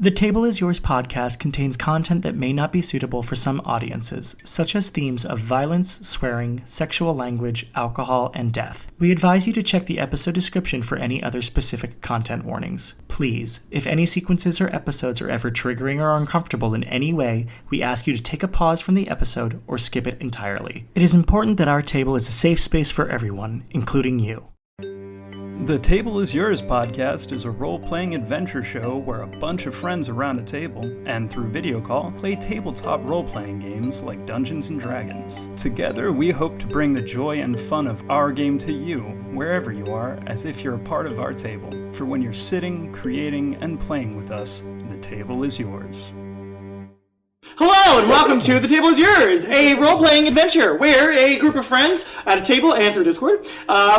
The Table is Yours podcast contains content that may not be suitable for some audiences, such as themes of violence, swearing, sexual language, alcohol, and death. We advise you to check the episode description for any other specific content warnings. Please, if any sequences or episodes are ever triggering or uncomfortable in any way, we ask you to take a pause from the episode or skip it entirely. It is important that our table is a safe space for everyone, including you. The Table is Yours podcast is a role-playing adventure show where a bunch of friends around a table, and through video call, play tabletop role-playing games like Dungeons & Dragons. Together, we hope to bring the joy and fun of our game to you, wherever you are, as if you're a part of our table. For when you're sitting, creating, and playing with us, the table is yours. Hello and welcome to The Table is Yours, a role-playing adventure where a group of friends at a table and through Discord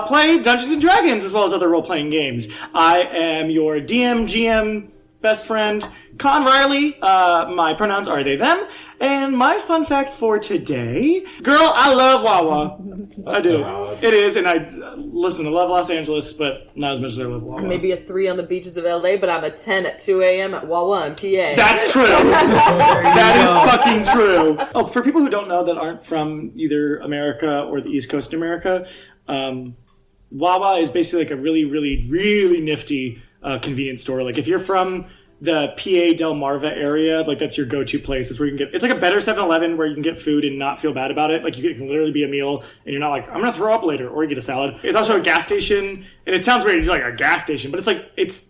play Dungeons & Dragons as well as other role-playing games. I am your DM, GM, best friend, Con Riley. My pronouns are they, them. And my fun fact for today, girl, I love Wawa. I do. It is, and I love Los Angeles, but not as much as I love Wawa. Maybe a 3 on the beaches of LA, but I'm a 10 at 2 a.m. at Wawa in PA. That's true. That is fucking true. Oh, for people who don't know that aren't from either America or the East Coast of America, Wawa is basically like a really, really, really nifty convenience store. Like if you're from the PA Del Marva area, like that's your go-to place. It's where you can get, it's like a better 7-Eleven where you can get food and not feel bad about it. Like it can literally be a meal and you're not like, I'm gonna throw up later, or you get a salad. It's also a gas station, and it sounds weird, like a gas station, but it's like, it's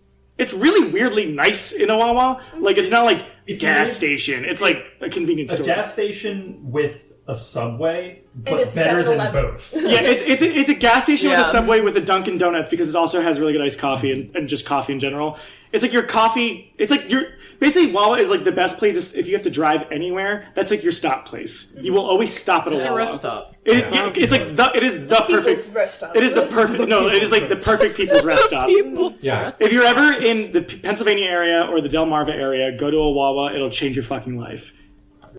really weirdly nice in a Wawa. Like it's not like a gas station. It's like a convenience store. A gas station with a Subway, but and a better 7-Eleven. than both. Yeah, it's a gas station with a Subway with a Dunkin' Donuts because it also has really good iced coffee and just coffee in general. It's like your coffee. It's like basically Wawa is like the best place if you have to drive anywhere. That's like your stop place. You will always stop at a Wawa. It's a rest stop. It's like it is the perfect rest stop. It is the perfect. No, it is like the perfect people's rest stop. If you're ever in the Pennsylvania area or the Del Marva area, go to a Wawa. It'll change your fucking life.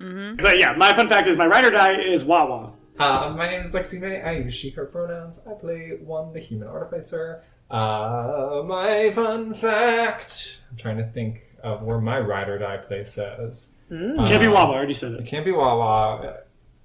Mm-hmm. But yeah, my fun fact is my ride or die is Wawa. My name is Lexi May. I use she, her pronouns. I play one, the human artificer. My fun fact. I'm trying to think of where my ride or die place is. Can't be Wawa. I already said It it. can't be Wawa.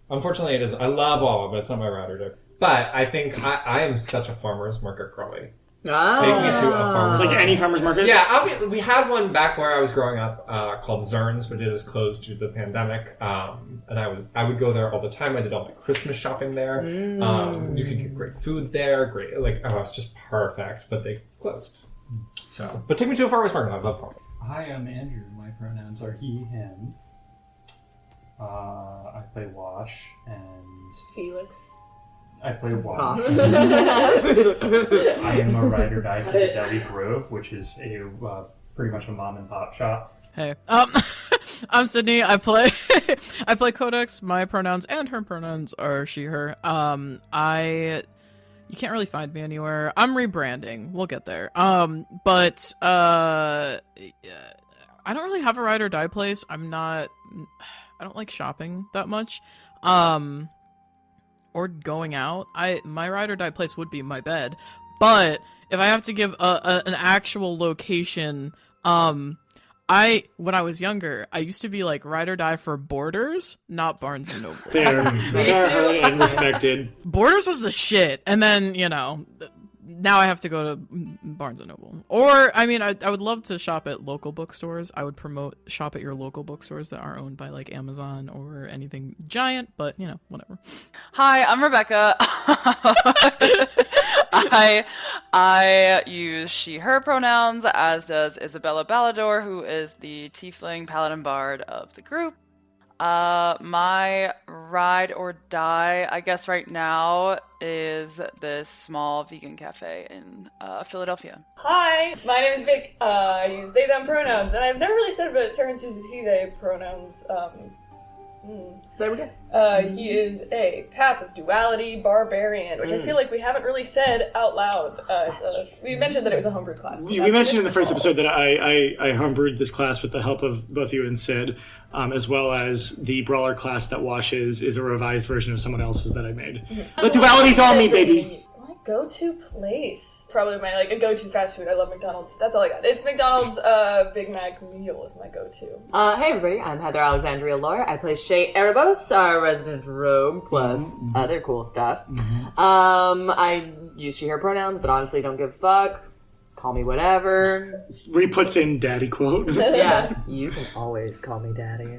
Unfortunately, it is. I love Wawa, but it's not my ride or die. But I think I am such a farmer's market girly. Take me to a farmer's Like any farmer's market? Yeah, we had one back where I was growing up called Zern's, but it is closed due to the pandemic. And I would go there all the time. I did all my Christmas shopping there. You could get great food there. It's just perfect. But they closed. So, but take me to a farmer's market. I love farmers. Hi, I'm Andrew. My pronouns are he, him. I play Wash, and Felix. I play Wash. I am a ride or die for the Deli Grove, which is a pretty much a mom and pop shop. Hey, I'm Sydney. I play Codex. My pronouns and her pronouns are she, her. You can't really find me anywhere. I'm rebranding. We'll get there. But I don't really have a ride or die place. I don't like shopping that much. Or going out. My ride or die place would be my bed. But if I have to give an actual location, when I was younger, I used to be like ride or die for Borders, not Barnes and Noble. Fair heard and respected. Borders was the shit, and then now I have to go to Barnes and Noble. Or I would love to shop at local bookstores. I would promote shop at your local bookstores that aren't owned by like Amazon or anything giant, but whatever. Hi, I'm Rebecca. I use she, her pronouns, as does Isabella Ballador, who is the tiefling paladin bard of the group. My ride or die, I guess right now, is this small vegan cafe in Philadelphia. Hi, my name is Vic. I use they, them pronouns, and I've never really said it, but Terrence uses he, they pronouns. There we go. He is a path of duality barbarian, which I feel like we haven't really said out loud. We mentioned that it was a homebrew class. We mentioned in the first episode that I homebrewed this class with the help of both you and Sid, as well as the brawler class that Washes is a revised version of someone else's that I made. The duality's on me, baby. What? go-to place. Probably my a go-to fast food. I love McDonald's. That's all I got. It's McDonald's Big Mac meal is my go-to. Hey everybody, I'm Heather Alexandria Laura. I play Shay Erebos, our resident rogue, plus other cool stuff. I use she, her pronouns, but honestly don't give a fuck. Call me whatever. He puts in daddy quote. Yeah, you can always call me daddy.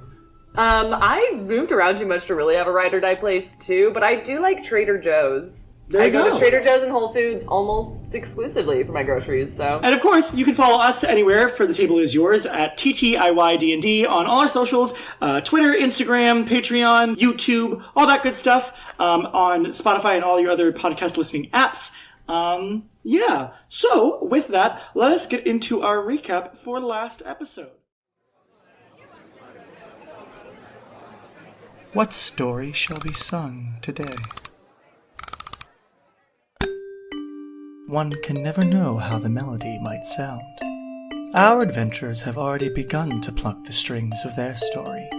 I moved around too much to really have a ride or die place too, but I do like Trader Joe's. I go to Trader Joe's and Whole Foods almost exclusively for my groceries, so. And of course, you can follow us anywhere for The Table Is Yours at TTIYDND on all our socials, Twitter, Instagram, Patreon, YouTube, all that good stuff, on Spotify and all your other podcast listening apps. Yeah. So, with that, let us get into our recap for last episode. What story shall be sung today? One can never know how the melody might sound. Our adventurers have already begun to pluck the strings of their story,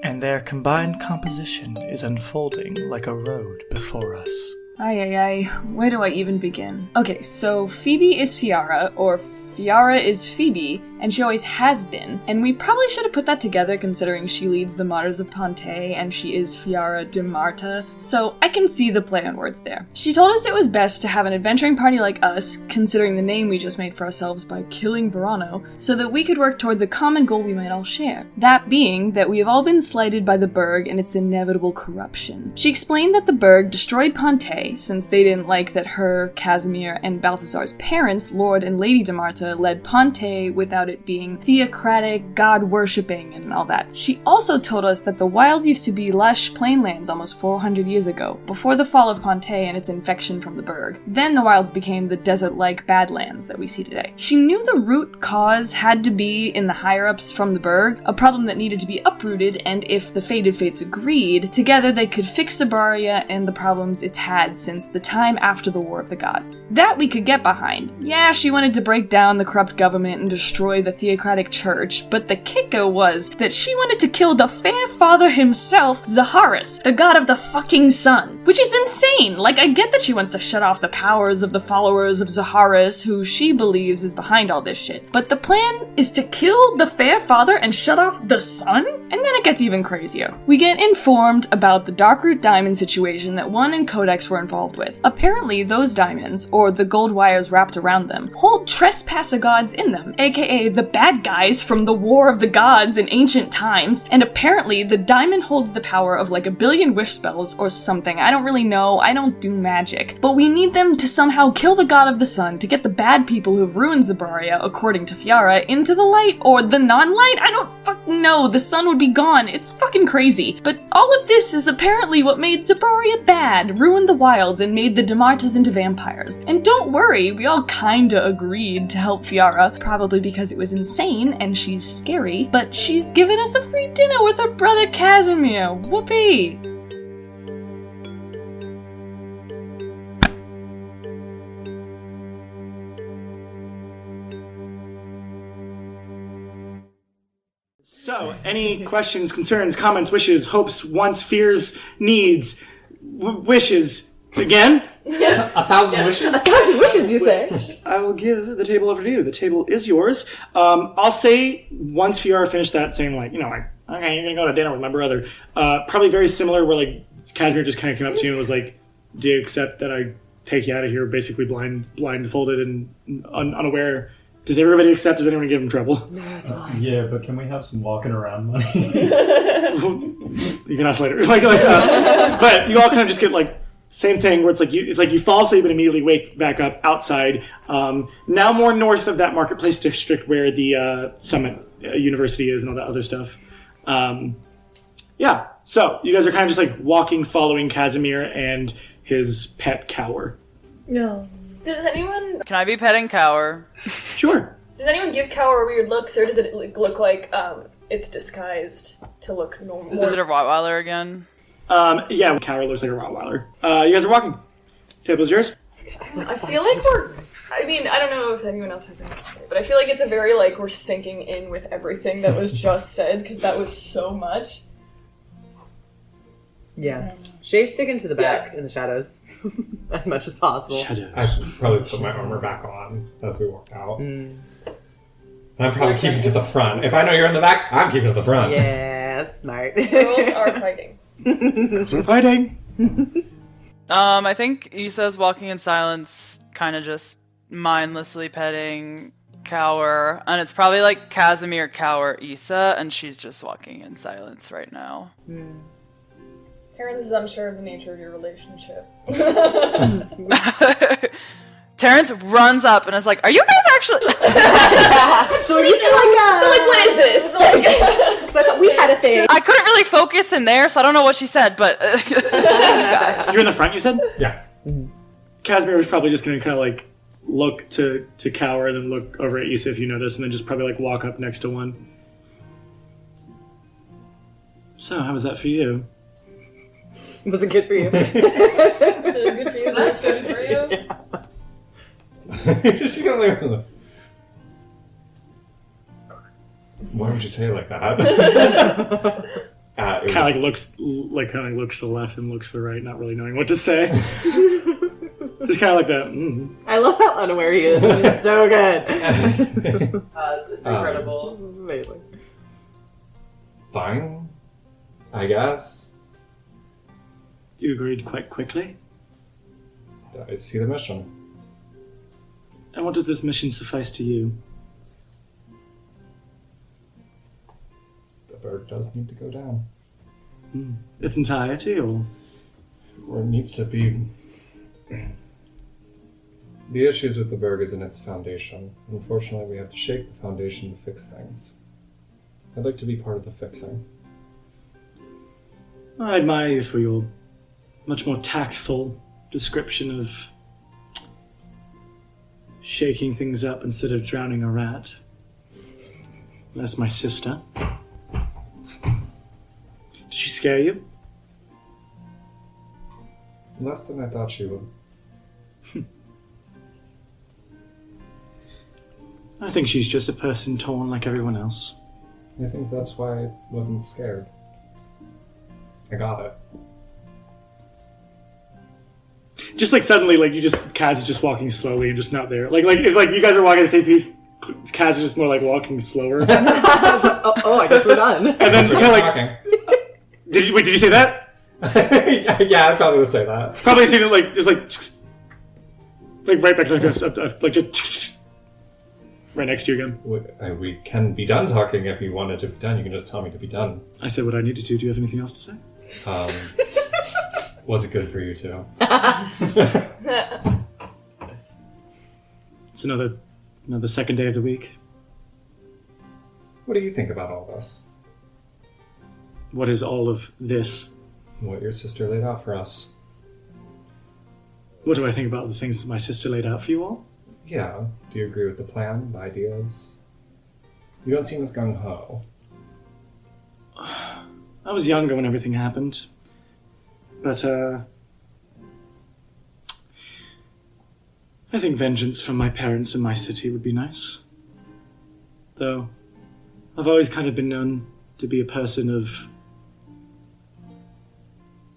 and their combined composition is unfolding like a road before us. Where do I even begin? Okay, so Phoebe is Fiara, or Fiara is Phoebe, and she always has been, and we probably should have put that together considering she leads the Martyrs of Ponte and she is Fiara di Marte, so I can see the play on words there. She told us it was best to have an adventuring party like us, considering the name we just made for ourselves by killing Verano, so that we could work towards a common goal we might all share. That being that we have all been slighted by the Burg and its inevitable corruption. She explained that the Burg destroyed Ponte since they didn't like that her, Cazamir, and Balthazar's parents, Lord and Lady di Marte, led Ponte without it being theocratic, god-worshipping, and all that. She also told us that the wilds used to be lush plainlands almost 400 years ago, before the fall of Ponte and its infection from the Burg. Then the wilds became the desert-like badlands that we see today. She knew the root cause had to be in the higher-ups from the Burg, a problem that needed to be uprooted, and if the Fated Fates agreed, together they could fix Zabaria and the problems it's had since the time after the War of the Gods. That we could get behind. Yeah, she wanted to break down the corrupt government and destroy the theocratic church, but the kicker was that she wanted to kill the fair father himself, Zaharis, the god of the fucking sun. Which is insane! I get that she wants to shut off the powers of the followers of Zaharis, who she believes is behind all this shit. But the plan is to kill the fair father and shut off the sun? And then it gets even crazier. We get informed about the Darkroot diamond situation that One and Codex were involved with. Apparently, those diamonds, or the gold wires wrapped around them, hold trespasser gods in them, aka the bad guys from the War of the Gods in ancient times, and apparently the diamond holds the power of 1 billion wish spells or something. I don't really know, I don't do magic. But we need them to somehow kill the god of the sun to get the bad people who've ruined Zabaria, according to Fiara, into the light, or the non-light? I don't fucking know, the sun would be gone, it's fucking crazy. But all of this is apparently what made Zabaria bad, ruined the wilds, and made the di Martes into vampires. And don't worry, we all kinda agreed to help Fiara, probably because it was insane and she's scary, but she's given us a free dinner with her brother Cazamir. Whoopee! So, any questions, concerns, comments, wishes, hopes, wants, fears, needs, wishes? Again? Yeah. 1,000 wishes? 1,000 wishes, you say? I will give the table over to you. The table is yours. I'll say, once Fiara finished that, saying okay, you're gonna go to dinner with my brother. Probably very similar, where Cazamir just kind of came up to you and was like, do you accept that I take you out of here basically blindfolded and unaware? Does everybody accept? Does anyone give him trouble? Yeah, but can we have some walking around money? You can ask later. But you all kind of just get same thing where it's like you fall asleep and immediately wake back up outside. Now more north of that marketplace district where the Summit University is and all that other stuff. Yeah. So you guys are kind of just walking, following Cazamir and his pet Cower. No. Does anyone... Can I be petting Cower? Sure. Does anyone give Cower weird looks, or does it look like it's disguised to look normal? Is it a Rottweiler again? Yeah, Cower looks like a Rottweiler. You guys are walking. Table's yours. I feel like we're... I mean, I don't know if anyone else has anything to say, but I feel like it's a very, we're sinking in with everything that was just said, because that was so much. Yeah. Shay's sticking to the back in the shadows as much as possible. I probably put my armor back on as we walk out. I'm probably keeping to the front. If I know you're in the back, I'm keeping to the front. Yeah, smart. Girls are fighting. Girls are fighting. I think Issa's walking in silence, kind of just mindlessly petting Cower, and it's probably like Cazamir, Cower, Issa, and she's just walking in silence right now. Terrence is unsure of the nature of your relationship. Terrence runs up and is like, "Are you guys actually?" So what is this? I thought we had a thing. I couldn't really focus in there, so I don't know what she said, but guys. You're in the front, you said? Yeah. Cazamir was probably just going to kind of like look to Cower and then look over at Issa if you notice, and then just probably like walk up next to one. So, how was that for you? Was it good for you? Is it as good for you as it was good for you? She's gonna like, why would you say it like that? Kind of like looks to the left and looks to the right, not really knowing what to say. Just kind of like that. I love how unaware he is. It's so good. It's incredible. Amazing. Fine, I guess. You agreed quite quickly. I see the mission. And what does this mission suffice to you? The berg does need to go down. Its entirety, or it needs to be. The issues with the berg is in its foundation. Unfortunately, we have to shake the foundation to fix things. I'd like to be part of the fixing. I admire you for your much more tactful description of shaking things up instead of drowning a rat. That's my sister. Did she scare you? Less than I thought she would. I think she's just a person torn like everyone else. I think that's why I wasn't scared. I got it. Just like suddenly, like Kaz is just walking slowly and just not there. Like if you guys are walking at the same pace, Kaz is just more like walking slower. I guess we're done. And then kind of like, did you say that? Yeah, I probably would say that. Probably seen it like right back like just right next to you again. We can be done talking if you wanted to be done. You can just tell me to be done. I said what I needed to. Do you have anything else to say? Was it good for you too? It's another second day of the week. What do you think about all this? What is all of this? What your sister laid out for us. What do I think about the things that my sister laid out for you all? Yeah. Do you agree with the plan, the ideas? You don't seem as gung-ho. I was younger when everything happened. But, I think vengeance from my parents and my city would be nice. Though, I've always kind of been known to be a person of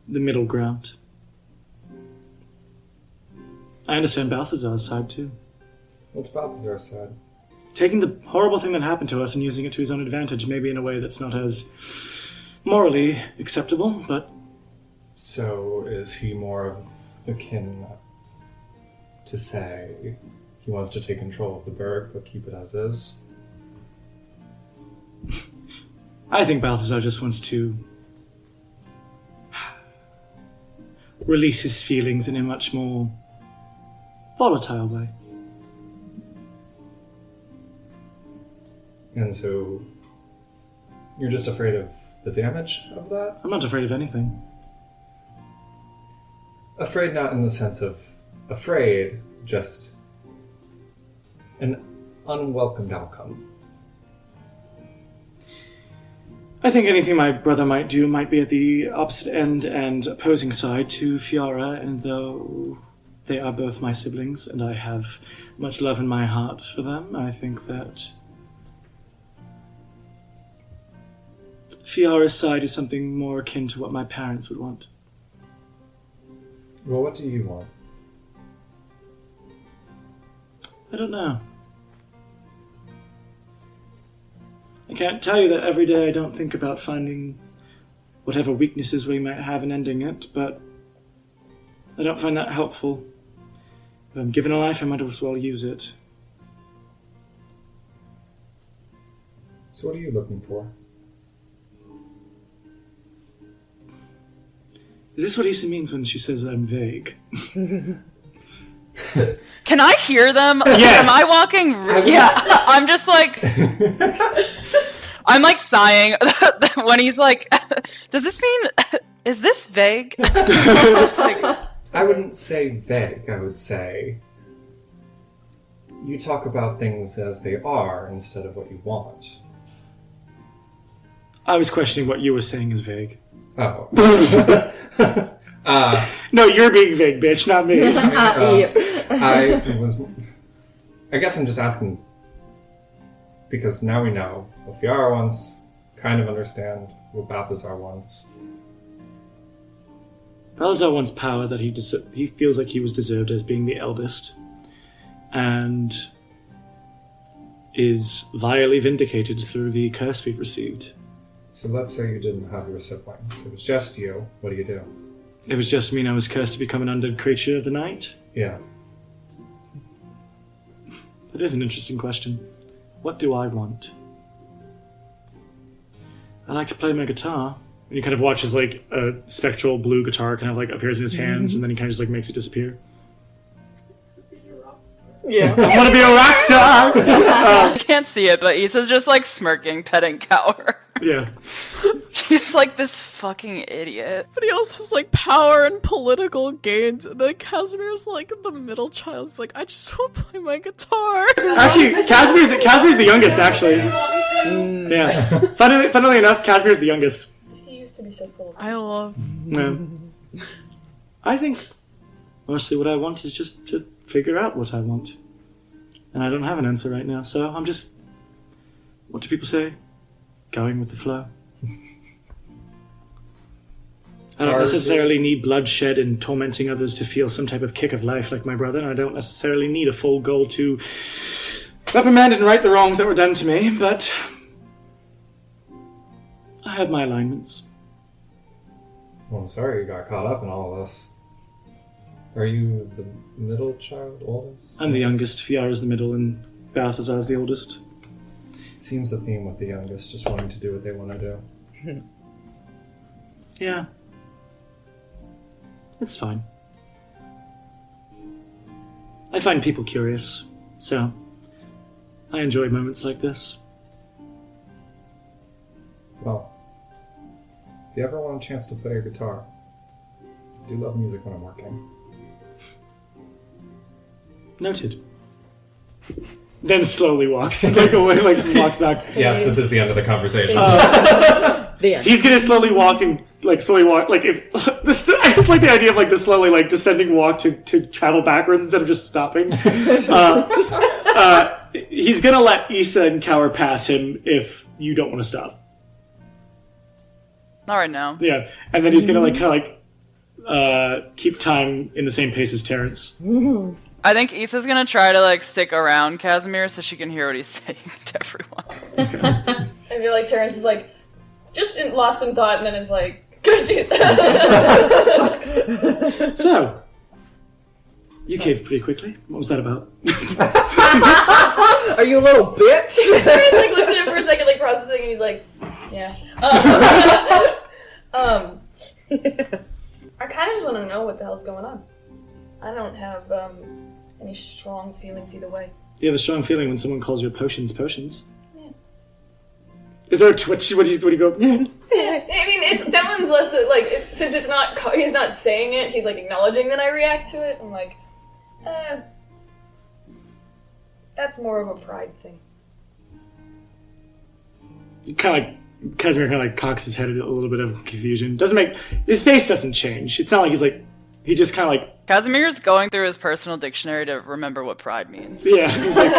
the middle ground. I understand Balthazar's side, too. What's Balthazar's side? Taking the horrible thing that happened to us and using it to his own advantage, maybe in a way that's not as morally acceptable, but... So, is he more of akin to say he wants to take control of the Berg, but keep it as is? I think Balthazar just wants to release his feelings in a much more volatile way. And so, you're just afraid of the damage of that? I'm not afraid of anything. Afraid not in the sense of afraid, just an unwelcomed outcome. I think anything my brother might do might be at the opposite end and opposing side to Fiara, and though they are both my siblings and I have much love in my heart for them, I think that Fiara's side is something more akin to what my parents would want. Well, what do you want? I don't know. I can't tell you that every day I don't think about finding whatever weaknesses we might have and ending it, but I don't find that helpful. If I'm given a life, I might as well use it. So what are you looking for? Is this what Issa means when she says I'm vague? Can I hear them? Yes. Am I walking? Yeah. I'm just like, I'm like sighing when he's like, does this mean, is this vague? I wouldn't say vague. I would say you talk about things as they are instead of what you want. I was questioning what you were saying is vague. Oh. No, you're being vague, bitch, not me. I guess I'm just asking because now we know what Fiara wants, kind of understand what Balthazar wants. Balthazar wants power that he feels like he was deserved as being the eldest, and is vilely vindicated through the curse we've received. So let's say you didn't have your siblings. It was just you. What do you do? It was just me and I was cursed to become an undead creature of the night? Yeah. That is an interesting question. What do I want? I like to play my guitar. And you kind of watch as like a spectral blue guitar kind of like appears in his hands, and then he kind of just like makes it disappear. Yeah. I want to be a rock star! I can't see it, but Issa's just like smirking, petting Cower. Yeah. She's like this fucking idiot. But he also has like power and political gains. And then Casamir's like the middle child. It's like, I just want to play my guitar. Actually, Cazmir's the youngest, actually. Yeah. Funnily enough, Cazmir's the youngest. He used to be so cool. I love. Yeah. I think mostly what I want is just to figure out what I want. And I don't have an answer right now, so I'm just, what do people say? Going with the flow. I don't necessarily need bloodshed and tormenting others to feel some type of kick of life like my brother, and I don't necessarily need a full goal to reprimand and right the wrongs that were done to me, but I have my alignments. Well, I'm sorry you got caught up in all of this. Are you the middle child, oldest? I'm the youngest, Fiara's the middle, and Balthazar's the oldest. It seems a theme with the youngest, just wanting to do what they want to do. Yeah. It's fine. I find people curious, so I enjoy moments like this. Well, if you ever want a chance to play your guitar, I do love music when I'm working. Noted. Then slowly walks like away, like walks back. Yes, this is the end of the conversation. The end. He's gonna slowly walk, like if I just like the idea of like the slowly like descending walk to travel backwards instead of just stopping. He's gonna let Issa and Cower pass him if you don't want to stop. Not right now. Yeah, and then he's gonna like kind of keep time in the same pace as Terrence. I think Issa's gonna try to like stick around Cazamir so she can hear what he's saying to everyone. I feel like Terrence is like just lost in thought, and then is like, "Can I do that?" So, you caved pretty quickly. What was that about? Are you a little bitch? Terrence like looks at him for a second, like processing, and he's like, "Yeah." I kind of just want to know what the hell's going on. I don't have any strong feelings either way. You have a strong feeling when someone calls your potions potions. Yeah. Is there a twitch? What do you go? I mean, it's that one's less like since it's not he's not saying it, he's like acknowledging that I react to it. I'm like, that's more of a pride thing. Kind of like Cazamir kind of like cocks his head in a little bit of confusion. His face doesn't change. It's not like he's like. He just kind of like... Casamir's going through his personal dictionary to remember what pride means. Yeah, he's like...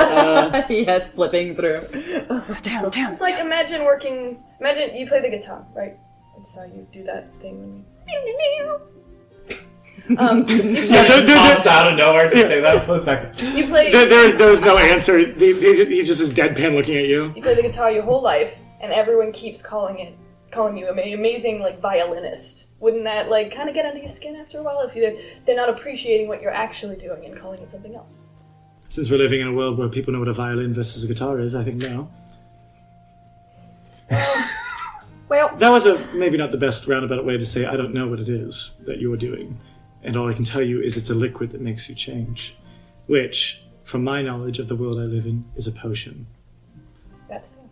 Yes, flipping through. Damn. It's like imagine you play the guitar, right? I saw you do that thing when you pops out of nowhere to say that. Flows back. You play. There's no answer. He just is deadpan looking at you. You play the guitar your whole life, and everyone keeps calling you an amazing like violinist. Wouldn't that like kind of get under your skin after a while if they're not appreciating what you're actually doing and calling it something else? Since we're living in a world where people know what a violin versus a guitar is, I think no. Well, that was maybe not the best roundabout way to say I don't know what it is that you're doing. And all I can tell you is it's a liquid that makes you change. Which, from my knowledge of the world I live in, is a potion. That's fair.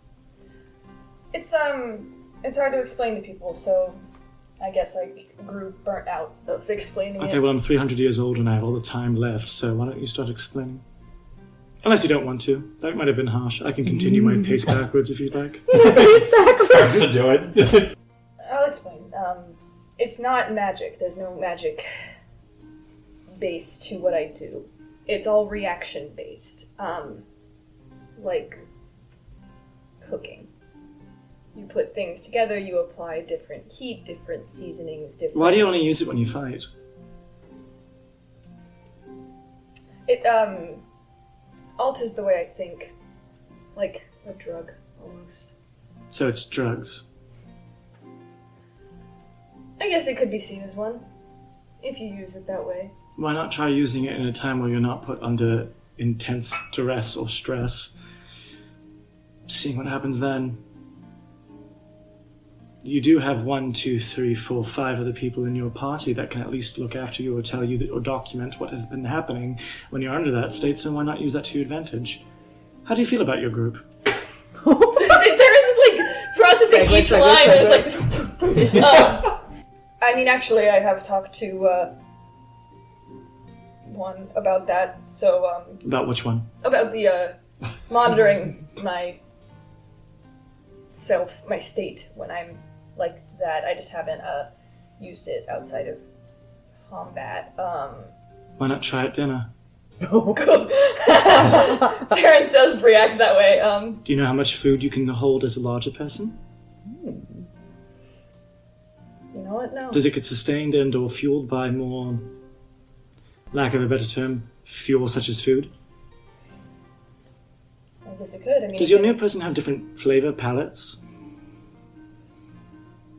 It's hard to explain to people, so I guess I grew burnt out of explaining it. Okay, well I'm 300 years old and I have all the time left, so why don't you start explaining? Unless you don't want to. That might have been harsh. I can continue my pace backwards if you'd like. Starts to do it. I'll explain. It's not magic. There's no magic base to what I do. It's all reaction based. Like cooking. You put things together, you apply different heat, different seasonings, different... Why do you only use it when you fight? It, alters the way I think. Like a drug, almost. So it's drugs. I guess it could be seen as one, if you use it that way. Why not try using it in a time where you're not put under intense duress or stress? Seeing what happens then. You do have 1, 2, 3, 4, 5 other people in your party that can at least look after you or tell you that, or document what has been happening when you're under that state, so why not use that to your advantage? How do you feel about your group? Terrence is like processing each line and it's like... I mean, actually, I have talked to one about that, so... About which one? About the monitoring my state when I'm like that. I just haven't used it outside of combat. Why not try at dinner? Cool. Terrence does react that way. Do you know how much food you can hold as a larger person? You know what? No. Does it get sustained and or fueled by more, lack of a better term, fuel such as food? I guess it could. I mean, does your new person have different flavor palettes?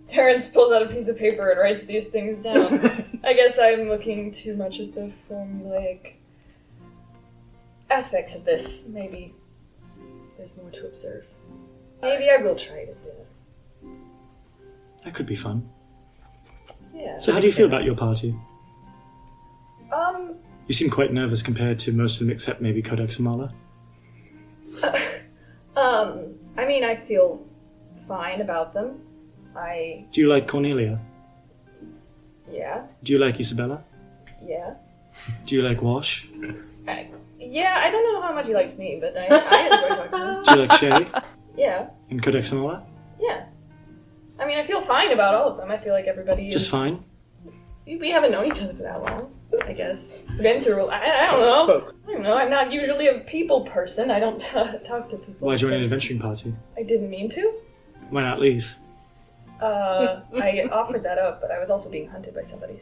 Terrence pulls out a piece of paper and writes these things down. I guess I'm looking too much at the formulaic aspects of this. Maybe there's more to observe. Maybe I will try it at dinner. That could be fun. Yeah. So how do you feel about your party? You seem quite nervous compared to most of them except maybe Codex Amala. I mean, I feel fine about them. Do you like Cornelia? Yeah. Do you like Isabella? Yeah. Do you like Wash? Yeah, I don't know how much he likes me, but I enjoy talking to him. Do you like Shay? Yeah. And Codex Amala? Yeah. I mean, I feel fine about all of them. I feel like everybody is... Just fine? We haven't known each other for that long, I guess. Been through... I don't know. I don't know. I'm not usually a people person. I don't talk to people. Why join an adventuring party? I didn't mean to. Why not leave? I offered that up, but I was also being hunted by somebody.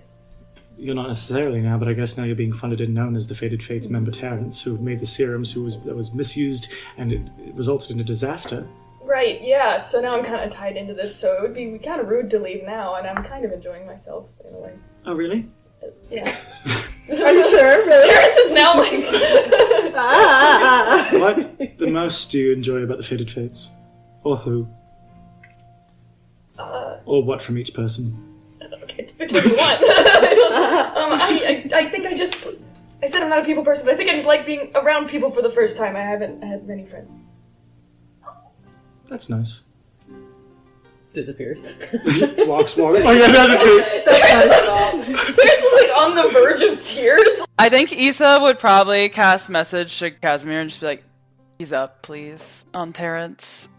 You're not necessarily now, but I guess now you're being funded and known as the Fated Fates member Terrence, who made the serums, that was misused, and it resulted in a disaster. Right, yeah, so now I'm kind of tied into this, so it would be kind of rude to leave now, and I'm kind of enjoying myself, in a way. Oh, really? Yeah. Are you sure? Really? Terrence is now like... What the most do you enjoy about the Fated Fates? Or who? Or what from each person? Okay, which one you want? I think I said I'm not a people person, but I think I just like being around people for the first time. I haven't had many friends. That's nice. Disappears. Walks. Oh yeah, that is great. Terrence is like on the verge of tears. I think Issa would probably cast message to Cazamir and just be like, "He's up, please," on Terrence.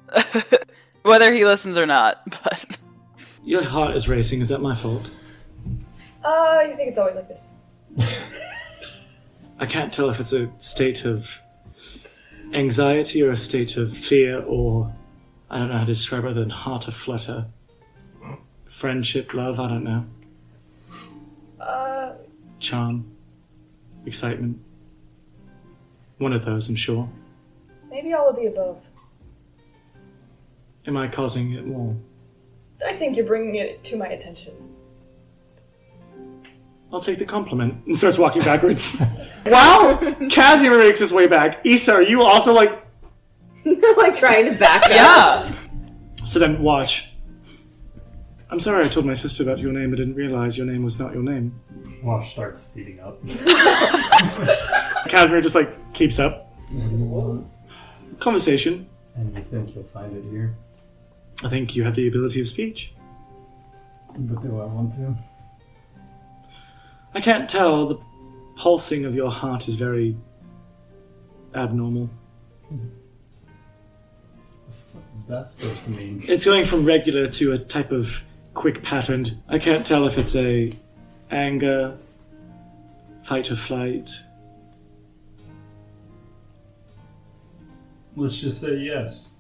Whether he listens or not, but... Your heart is racing, is that my fault? I think it's always like this. I can't tell if it's a state of anxiety or a state of fear or, I don't know how to describe it other than heart aflutter? Friendship, love, I don't know. Charm, excitement. One of those, I'm sure. Maybe all of the above. Am I causing it more? I think you're bringing it to my attention. I'll take the compliment. And starts walking backwards. Wow! Cazamir makes his way back. Issa, are you also like... like trying to back up? Yeah. So then, watch. I'm sorry I told my sister about your name. I didn't realize your name was not your name. Wash starts speeding up. Cazamir just like keeps up. What do you want? Conversation. And you think you'll find it here? I think you have the ability of speech. But do I want to? I can't tell. The pulsing of your heart is very abnormal. What is that supposed to mean? It's going from regular to a type of quick patterned. I can't tell if it's a anger, fight or flight. Let's just say yes.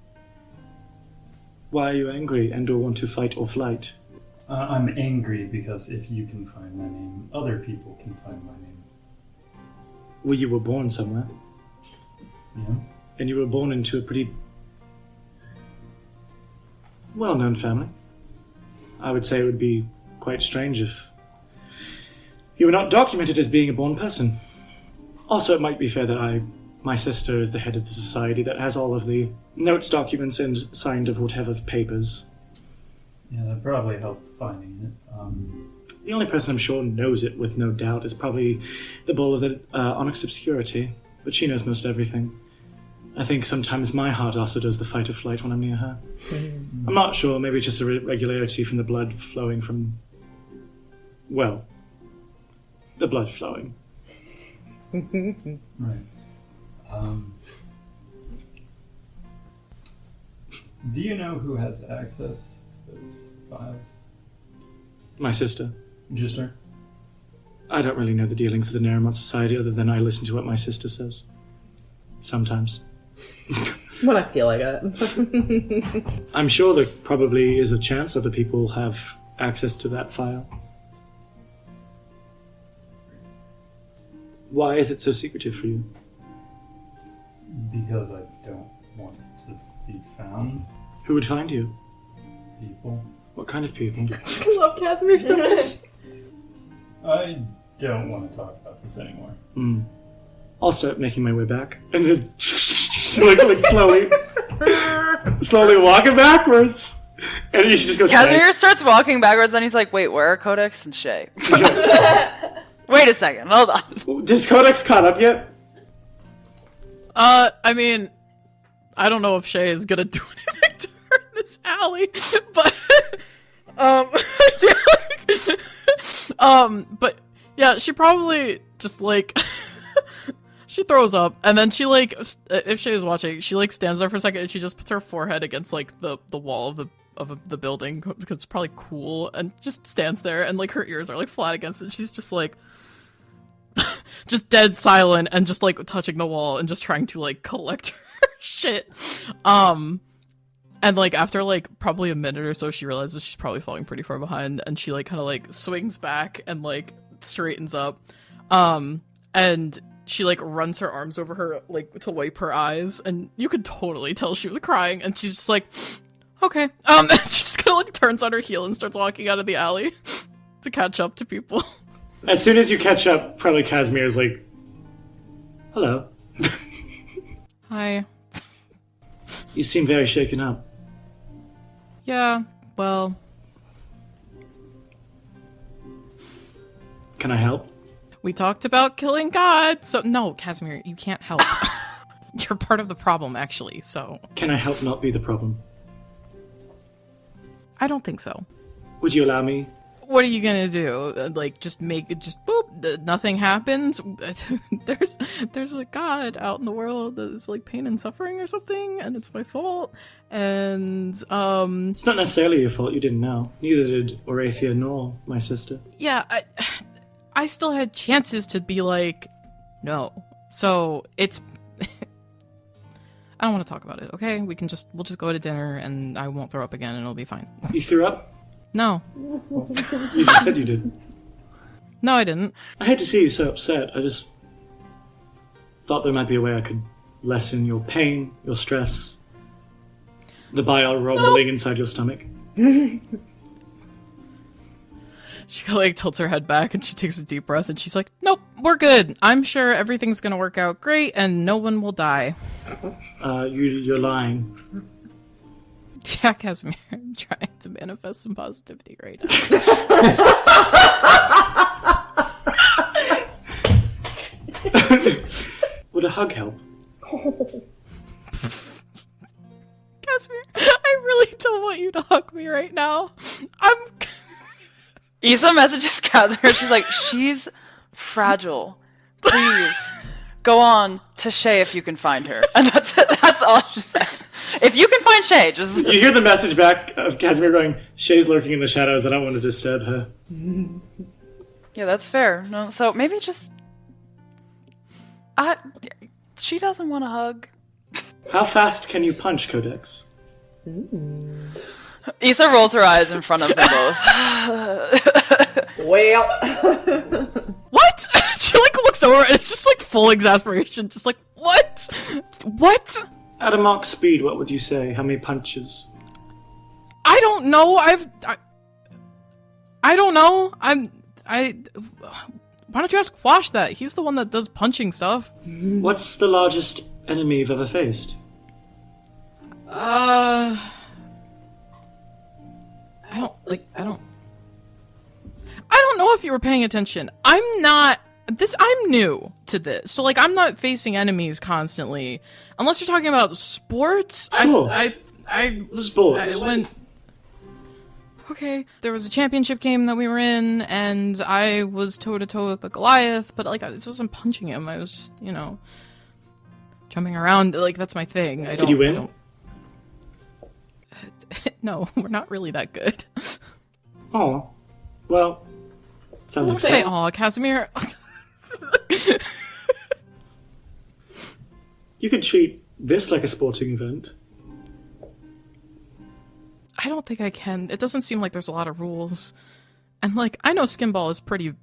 Why are you angry and or want to fight or flight? I'm angry because if you can find my name, other people can find my name. Well, you were born somewhere. Yeah? And you were born into a pretty well-known family. I would say it would be quite strange if you were not documented as being a born person. Also, it might be fair that my sister is the head of the society that has all of the notes, documents, and signed of whatever papers. Yeah, that probably helped finding it. The only person I'm sure knows it with no doubt is probably the bull of the Onyx Obscurity, but she knows most everything. I think sometimes my heart also does the fight or flight when I'm near her. I'm not sure, maybe it's just a regularity from the blood flowing from... well, the blood flowing. Right. Do you know who has access to those files? My sister. Just her? I don't really know the dealings of the Naramont Society other than I listen to what my sister says. Sometimes. When I feel like it. I'm sure there probably is a chance other people have access to that file. Why is it so secretive for you? Because I don't want it to be found. Who would find you? People. What kind of people? I love Cazamir so much. I don't want to talk about this anymore. I'll start making my way back. And then like slowly walking backwards. And he just goes, Cazamir starts walking backwards and he's like, wait, where are Codex and Shay? Wait a second, hold on. Does Codex caught up yet? I mean, I don't know if Shay is gonna do anything to her in this alley, but, but yeah, she probably just like, she throws up, and then she like, if Shay is watching, she like stands there for a second and she just puts her forehead against like the wall of the building because it's probably cool, and just stands there, and like her ears are like flat against it, and she's just like, just dead silent and just like touching the wall and just trying to like collect her shit. And like after like probably a minute or so, she realizes she's probably falling pretty far behind, and she like kind of like swings back and like straightens up. And she like runs her arms over her like to wipe her eyes, and you could totally tell she was crying, and she's just like, okay. And she just kind of like turns on her heel and starts walking out of the alley to catch up to people. As soon as you catch up, probably Cazamir is like, hello. Hi. You seem very shaken up. Yeah, well... Can I help? We talked about killing God, so... No, Cazamir, you can't help. You're part of the problem, actually, so... Can I help not be the problem? I don't think so. Would you allow me? What are you gonna do? Like, just make it, just boop, nothing happens? There's a God out in the world that is like pain and suffering or something, and it's my fault, and, It's not necessarily your fault, you didn't know. Neither did Orathia nor my sister. Yeah, I still had chances to be like, no. So, it's... I don't want to talk about it. Okay, we'll just go to dinner, and I won't throw up again, and it'll be fine. You threw up? No. You just said you did. No, I didn't. I hate to see you so upset. I just thought there might be a way I could lessen your pain, your stress, the bile rumbling inside your stomach. She like tilts her head back and she takes a deep breath and she's like, "Nope, we're good. I'm sure everything's gonna work out great and no one will die." You're lying. Yeah, Cazamir, I'm trying to manifest some positivity right now. Would a hug help? Cazamir, I really don't want you to hug me right now. Issa messages Cazamir. She's like, she's fragile. Please go on to Shay if you can find her. And that's it. That's all she said. If you can find Shay, just... You hear the message back of Cazamir going, Shay's lurking in the shadows. I don't want to disturb her. Yeah, that's fair. No, so maybe just... she doesn't want a hug. How fast can you punch, Codex? Issa rolls her eyes in front of them both. Well... What? She like looks over and it's just like full exasperation. Just like, what? What? At a Mach speed, what would you say? How many punches? I don't know. I don't know. Why don't you ask Quash that? He's the one that does punching stuff. What's the largest enemy you've ever faced? I don't know if you were paying attention. I'm new to this. So like I'm not facing enemies constantly. Unless you're talking about sports. Sure. Sports. I went okay, there was a championship game that we were in, and I was toe-to-toe with a Goliath, but, like, I wasn't punching him. I was just, jumping around. Like, that's my thing. Did you win? No, we're not really that good. Oh. Well, sounds Don't exciting. say, aw, Cazamir. You could treat this like a sporting event. I don't think I can. It doesn't seem like there's a lot of rules. And, like, I know Skimball is pretty...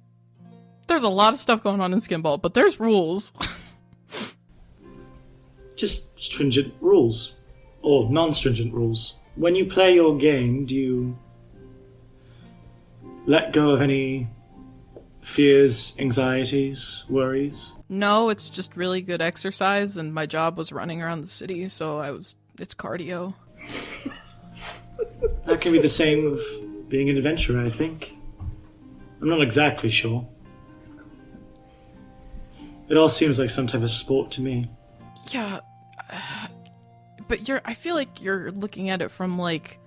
There's a lot of stuff going on in Skimball, but there's rules. Just stringent rules. Or non-stringent rules. When you play your game, do you let go of any fears, anxieties, worries? No, it's just really good exercise, and my job was running around the city, so it's cardio. That can be the same with being an adventurer, I think. I'm not exactly sure. It all seems like some type of sport to me. Yeah, but I feel like you're looking at it from like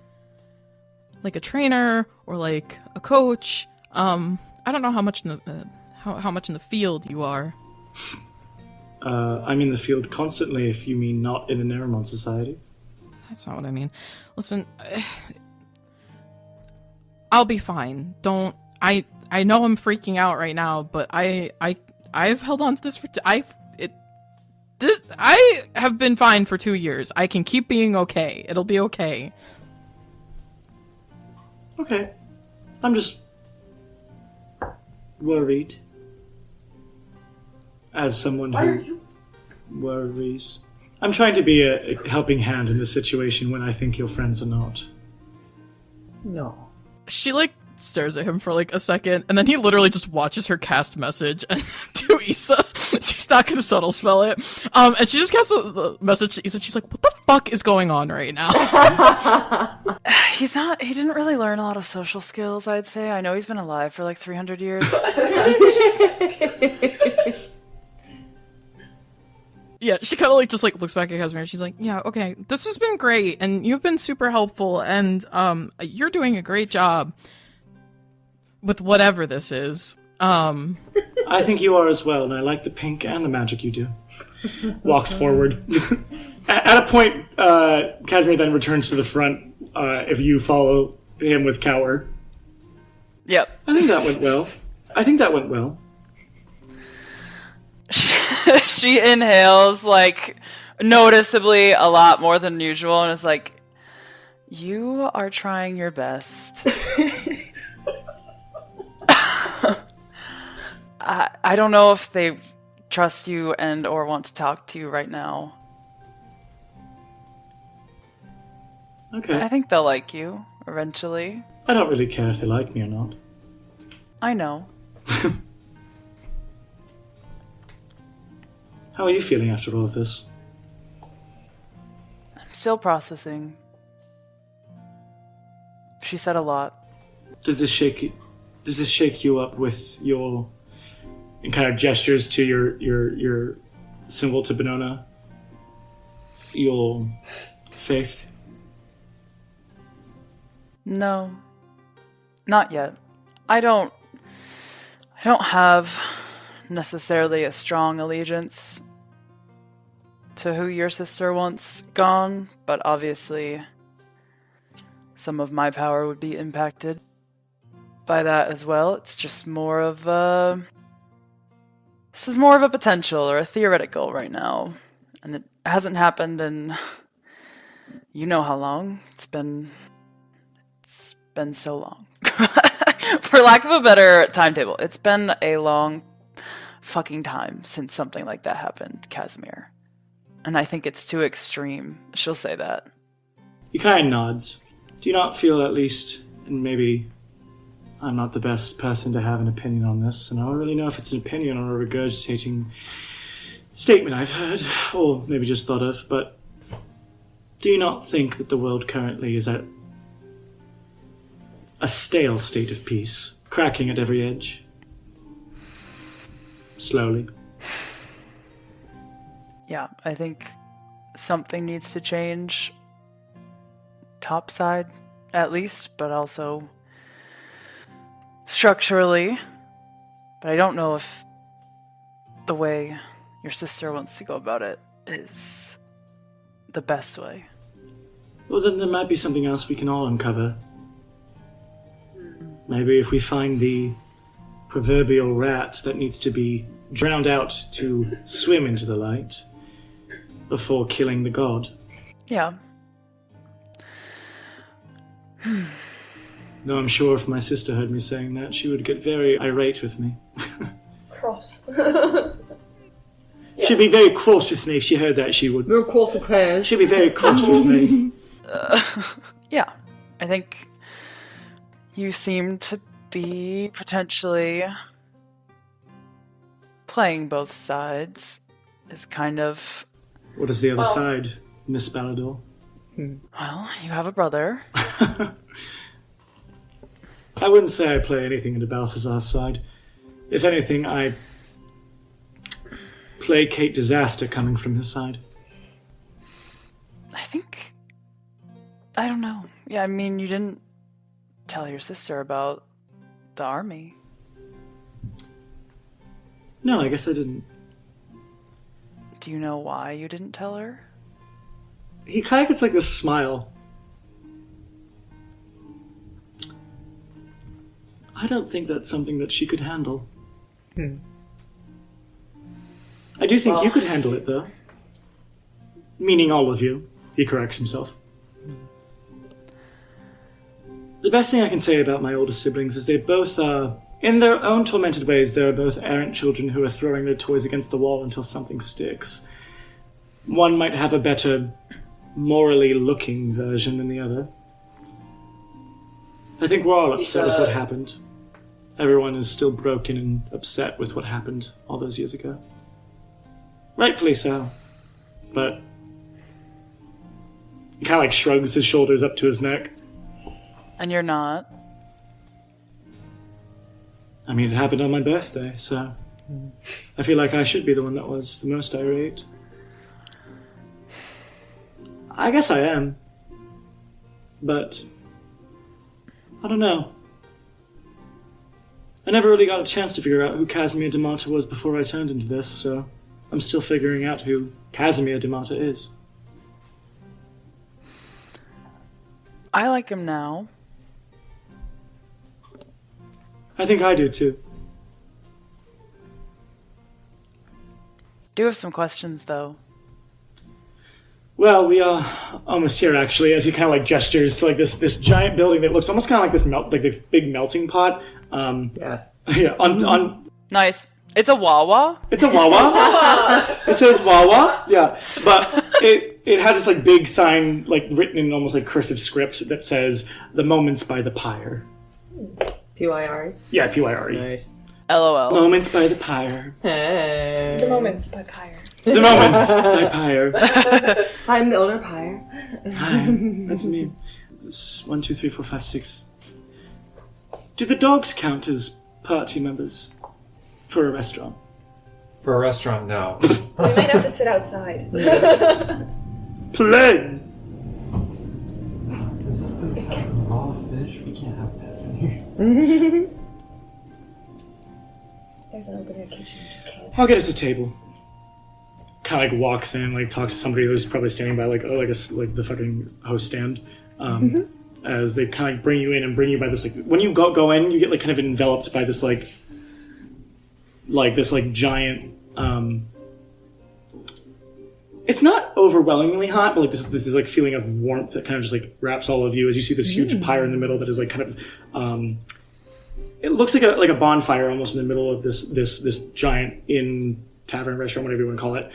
a trainer or like a coach. I don't know how much in the how much in the field you are. I'm in the field constantly, if you mean not in an Aramon society. That's not what I mean. Listen, I'll be fine. I know I'm freaking out right now, but I've held on to this I have been fine for 2 years. I can keep being okay. It'll be okay. Okay. I'm just worried. As someone who worries. I'm trying to be a helping hand in this situation when I think your friends are not. No. She like stares at him for like a second, and then he literally just watches her cast message and to Issa. She's not gonna subtle spell it. And she just casts a message to Issa. She's like, "What the fuck is going on right now?" He didn't really learn a lot of social skills, I'd say. I know he's been alive for like 300 years. Yeah, she kind of like just like looks back at Cazamir. She's like, "Yeah, okay, this has been great, and you've been super helpful, and you're doing a great job with whatever this is." I think you are as well, and I like the pink and the magic you do. Walks forward. At a point, Cazamir then returns to the front. If you follow him with Cower. Yep. I think that went well. She inhales, like, noticeably a lot more than usual, and is like, you are trying your best. I don't know if they trust you and or want to talk to you right now. Okay. I think they'll like you eventually. I don't really care if they like me or not. I know. How are you feeling after all of this? I'm still processing. She said a lot. Does this shake you up with your kind of gestures to your symbol to Benona? Your faith? No. Not yet. I don't have necessarily a strong allegiance to who your sister wants gone, but obviously some of my power would be impacted by that as well. It's just more of a... This is more of a potential or a theoretical right now. And it hasn't happened in... You know how long. It's been so long. For lack of a better timetable, it's been a long fucking time since something like that happened, Cazamir. And I think it's too extreme. She'll say that. He kind of nods. Do you not feel, at least, and maybe I'm not the best person to have an opinion on this, and I don't really know if it's an opinion or a regurgitating statement I've heard, or maybe just thought of, but do you not think that the world currently is at a stale state of peace, cracking at every edge? Slowly. Yeah, I think something needs to change. Topside, at least, but also structurally. But I don't know if the way your sister wants to go about it is the best way. Well, then there might be something else we can all uncover. Maybe if we find the proverbial rat that needs to be drowned out to swim into the light before killing the god. Yeah. Though I'm sure if my sister heard me saying that, she would get very irate with me. Cross. She'd be very cross with me if she heard that, she would. We're cross with prayers. She'd be very cross with me. Yeah. I think you seem to be potentially playing both sides. Is kind of... What is the other side, Miss Ballador? Well, you have a brother. I wouldn't say I play anything into Balthazar's side. If anything, I placate disaster coming from his side. I don't know. Yeah, I mean, you didn't tell your sister about the army. No, I guess I didn't. Do you know why you didn't tell her? He kind of gets like this smile. I don't think that's something that she could handle. I do think you could handle it, though. Meaning all of you. He corrects himself. The best thing I can say about my older siblings is they both in their own tormented ways, they're both errant children who are throwing their toys against the wall until something sticks. One might have a better, morally looking version than the other. I think we're all upset with what happened. Everyone is still broken and upset with what happened all those years ago. Rightfully so. But he kind of like shrugs his shoulders up to his neck. And you're not? I mean, it happened on my birthday, so I feel like I should be the one that was the most irate. I guess I am. But I don't know. I never really got a chance to figure out who Cazamir di Marte was before I turned into this, so I'm still figuring out who Cazamir di Marte is. I like him now. I think I do too. Do have some questions, though. Well, we are almost here, actually, as he kind of like gestures to like this giant building that looks almost kind of like this big melting pot. Yes. Yeah. On Nice. It's a Wawa? It's a Wawa. It says Wawa. Yeah, but it has this like big sign like written in almost like cursive script that says "The Moments by the Pyre." P-Y-R-E? Yeah, P-Y-R-E. Nice. LOL. Moments by the Pyre. Hey. The Moments by Pyre. The Moments by Pyre. I'm the owner of Pyre. Hi, that's me. 1, 2, 3, 4, 5, 6. Do the dogs count as party members for a restaurant? For a restaurant, no. We might have to sit outside. Play. Does this place have raw fish? We can't have pets in here. There's an open air kitchen. You just can't. I'll get us a table. Kind of like walks in, like talks to somebody who's probably standing by like the fucking host stand. As they kind of bring you in and bring you by this like when you go in, you get like kind of enveloped by this like this giant. It's not overwhelmingly hot, but like this like feeling of warmth that kind of just like wraps all of you as you see this huge pyre in the middle that is like kind of. It looks like a bonfire almost in the middle of this giant inn, tavern, restaurant, whatever you want to call it.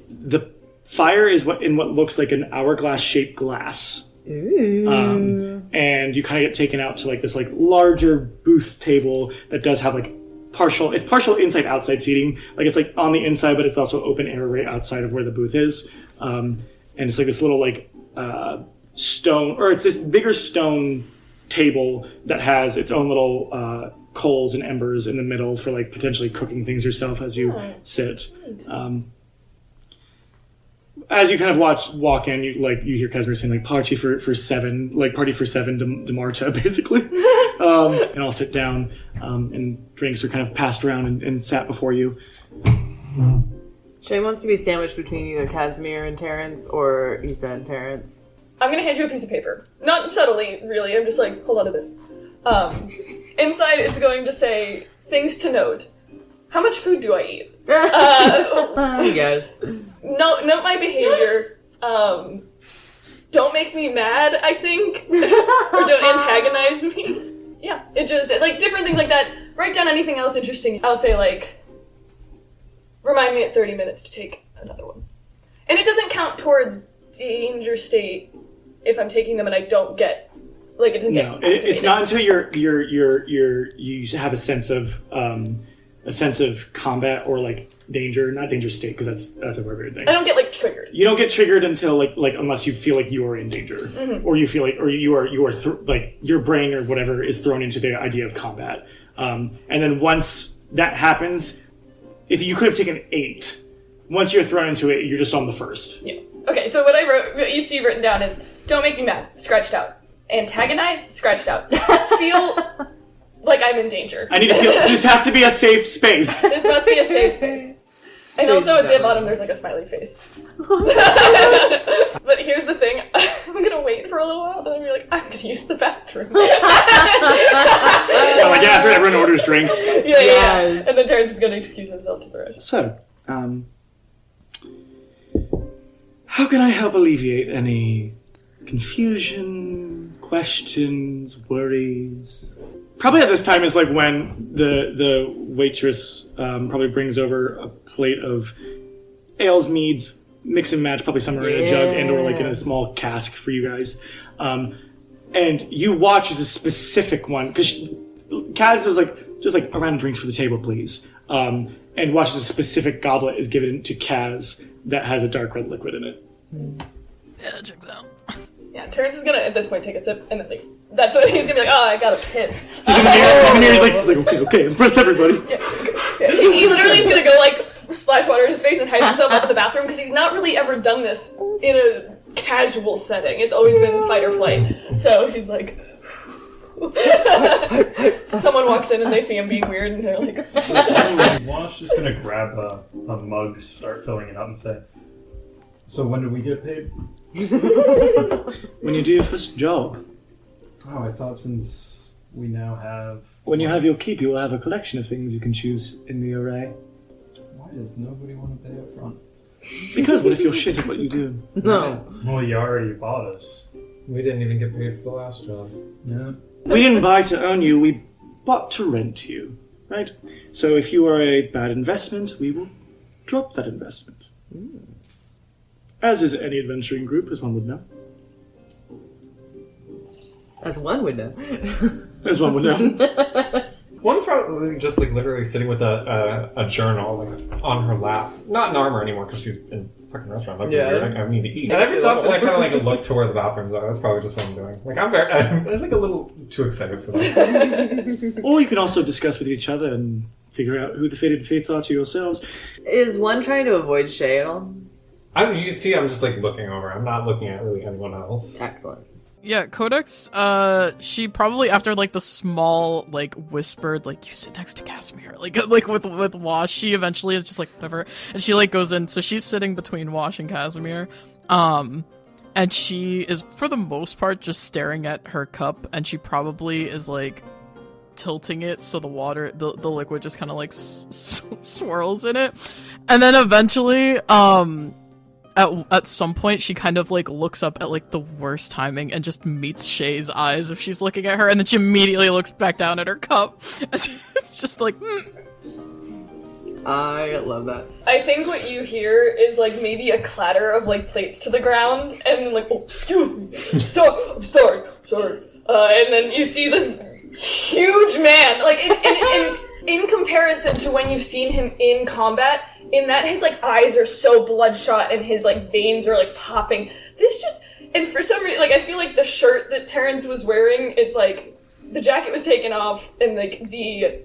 The fire is what looks like an hourglass shaped glass. And you kind of get taken out to like this like larger booth table that does have like partial inside outside seating. Like it's like on the inside, but it's also open air right outside of where the booth is. And it's like this little like stone, or it's this bigger stone table that has its own little coals and embers in the middle for like potentially cooking things yourself as you sit. As you kind of walk in, you hear Cazamir saying like party for seven de Marta basically, and I'll sit down, and drinks are kind of passed around and sat before you. Shay wants to be sandwiched between either Cazamir and Terrence or Issa and Terrence. I'm gonna hand you a piece of paper. Not subtly, really. I'm just like, hold on to this. Inside, it's going to say things to note. How much food do I eat? You guys. Note my behavior. Don't make me mad, I think. Or don't antagonize me. Yeah, like different things like that. Write down anything else interesting. I'll say like, remind me at 30 minutes to take another one. And it doesn't count towards danger state if I'm taking them and I don't get like it. No, it's not until you have a sense of combat or like danger, not danger state, because that's a weird thing. I don't get like triggered. You don't get triggered until like unless you feel like you are in danger, or you feel like you are like your brain or whatever is thrown into the idea of combat. And then once that happens, if you could have taken 8, once you're thrown into it, you're just on the first. Yeah. Okay. So what you see written down is don't make me mad, scratched out. Antagonize, scratched out. Feel like I'm in danger. I need to feel this has to be a safe space. This must be a safe space. And also at the bottom there's like a smiley face. But here's the thing, I'm gonna wait for a little while, then I'm gonna be like, I'm gonna use the bathroom. Like after everyone orders drinks. Yeah. And then Terrence is gonna excuse himself to the rest. So, how can I help alleviate any confusion, questions, worries? Probably at this time is like when the waitress probably brings over a plate of ales, meads, mix and match, probably somewhere in a jug and or like in a small cask for you guys. And you watch as a specific one, because Kaz is like, just like a round of drinks for the table, please. And watches a specific goblet is given to Kaz that has a dark red liquid in it. Yeah, that checks out. Yeah, Terrence is gonna at this point take a sip and then like that's what he's gonna be like, oh, I gotta piss. He's in the mirror, he's like, okay, impress everybody. Yeah. He literally is gonna go like splash water in his face and hide himself up in the bathroom because he's not really ever done this in a casual setting. It's always been fight or flight. So he's like someone walks in and they see him being weird and they're like Wash is gonna grab a mug, start filling it up and say, so when do we get paid? When you do your first job. Oh, I thought since we now have... When you have your keep, you will have a collection of things you can choose in the array. Why does nobody want to pay up front? Because what if you're shit at what you do? No. Well, you already bought us. We didn't even get paid for the last job. Yeah. We didn't buy to own you, we bought to rent you, right? So if you are a bad investment, we will drop that investment. As is any adventuring group, as one would know. As one would know. As one would know. One's probably just like literally sitting with a journal like on her lap. Not in armor anymore because she's in a fucking restaurant. Like, weird. Like, I need to eat. And every so often I kind of like look to where the bathrooms are. That's probably just what I'm doing. Like I'm like a little too excited for this. Or you can also discuss with each other and figure out who the fated fates are to yourselves. Is one trying to avoid Shay at all? You can see I'm just like looking over. I'm not looking at really anyone else. Excellent. Yeah, Codex, she probably, after, like, the small, like, whispered, like, you sit next to Cazamir, like with Wash, she eventually is just like, whatever, and she, like, goes in, so she's sitting between Wash and Cazamir, and she is, for the most part, just staring at her cup, and she probably is, like, tilting it so the water, the liquid just kind of, like, swirls in it, and then eventually, At some point, she kind of, like, looks up at, like, the worst timing and just meets Shay's eyes if she's looking at her, and then she immediately looks back down at her cup. It's just like, I love that. I think what you hear is, like, maybe a clatter of, like, plates to the ground, and then, like, oh, excuse me, so, I'm sorry. And then you see this huge man, like, in comparison to when you've seen him in combat, in that his, like, eyes are so bloodshot and his, like, veins are, like, popping. This just... And for some reason, like, I feel like the shirt that Terrence was wearing is, like... The jacket was taken off and, like, the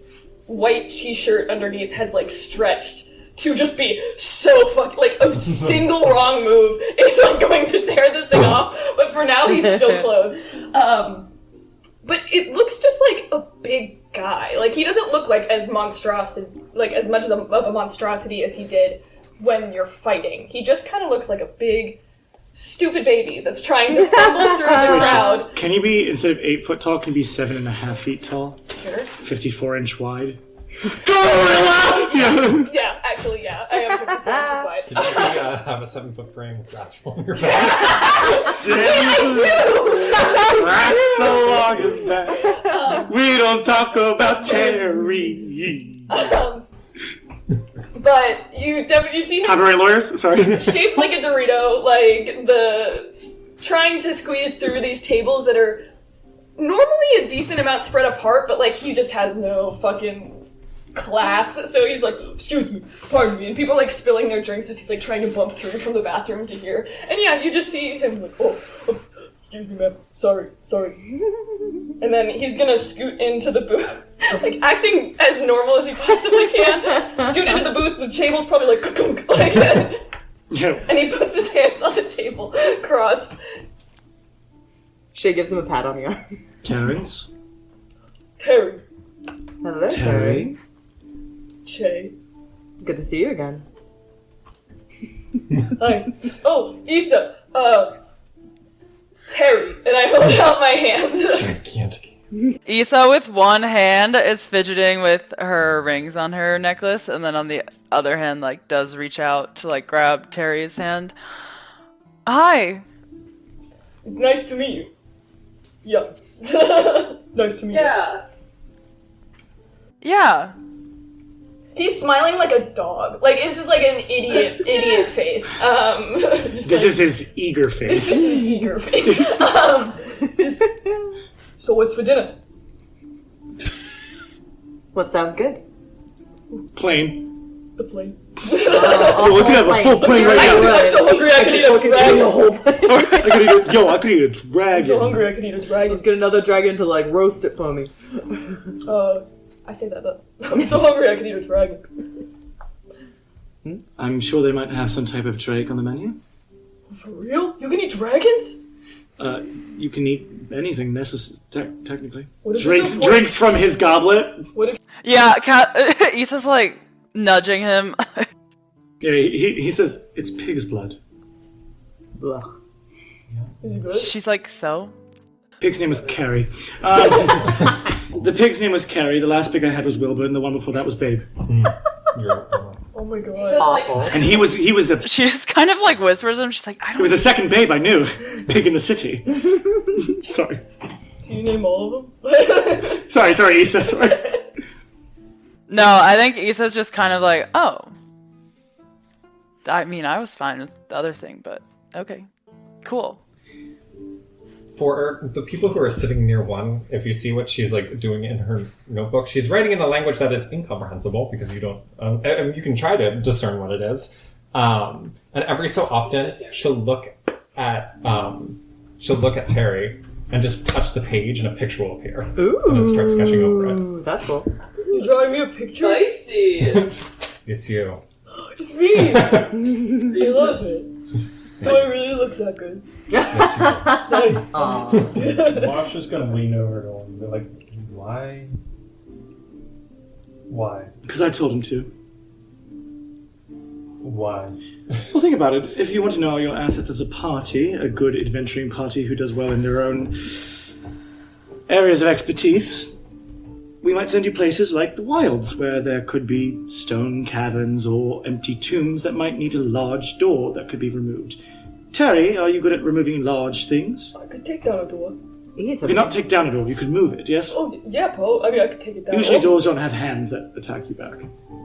white t-shirt underneath has, like, stretched to just be so fucking... Like, a single wrong move is, like, going to tear this thing off. But for now, he's still closed. But it looks just like a big guy. Like, he doesn't look like as monstrosity, like as much of a monstrosity as he did when you're fighting. He just kind of looks like a big, stupid baby that's trying to fumble through the crowd. Can he be, instead of 8 foot tall, can he be 7.5 feet tall? Sure. 54-inch wide? Yeah, actually, yeah. I am 54 inches wide. Did you have a 7-foot frame with grass on your back? Grass so long as back. We don't talk about Terry. But you see him Copyright lawyers? Sorry. shaped like a Dorito, like trying to squeeze through these tables that are normally a decent amount spread apart, but like he just has no fucking class, so he's like, excuse me, pardon me, and people are like spilling their drinks as he's like trying to bump through from the bathroom to here, and yeah, you just see him like, oh excuse me ma'am, sorry, and then he's gonna scoot into the booth, like acting as normal as he possibly can, scoot into the booth, the table's probably like that, and he puts his hands on the table, crossed. Shay gives him a pat on the arm. Terrence? Terry. Hello, Terry? Che. Good to see you again. Hi. Oh, Issa. Terry. And I hold out my hand. Gigantic. Issa with one hand is fidgeting with her rings on her necklace, and then on the other hand, like, does reach out to, like, grab Terry's hand. Hi. It's nice to meet you. Yeah. Nice to meet you. Yeah. He's smiling like a dog. Like, this is like an idiot face. This is his eager face. This is his eager face. So what's for dinner? What sounds good? Plain. The plane. We could have a full plane right now. I'm so hungry I could eat a dragon. I could eat a dragon. I'm so hungry I could eat a dragon. Let's get another dragon to, like, roast it for me. I say that, but I'm so hungry I could eat a dragon. I'm sure they might have some type of drake on the menu. For real? You can eat dragons? You can eat anything technically. What if Drinks from his goblet. What if... Yeah, Issa's, like, nudging him. Yeah, he says, it's pig's blood. Blah. Is he good? She's like, so? Pig's name was Carrie. The pig's name was Carrie. The last pig I had was Wilbur, and the one before that was Babe. Oh Oh my god. Awful. And he was a She just kind of like whispers him. She's like, I he don't. was a second babe I knew. Pig in the city. Sorry. Can you name all of them? Sorry, Issa, sorry. No, I think Issa's just kind of like, oh. I mean, I was fine with the other thing, but okay, cool. For the people who are sitting near one, if you see what she's like doing in her notebook, she's writing in a language that is incomprehensible because you don't. You can try to discern what it is, and every so often she'll look at Terry and just touch the page, and a picture will appear, and then start sketching over it. That's cool. You drawing me a picture? Spicy. It's you. It's me! I love it. Do I really look that good? Yes, Nice. Marsh's just gonna lean over to him and be like, why? Why? Because I told him to. Why? Well, think about it. If you want to know all your assets as a party, a good adventuring party who does well in their own areas of expertise, we might send you places like the wilds, where there could be stone caverns or empty tombs that might need a large door that could be removed. Terry, are you good at removing large things? I could take down a door. You could not take down a door, you could move it, yes? Oh, yeah, Paul. I mean, I could take it down. Usually doors don't have hands that attack you back.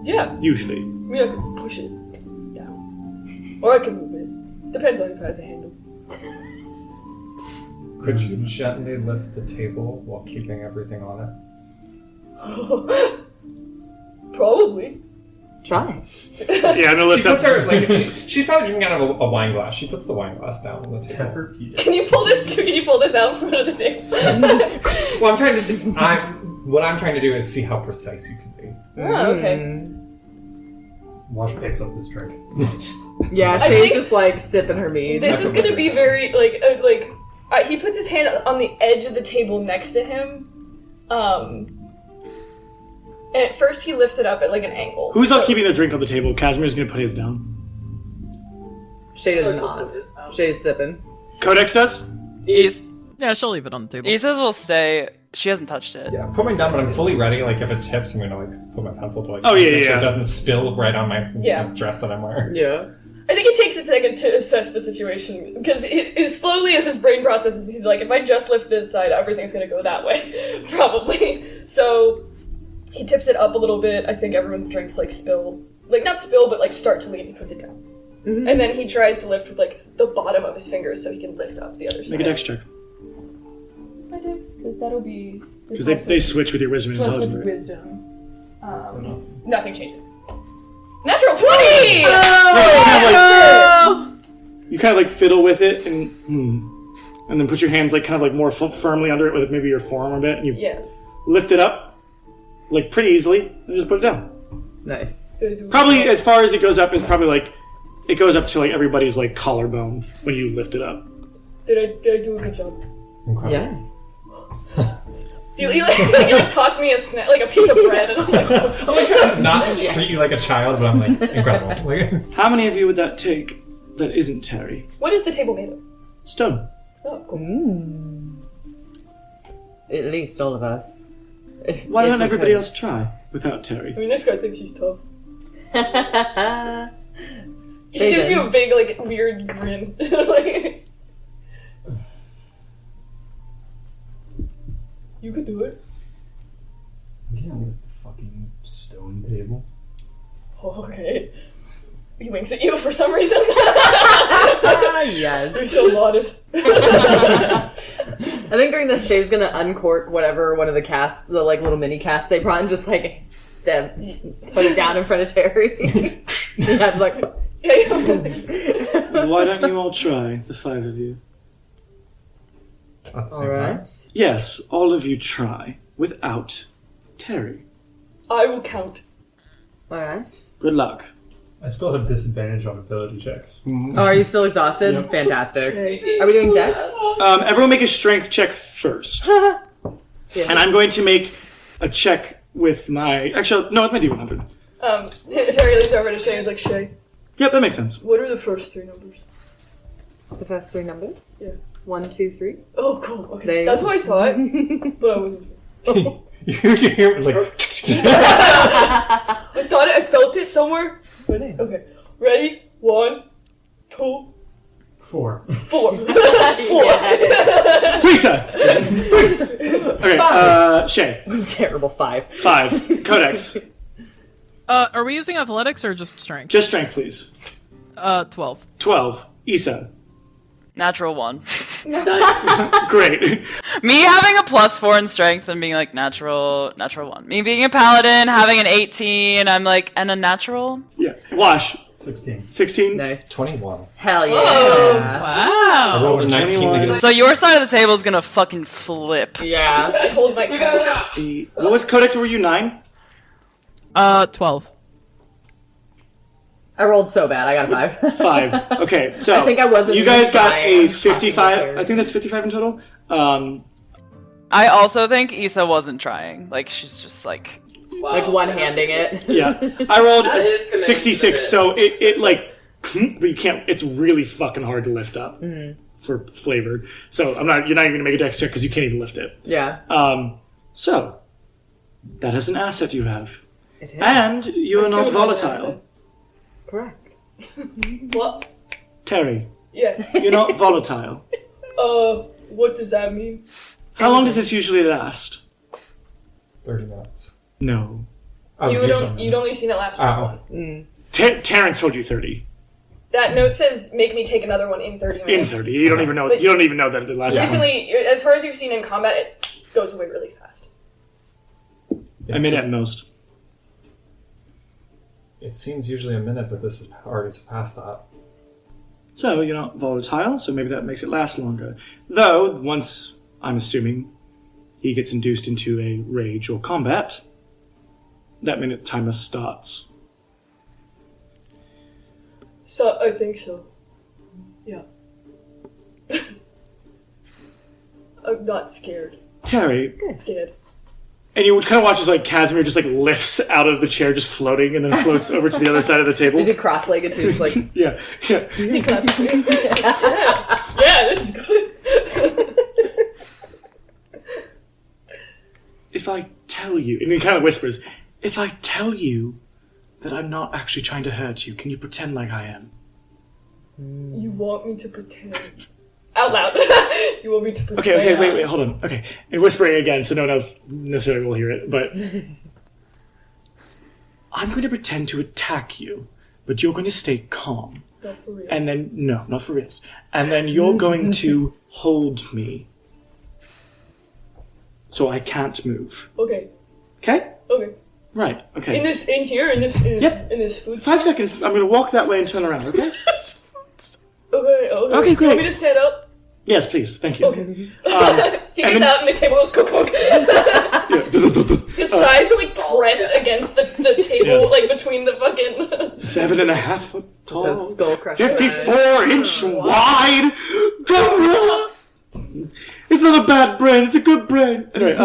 Yeah. Usually. I mean, I could push it down. Or I could move it. Depends on if it has a handle. Could you gently lift the table while keeping everything on it? Probably. Try. Yeah, no, She puts her like she's probably drinking out of a wine glass. She puts the wine glass down on the table. Can you pull this out in front of the table? Well, I'm trying to see. What I'm trying to do is see how precise you can be. Oh, okay. Wash picks up this drink. Yeah, I Shay's think just like sipping her mead. This is gonna be very he puts his hand on the edge of the table next to him, and at first he lifts it up at like an angle. Who's not keeping the drink on the table? Casimir's gonna put his down. Shay does not. Shay's sipping. Codex does? Yeah, she'll leave it on the table. Issa's will stay. She hasn't touched it. Yeah, put mine down, but I'm fully ready. Like if it tips, I'm gonna like put my pencil to like. Oh, yeah, make sure yeah. it doesn't spill right on my Yeah. dress that I'm wearing. Yeah. I think it takes a second to assess the situation because as slowly as his brain processes, he's like, if I just lift this side, everything's gonna go that way, probably. So he tips it up a little bit. I think everyone's drinks like spill, like not spill, but like start to lean. He puts it down, and then he tries to lift with like the bottom of his fingers so he can lift up the other side. Make a dex check. My dex, because that'll be Because they switch with your wisdom and intelligence, right? Wisdom. Nothing changes. Natural 20! You kind of like fiddle with it and then put your hands like kind of like more firmly under it with maybe your forearm a bit, and you lift it up like pretty easily and just put it down. Nice. Probably as far as it goes up is probably like it goes up to like everybody's like collarbone when you lift it up. Did I do a good job? Incredible. Yes. You like toss me a snack, like a piece of bread, and I'm like, I'm like trying to not treat you like a child, but I'm like incredible. Like, How many of you would that take that isn't Terry? what is the table made of? Stone. Oh, cool. At least all of us. Why don't everybody else try without Terry? I mean, this guy thinks he's tough. else? He gives you a big, like, weird grin. Like, you could do it. Yeah, with the fucking stone table. Oh, okay. He winks at you for some reason. Yes. You're so modest. I think during this, Shay's gonna uncork whatever one of the casks, the like little mini casks they brought, and just like put it down in front of Terry. Yeah, just like. Why don't you all try, the 5 of you? at the All same right. time. Yes, all of you try without Terry. I will count. All right. Good luck. I still have disadvantage on ability checks. Oh, are you still exhausted? Yep. Fantastic. Are we doing dex? Everyone make a strength check first. And I'm going to make a check with my... Actually, no, with my D100. Terry leans over to Shay and is like, Shay, Yep, that makes sense. what are the first 3 numbers? The first 3 numbers? Yeah. 1, 2, 3. Oh, cool. Okay. There you That's go. what I thought. But I wasn't sure. You hear like I I thought I felt it somewhere. Okay. Ready? 1, 2, 4. 4. 4. Lisa! Okay, Shay. Terrible 5. 5. Codex. Are we using athletics or just strength? Just strength, please. 12. 12. Issa. Natural 1. Great. Me having a +4 in strength and being like natural 1. Me being a paladin, having an 18, I'm like, and a natural? Yeah. Wash. 16. 16. Nice. 21. Hell yeah. I Wow. rolled a 19 to get So your side of the table is gonna fucking flip. Yeah. I hold my cards. What was Codex? Were you 9? 12. I rolled so bad. I got a 5. 5. Okay, so I think I wasn't you guys even got trying. a I was talking 55. to I think that's 55 in total. I also think Issa wasn't trying. Like, she's just like... Like one-handing it. Yeah, I rolled a 66, so it like, but you can't. It's really fucking hard to lift up for flavor. So you're not even gonna make a dex check because you can't even lift it. Yeah. So that is an asset you have, It is. and you are not volatile, Correct. What? Terry. Yeah. You're not volatile. What does that mean? How long does this usually last? 30 minutes. No. Oh, You'd only seen it last one. Terrence told you 30. That note says make me take another one in 30 In minutes. 30. You don't even know. But You don't even know that it lasts. Recently, as far as you've seen in combat, it goes away really fast. A minute at most. It seems usually a minute, but this is already surpassed that. So you're not volatile, so maybe that makes it last longer. Though, once, I'm assuming, he gets induced into a rage or combat, that minute timer starts. So, I think so. Yeah. I'm not scared. Terry, Scared. and you would kind of watch as like Cazamir just like lifts out of the chair, just floating, and then floats over to the other side of the table. Is he cross-legged too? Just like Yeah. He claps me. Yeah, this is good. If I tell you, and he kind of whispers, if I tell you that I'm not actually trying to hurt you, can you pretend like I am? You want me to pretend? Out loud. You want me to pretend? Okay, wait, hold on. Okay, and whispering again, so no one else necessarily will hear it, but I'm going to pretend to attack you, but you're going to stay calm. Not for real. And then, no, not for real. And then you're going to hold me. So I can't move. Okay. Okay? Okay. Right, okay. In this food. 5 seconds, I'm going to walk that way and turn around, okay? Okay. Okay, Do you great. want me to stand up? Yes, please, thank you. He gets out and the table goes cook. His thighs are like pressed against the table, like between the fucking. 7.5 foot tall. says skull crusher. 54-inch wide gorilla. It's not a bad brain, it's a good brain. Anyway,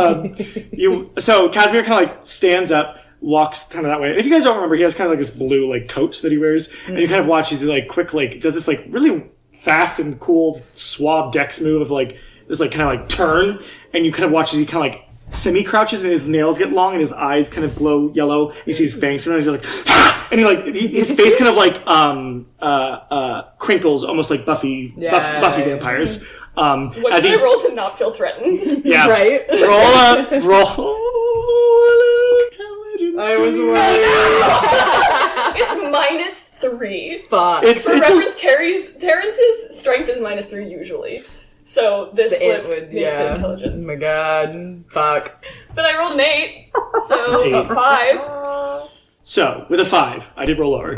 so Cazamir kind of like stands up, walks kind of that way. And if you guys don't remember, he has kind of like this blue like coat that he wears, and you kind of watch. He's like quick, like does this like really fast and cool suave dex move of like this like kind of like turn, and you kind of watch as he kind of like semi crouches and his nails get long and his eyes kind of glow yellow. And you see his fangs, and he's like, ah! And his face kind of like crinkles, almost like Buffy vampires. What as should he I roll to not feel threatened? yeah Right? roll intelligence. I was worried. It's -3. Fuck. It's For reference, Terrence's strength is -3 usually. So this flip makes the intelligence. Oh my god. Fuck. But I rolled an 8, so 8. 5. So with a 5, I did roll lower.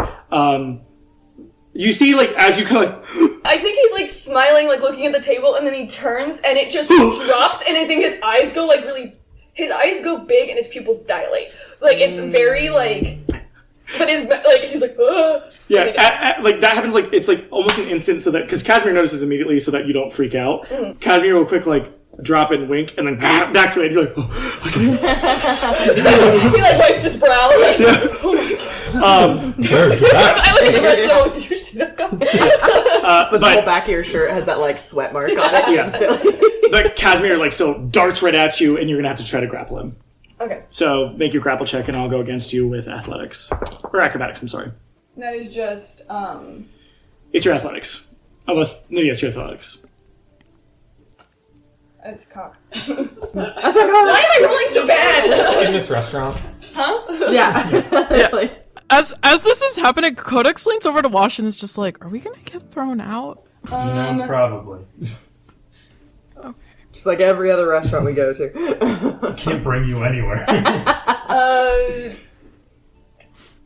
You see, like as you kind of like, I think he's like smiling, like looking at the table, and then he turns and it just drops, and I think his eyes go like his eyes go big and his pupils dilate. Like it's very like, but he's like, yeah, like that happens. Like it's like almost an instant, so that because Cazamir notices immediately, so that you don't freak out. Cazamir will quick like drop it and wink, and then back to it. And you're like, oh, okay. he like wipes his brow. Like, oh my god. I look at the rest of them. Did you see that guy? But the whole back of your shirt has that like sweat mark on it. Yeah. But Cazamir like still darts right at you, and you're gonna have to try to grapple him. Okay. So make your grapple check, and I'll go against you with athletics or acrobatics. I'm sorry. That is just It's your athletics. It's your athletics. It's cock. I was like, Why am I rolling so bad? In this restaurant. Huh? Yeah. As this is happening, Codex leans over to Wash and is just like, "Are we gonna get thrown out?" No, probably. Just like every other restaurant we go to. Can't bring you anywhere.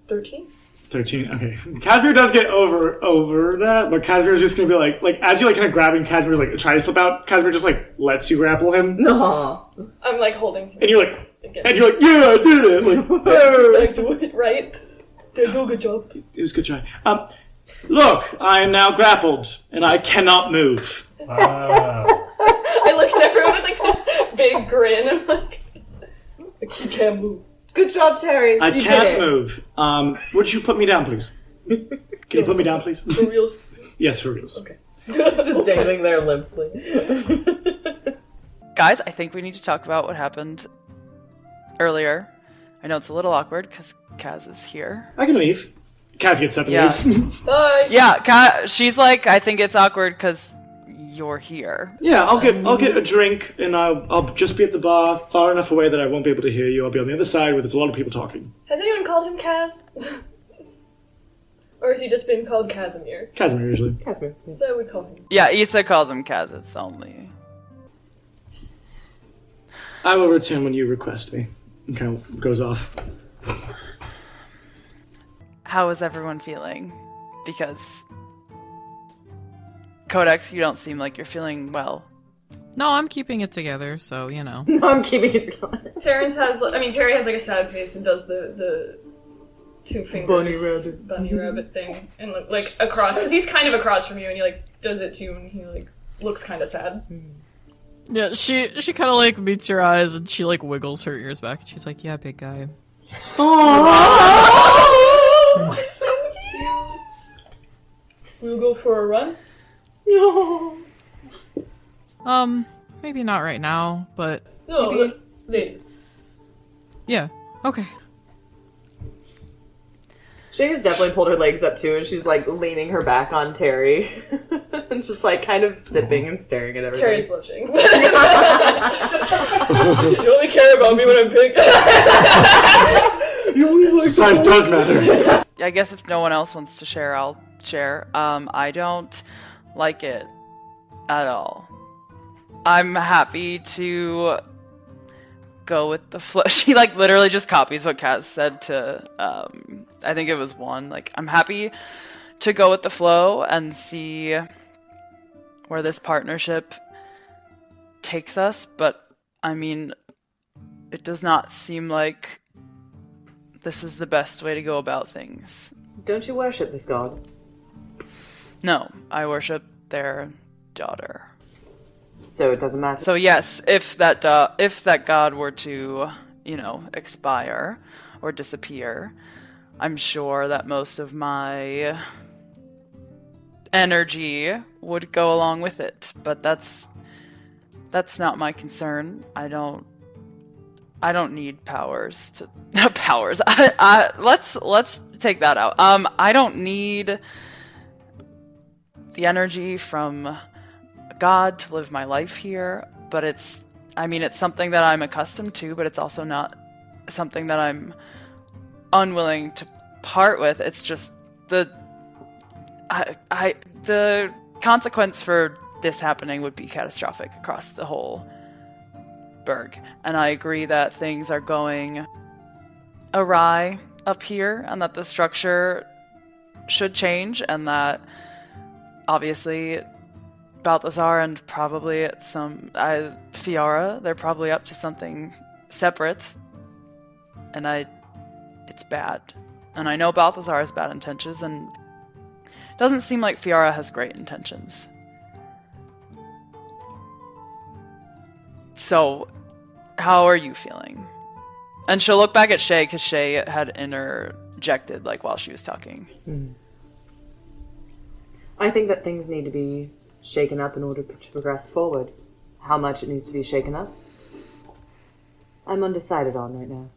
13? 13. Okay. Cazamir does get over that, but Casamir's just gonna be like as you like kind of grabbing Casimir's like trying to slip out, Cazamir just like lets you grapple him. No. I'm like holding him. And you're like, yeah, I did it. Like, I do it, right? They do a good job. It was a good try. Look, I am now grappled, and I cannot move. I look at everyone with like this big grin. I'm like, you can't move. Good job, Terry. I You can't did it. move. Would you put me down, please? Can you put me down, please? For reals? Yes, for reals. Okay. Just dangling there limply. Guys, I think we need to talk about what happened earlier. I know it's a little awkward because Kaz is here. I can leave. Kaz gets up and leaves. Bye. Yeah, she's like, I think it's awkward because you're here. Yeah, I'll get a drink, and I'll just be at the bar, far enough away that I won't be able to hear you. I'll be on the other side where there's a lot of people talking. Has anyone called him Kaz? Or has he just been called Cazamir? Cazamir usually. Cazamir. So we call him. Yeah, Issa calls him Kaz. It's the only. I will return when you request me. And kind of goes off. How is everyone feeling? Because Codex, you don't seem like you're feeling well. No, I'm keeping it together, so you know. No, I'm keeping it together. Terry has like a sad face and does the two fingers bunny rabbit thing and like across because he's kind of across from you and he like does it too and he like looks kind of sad. Yeah, she kind of like meets your eyes and she like wiggles her ears back and she's like, "Yeah, big guy." We'll go for a run. No. Maybe not right now, but No, maybe. later. Yeah. Okay. She has definitely pulled her legs up too, and she's like leaning her back on Terry, and just like kind of sipping and staring at everything. Terry's blushing. You only care about me when I'm big. Size does matter. I guess if no one else wants to share, I'll share. I don't like it at all. I'm happy to go with the flow. She like literally just copies what Kaz said to I think it was one. Like, I'm happy to go with the flow and see where this partnership takes us, but I mean, it does not seem like this is the best way to go about things. Don't you worship this god? No, I worship their daughter. So it doesn't matter. So yes, if that god were to, expire or disappear, I'm sure that most of my energy would go along with it. But that's not my concern. I don't need powers to powers. Let's take that out. I don't need the energy from God to live my life here, but it's something that I'm accustomed to, but it's also not something that I'm unwilling to part with. It's just the consequence for this happening would be catastrophic across the whole burg. And I agree that things are going awry up here and that the structure should change, and that obviously Balthazar and probably Fiara, they're probably up to something separate, and it's bad. And I know Balthazar has bad intentions, and it doesn't seem like Fiara has great intentions. So, how are you feeling? And she'll look back at Shay, because Shay had interjected while she was talking. I think that things need to be shaken up in order to progress forward. How much it needs to be shaken up? I'm undecided on right now.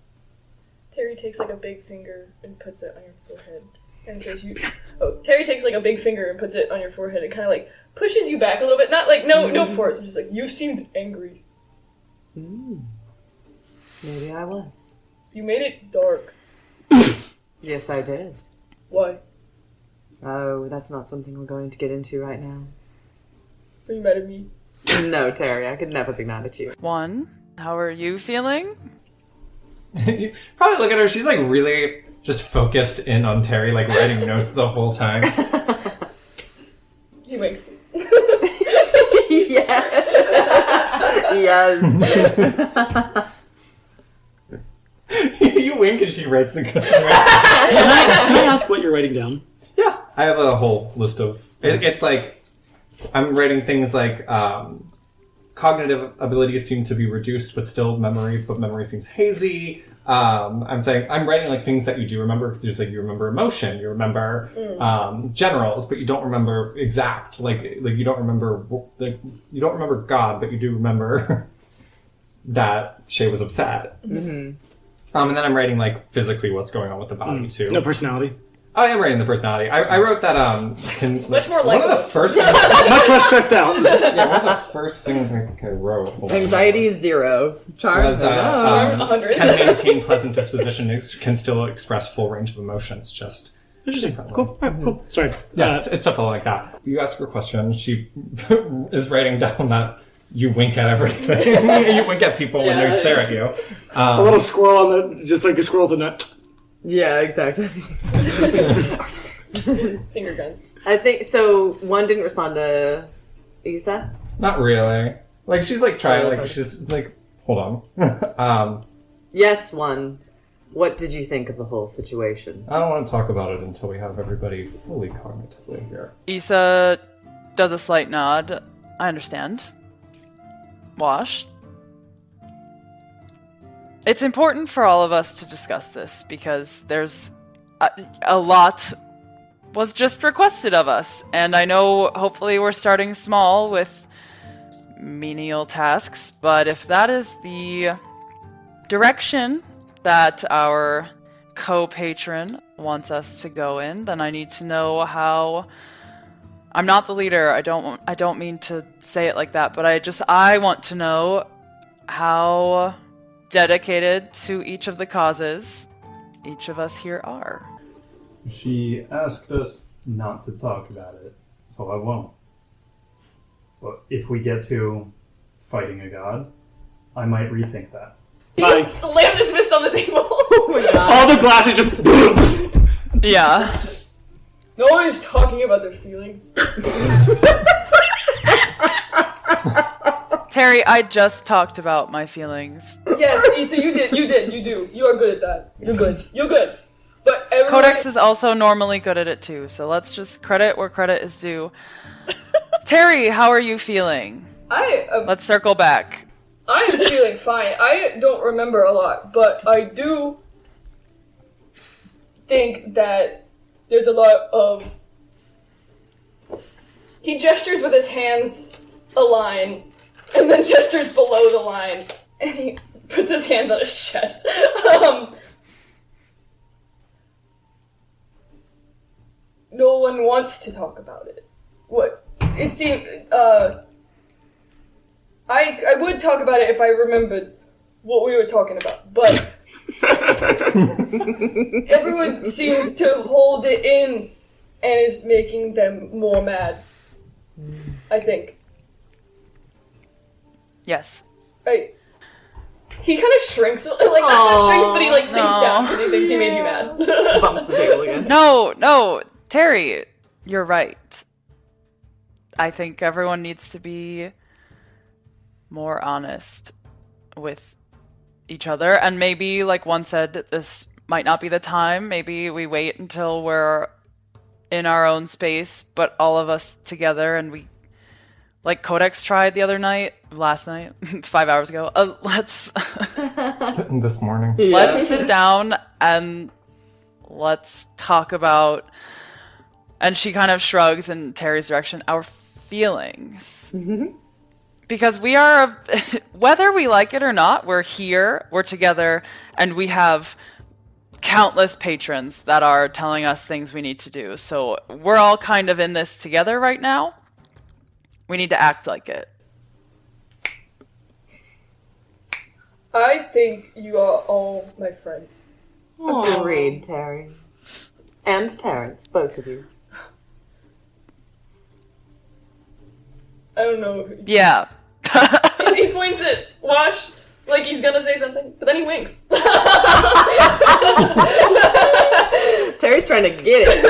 Terry takes like a big finger and puts it on your forehead and says Terry takes like a big finger and puts it on your forehead and kind of like pushes you back a little bit. Not like no force. It's just like, you seemed angry. Maybe I was. You made it dark. Yes, I did. Why? Oh, that's not something we're going to get into right now. Are you mad at me? No, Terry, I could never be mad at you. One, how are you feeling? You probably look at her. She's like really just focused in on Terry, like writing notes the whole time. He winks. Yes. Yes. You wink and she writes and goes. Can I ask what you're writing down? Yeah, I have a whole list of. It's like I'm writing things like cognitive abilities seem to be reduced, but still memory seems hazy. I'm saying I'm writing like things that you do remember, because there's like you remember emotion, you remember generals, but you don't remember exact. Like you don't remember God, but you do remember that Shay was upset. Mm-hmm. And then I'm writing like physically what's going on with the body too. No personality. I am writing the personality. I wrote that much more one of the first things, much less stressed out. yeah, one of the first things I think I wrote. Anxiety is 0. Charm Was Charm 100. can maintain pleasant disposition, can still express full range of emotions. Just Interesting. Cool. All right, cool. Sorry. yeah, it's stuff like that. You ask her a question. She is writing down that you wink at everything. You wink at people when they stare at you. A little squirrel on the, just like a squirrel with a nut. Yeah, exactly. Finger guns. I think so. One didn't respond to Isa. Not really. Like she's like trying. Like she's like, hold on. Yes, one. What did you think of the whole situation? I don't want to talk about it until we have everybody fully cognitively here. Issa does a slight nod. I understand. Wash. It's important for all of us to discuss this because there's a lot was just requested of us. And I know hopefully we're starting small with menial tasks, but if that is the direction that our co-patron wants us to go in, then I need to know how. I'm not the leader. I don't mean to say it like that, but I want to know how dedicated to each of the causes each of us here are. She asked us not to talk about it, so I won't. But if we get to fighting a god, I might rethink that. He slammed his fist on the table. Oh my god. All the glasses just. Yeah. No one is talking about their feelings. Terry, I just talked about my feelings. Yes, Issa, you do. You are good at that. You're good. But everyone... Codex is also normally good at it too, so let's just credit where credit is due. Terry, how are you feeling? Let's circle back. I am feeling fine. I don't remember a lot, but I do think that there's a lot of... He gestures with his hands a line, and then gestures below the line, and he puts his hands on his chest. No one wants to talk about it. What? It seemed, I would talk about it if I remembered what we were talking about, but everyone seems to hold it in and is making them more mad. I think. Yes. He kind of shrinks, like not shrinks, but he like sinks down because he thinks he made you mad. Bumps the table again. No, Terry, you're right. I think everyone needs to be more honest with each other, and maybe, like one said, this might not be the time. Maybe we wait until we're in our own space, but all of us together, and we, like Codex tried last night, 5 hours ago. Let's This morning. Yeah. let's sit down and let's talk about. And she kind of shrugs in Terry's direction. Our feelings. Mm-hmm. Because we are, whether we like it or not, we're here, we're together, and we have countless patrons that are telling us things we need to do. So we're all kind of in this together right now. We need to act like it. I think you are all my friends. Agreed, Terry. And Terrence, both of you. I don't know. Yeah. He points at Wash like he's gonna say something, but then he winks. Terry's trying to get it.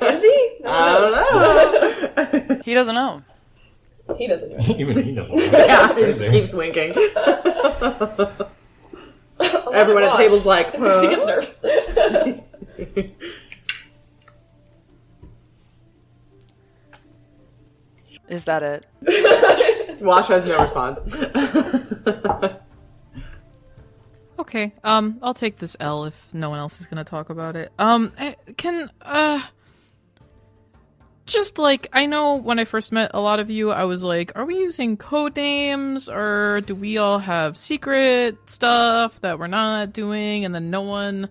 Is he? I don't know. He doesn't know. He doesn't Even he doesn't know. Yeah, he just keeps winking. Everyone at the table's like, He gets nervous. Is that it? Wash has no response. Okay, I'll take this L if no one else is gonna talk about it. Just like, I know when I first met a lot of you, I was like, are we using code names, or do we all have secret stuff that we're not doing? And then no one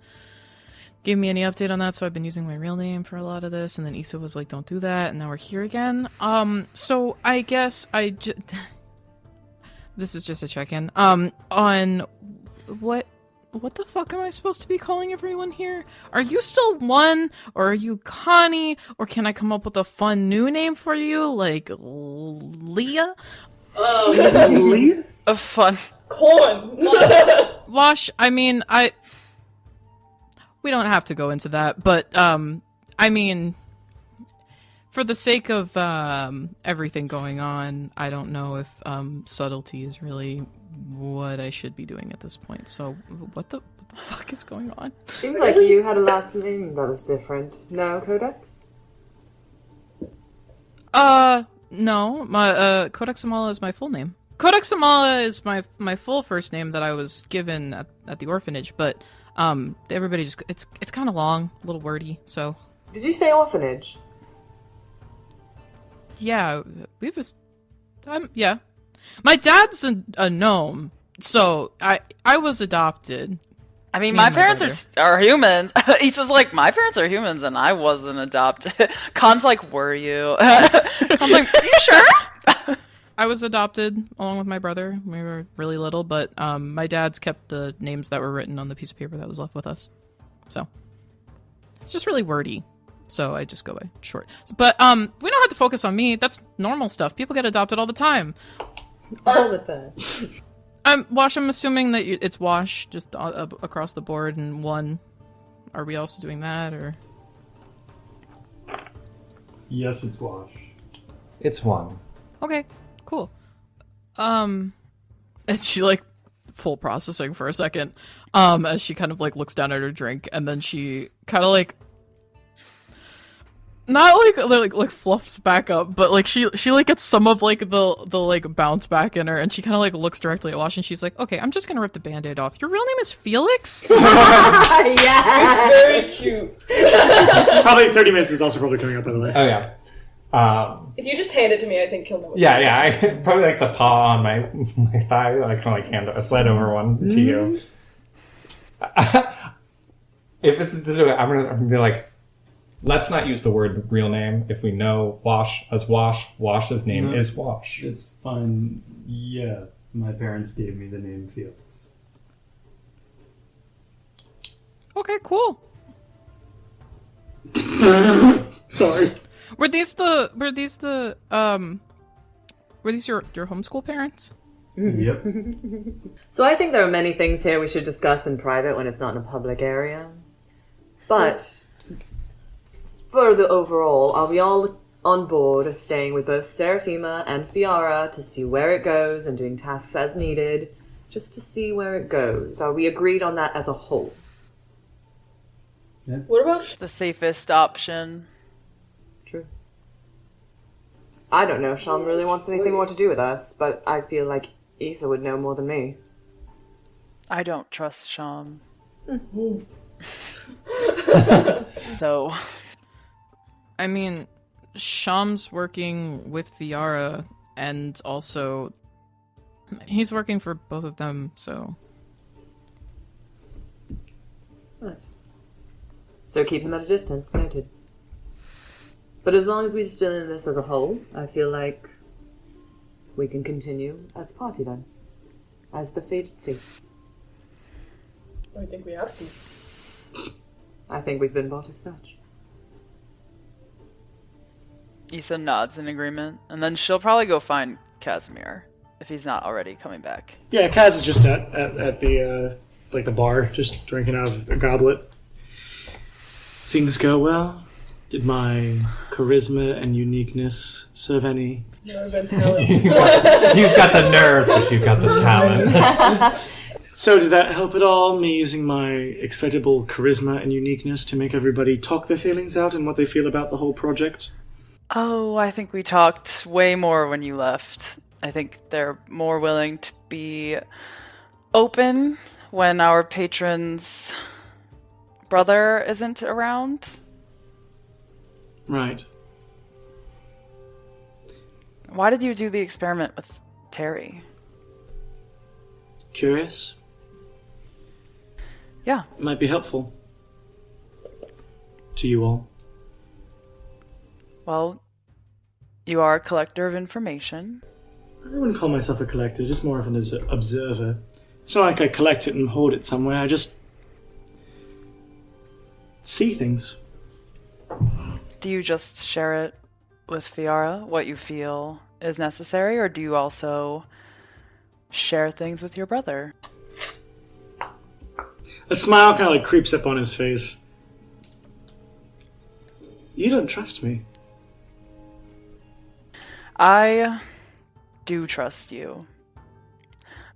gave me any update on that, so I've been using my real name for a lot of this, and then Issa was like, don't do that, and now we're here again. So I guess this is just a check-in. On what the fuck am I supposed to be calling everyone here? Are you still one, or are you Connie, or can I come up with a fun new name for you, like Leah? Leah? A fun Corn. Wash, I mean, we don't have to go into that, but, I mean, for the sake of, everything going on, I don't know if, subtlety is really what I should be doing at this point. So, what the fuck is going on? Seemed like you had a last name that was different. No, Codex? No. My, Codex Amala is my full name. Codex Amala is my full first name that I was given at the orphanage, but, everybody just, it's kind of long, a little wordy, so. Did you say orphanage? Yeah, yeah. My dad's a gnome, so I was adopted. I mean, my parents are humans. Issa's like, my parents are humans, and I wasn't adopted. Khan's like, were you? Khan's like, are you sure? I was adopted along with my brother. We were really little, but my dad's kept the names that were written on the piece of paper that was left with us. So it's just really wordy. So I just go by short. But we don't have to focus on me. That's normal stuff. People get adopted all the time. All the time. I'm assuming that it's Wash just across the board and one. Are we also doing that, or? Yes, it's Wash. It's one. Okay, cool. And she like full processing for a second, as she kind of like looks down at her drink, and then she kind of like not like fluffs back up, but like she like gets some of like the like bounce back in her, and she kind of like looks directly at Wash, and she's like, okay, I'm just gonna rip the band-aid off. Your real name is Felix? Yeah, It's very cute. Probably 30 minutes is also probably coming up, by the way. Oh yeah. If you just hand it to me, I think he'll know. Yeah. I probably like the paw on my thigh. I kind of like hand a slide over one to you. If it's this way, I'm gonna be like, let's not use the word real name. If we know Wash as Wash, Wash's name is Wash. It's fine. Yeah, my parents gave me the name Felix. Okay, cool. Sorry. Were these your homeschool parents? Yep. So I think there are many things here we should discuss in private when it's not in a public area. But for the overall, are we all on board of staying with both Seraphima and Fiara to see where it goes and doing tasks as needed, just to see where it goes? Are we agreed on that as a whole? Yeah. What about The safest option. True. I don't know if Sean really wants anything more to do with us, but I feel like Issa would know more than me. I don't trust Sham. So, I mean, Sham's working with Fiara and also he's working for both of them, so... Right. So keep him at a distance, noted. But as long as we're still in this as a whole, I feel like we can continue as a party then. As the fate fates. I think we have to. I think we've been bought as such. Issa nods in agreement, and then she'll probably go find Cazamir if he's not already coming back. Yeah, Kaz is just at the the bar, just drinking out of a goblet. Things go well. Did my charisma and uniqueness serve any? No, that's talent. You've got the nerve, but you've got the talent. So did that help at all, me using my excitable charisma and uniqueness to make everybody talk their feelings out and what they feel about the whole project? Oh, I think we talked way more when you left. I think they're more willing to be open when our patron's brother isn't around. Right. Why did you do the experiment with Terry? Curious? Yeah. It might be helpful. To you all. Well, you are a collector of information. I wouldn't call myself a collector, just more of an observer. It's not like I collect it and hoard it somewhere, I just see things. Do you just share it with Fiara, what you feel is necessary, or do you also share things with your brother? A smile kind of creeps up on his face. You don't trust me. I do trust you.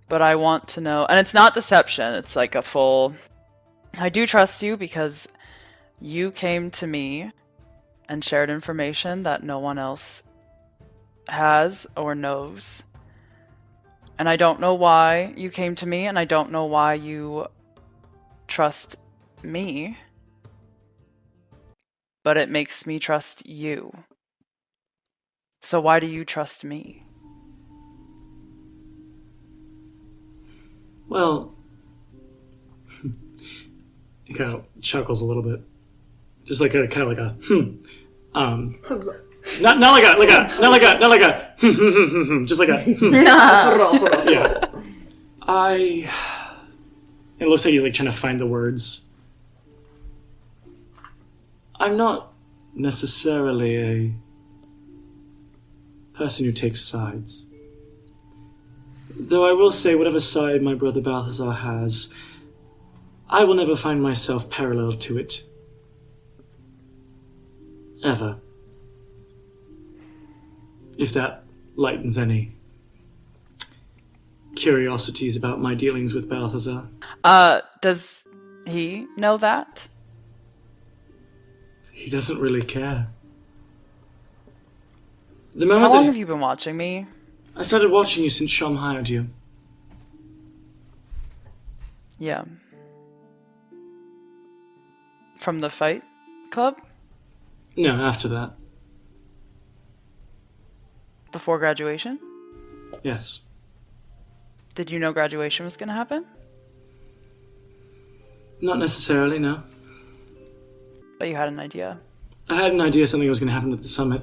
But I want to know, and it's not deception, it's like a full... I do trust you because you came to me and shared information that no one else has or knows. And I don't know why you came to me, and I don't know why you trust me. But it makes me trust you. So why do you trust me? Well, he kind of chuckles a little bit. Just like a, kind of like a, not like a, just like a, yeah. It looks like he's like trying to find the words. I'm not necessarily a person who takes sides. Though I will say, whatever side my brother Balthazar has, I will never find myself parallel to it. Ever. If that lightens any curiosities about my dealings with Balthazar. Does he know that? He doesn't really care. How long have you been watching me? I started watching you since Shom hired you. Yeah. From the fight club? No, after that. Before graduation? Yes. Did you know graduation was going to happen? Not necessarily, no. But you had an idea. I had an idea something was going to happen at the summit.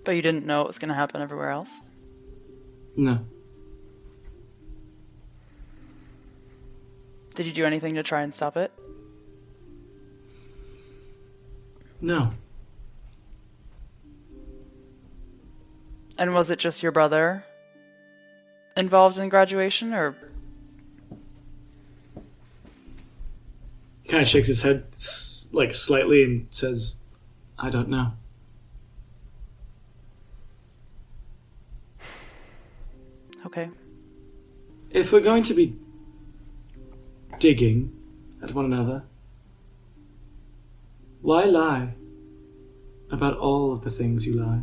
But you didn't know it was going to happen everywhere else? No. Did you do anything to try and stop it? No. And was it just your brother involved in graduation, or? He kind of shakes his head like slightly and says, I don't know. Okay. If we're going to be digging at one another, why lie about all of the things you lie?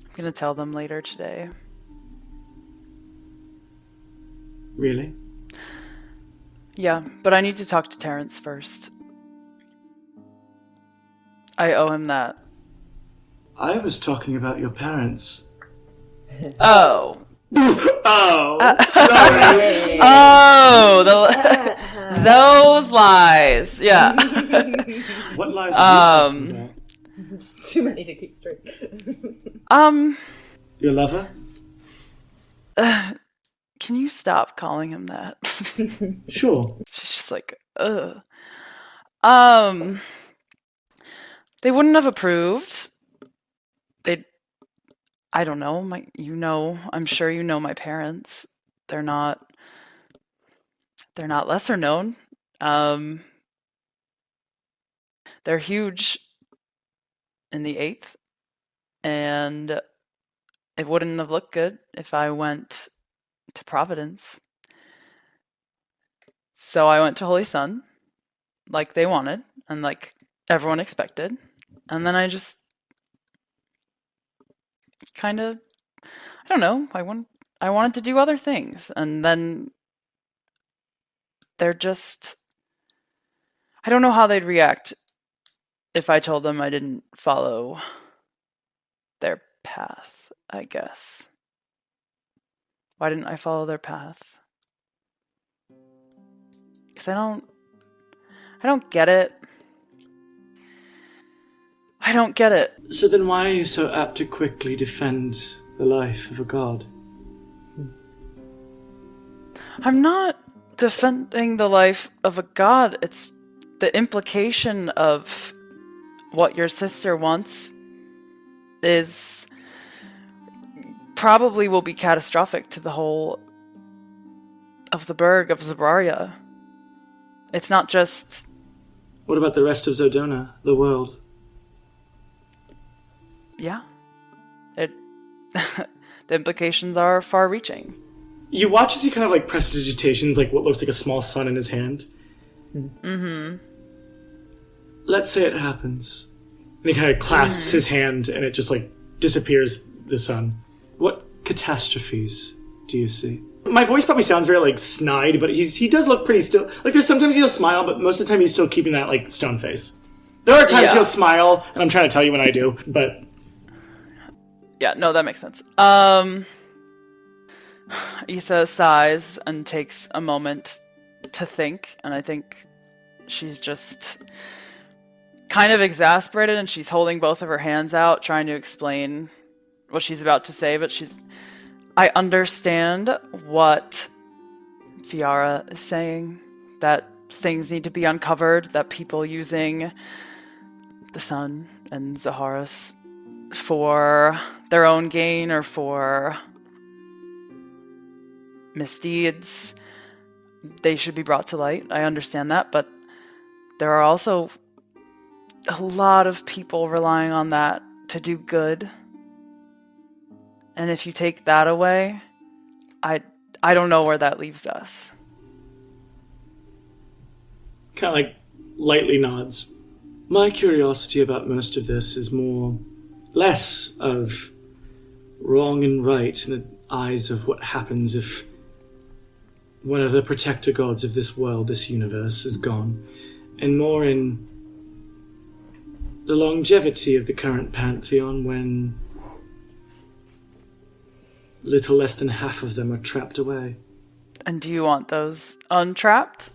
I'm going to tell them later today. Really? Yeah, but I need to talk to Terrence first. I owe him that I was talking about your parents. Oh. Sorry. Those lies. Yeah. What lies are you talking about? It's too many to keep straight. Your lover? Can you stop calling him that? Sure. She's just like, ugh. They wouldn't have approved. I don't know. I'm sure you know my parents. They're not lesser known. They're huge in the 8th, and it wouldn't have looked good if I went to Providence. So I went to Holy Sun, like they wanted, and like everyone expected. And then I just kind of, I don't know, I wanted to do other things. And then they're just, I don't know how they'd react if I told them I didn't follow their path, I guess. Why didn't I follow their path? Because I don't get it. I don't get it. So then why are you so apt to quickly defend the life of a god? I'm not defending the life of a god. It's the implication of what your sister wants is probably will be catastrophic to the whole of the burg of Zabraria. It's not just... What about the rest of Zodona, the world? Yeah. The implications are far-reaching. You watch as he kind of like prestidigitations, like what looks like a small sun in his hand. Mm-hmm. Let's say it happens. And he kind of clasps his hand and it just like disappears, the sun. What catastrophes do you see? My voice probably sounds very like snide, but he does look pretty still. Like there's sometimes he'll smile, but most of the time he's still keeping that like stone face. There are times he'll smile, and I'm trying to tell you when I do, but... Yeah, no, that makes sense. Issa sighs and takes a moment to think, and I think she's just kind of exasperated, and she's holding both of her hands out, trying to explain what she's about to say, but I understand what Fiara is saying, that things need to be uncovered, that people using the sun and Zaharas for their own gain or for misdeeds, they should be brought to light. I understand that, but there are also a lot of people relying on that to do good. And if you take that away, I don't know where that leaves us. Kind of like lightly nods. My curiosity about most of this is less of wrong and right in the eyes of what happens if one of the protector gods of this world, this universe, is gone, and more in the longevity of the current pantheon when little less than half of them are trapped away. And do you want those untrapped?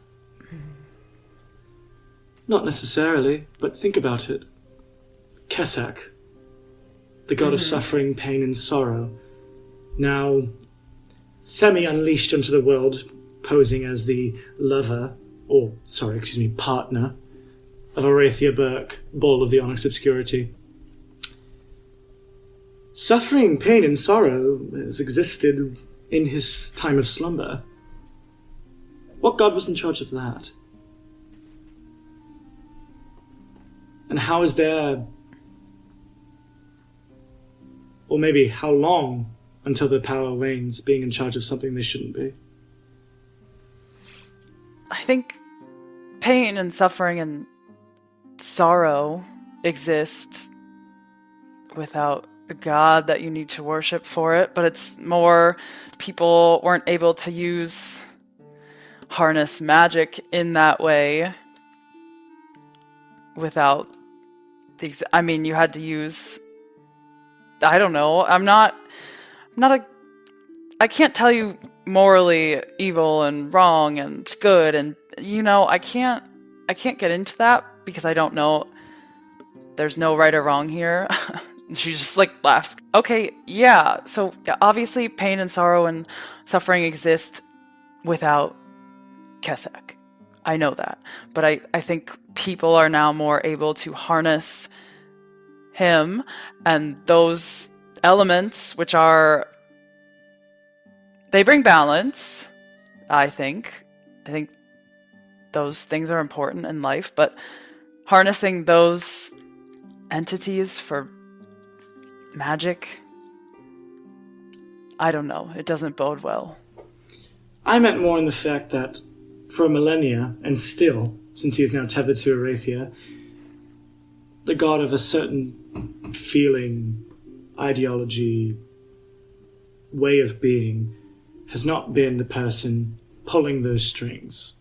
Not necessarily, but think about it. Kesak, the god of suffering, pain, and sorrow, now semi-unleashed onto the world, posing as the partner of Arathia Burke, Ball of the Onyx Obscurity. Suffering, pain, and sorrow has existed in his time of slumber. What god was in charge of that? And how is there, or maybe how long until their power wanes, being in charge of something they shouldn't be? I think pain and suffering and sorrow exist without the god that you need to worship for it, but it's more people weren't able to harness magic in that way without you had to use I don't know. I can't tell you morally evil and wrong and good, and I can't get into that because I don't know. There's no right or wrong here. She just laughs. Okay, yeah. So obviously pain and sorrow and suffering exist without Kesek. I know that. But I think people are now more able to harness him and those elements, which are... They bring balance, I think. I think those things are important in life, but harnessing those entities for magic, I don't know. It doesn't bode well. I meant more in the fact that for millennia, and still, since he is now tethered to Arathia, the god of a certain feeling, ideology, way of being has not been the person pulling those strings.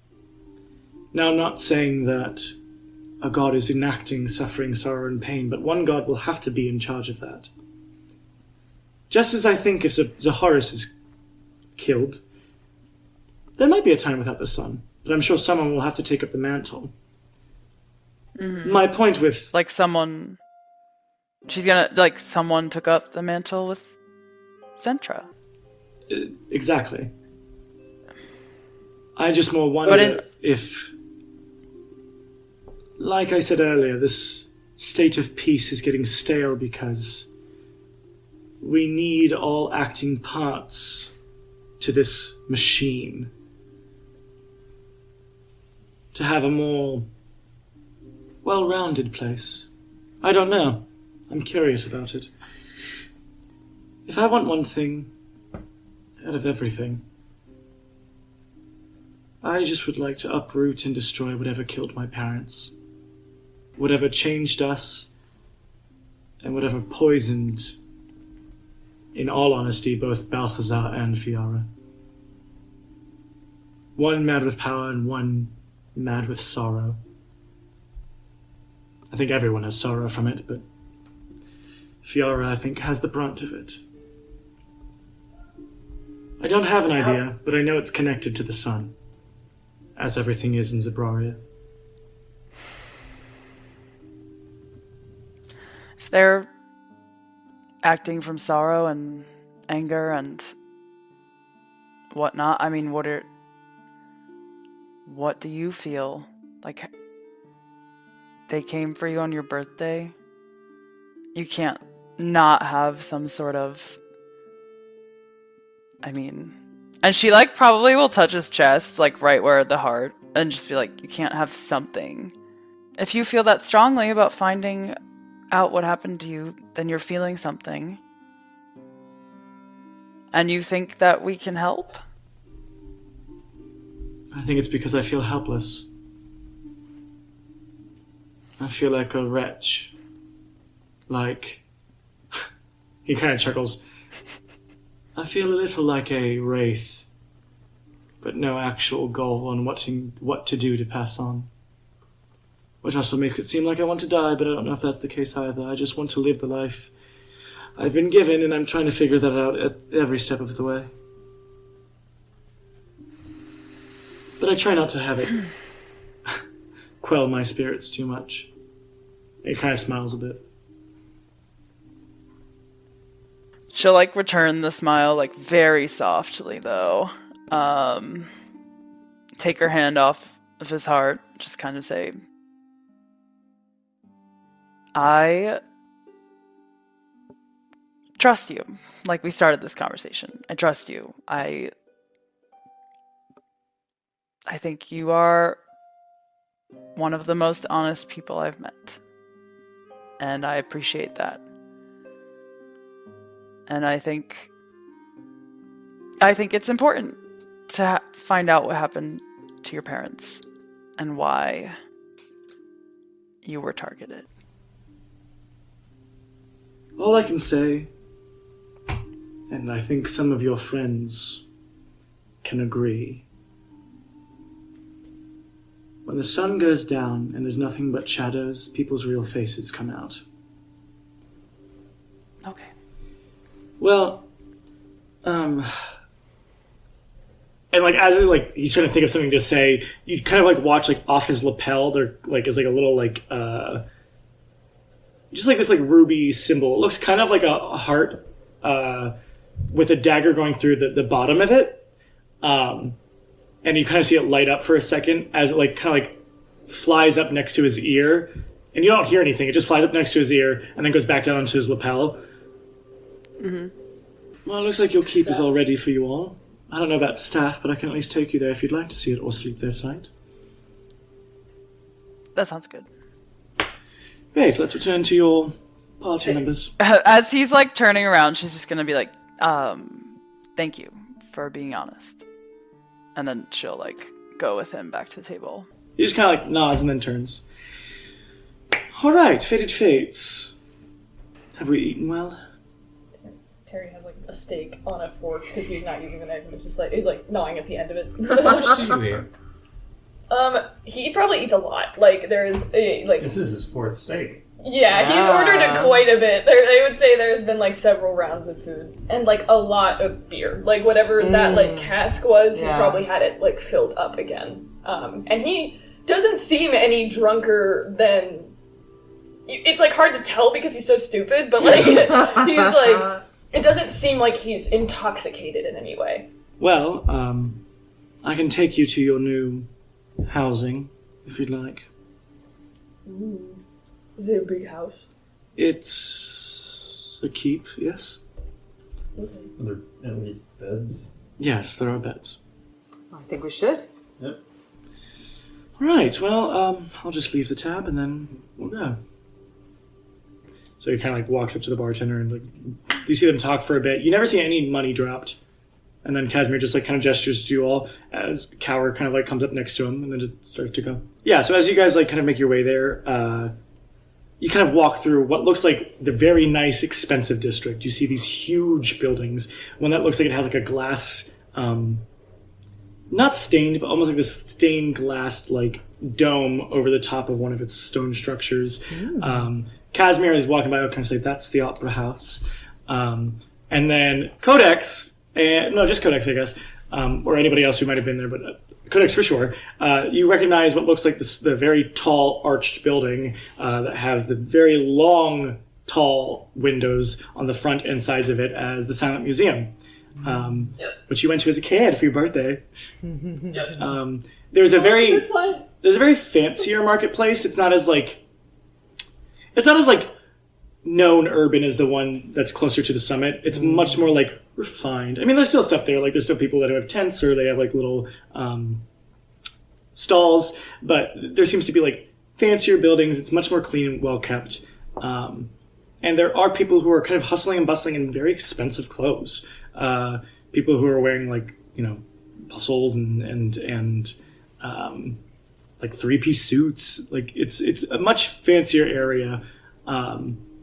Now, I'm not saying that a god is enacting suffering, sorrow, and pain, but one god will have to be in charge of that. Just as I think if Zaharis is killed, there might be a time without the sun, but I'm sure someone will have to take up the mantle. Mm-hmm. My point with... someone took up the mantle with Centra. Exactly. I just more wonder if, like I said earlier, this state of peace is getting stale because we need all acting parts to this machine to have a more well-rounded place. I don't know. I'm curious about it. If I want one thing out of everything, I just would like to uproot and destroy whatever killed my parents, whatever changed us, and whatever poisoned, in all honesty, both Balthazar and Fiara. One mad with power and one mad with sorrow. I think everyone has sorrow from it, but Fiara, I think, has the brunt of it. I don't have an idea, but I know it's connected to the sun, as everything is in Zabraria. If they're acting from sorrow and anger and whatnot, I mean, what do you feel? They came for you on your birthday? You can't not have some sort of... and she probably will touch his chest, right where the heart, and just be like, you can't have something. If you feel that strongly about finding out what happened to you, then you're feeling something. And you think that we can help? I think it's because I feel helpless. I feel like a wretch. He kind of chuckles. I feel a little like a wraith, but no actual goal on what to do to pass on. Which also makes it seem like I want to die, but I don't know if that's the case either. I just want to live the life I've been given, and I'm trying to figure that out at every step of the way. But I try not to have it quell my spirits too much. It kind of smiles a bit. She'll return the smile very softly though. Take her hand off of his heart, just kind of say, I trust you. We started this conversation. I trust you. I think you are one of the most honest people I've met. And I appreciate that. And I think it's important to find out what happened to your parents and why you were targeted. All I can say, and I think some of your friends can agree, when the sun goes down and there's nothing but shadows, people's real faces come out. Okay. Well, and like as he's trying to think of something to say, you kind of like watch like off his lapel there like is like a little like just like this like ruby symbol. It looks kind of like a heart with a dagger going through the bottom of it, and you kind of see it light up for a second as it like kind of like flies up next to his ear, and you don't hear anything. It just flies up next to his ear and then goes back down onto his lapel. Well, it looks like your keep is all ready for you all. I don't know about staff, but I can at least take you there if you'd like to see it or sleep there tonight. That sounds good. Great, let's return to your party members. As he's like turning around, she's just gonna be like, thank you for being honest. And then she'll like go with him back to the table. He just kind of like nods and then turns. All right, fated fates. Have we eaten well? Terry has like a steak on a fork because he's not using the knife, and it's just like he's like gnawing at the end of it. How much do you eat? He probably eats a lot. Like there's a like. This is his fourth steak. Yeah, he's ordered quite a bit. I would say there's been like several rounds of food and like a lot of beer. Like whatever that like cask was, he's probably had it like filled up again. And he doesn't seem any drunker than. It's like hard to tell because he's so stupid, but like he's like. It doesn't seem like he's intoxicated in any way. Well, I can take you to your new housing, if you'd like. Ooh. Is it a big house? It's a keep, yes. Okay. Are there at least beds? Yes, there are beds. I think we should. Yep. All right, well, I'll just leave the tab and then we'll go. So he kind of like walks up to the bartender and like you see them talk for a bit. You never see any money dropped. And then Cazamir just like kind of gestures to you all as Cower kind of like comes up next to him and then just starts to go. Yeah, so as you guys like kind of make your way there, you kind of walk through what looks like the very nice, expensive district. You see these huge buildings. One that looks like it has like a glass, not stained, but almost like this stained glass like dome over the top of one of its stone structures. Cazamir is walking by, kind of say, that's the Opera House. And then Codex, just Codex, I guess, or anybody else who might have been there, but Codex for sure. You recognize what looks like the very tall arched building that have the very long, tall windows on the front and sides of it as the Silent Museum, which you went to as a kid for your birthday. There's a very fancier marketplace. It's not as known urban as the one that's closer to the summit. It's much more like refined. I mean, there's still stuff there. Like there's still people that have tents or they have like little stalls, but there seems to be like fancier buildings. It's much more clean and well kept. And there are people who are kind of hustling and bustling in very expensive clothes. People who are wearing like, bustles and like 3-piece suits. Like it's a much fancier area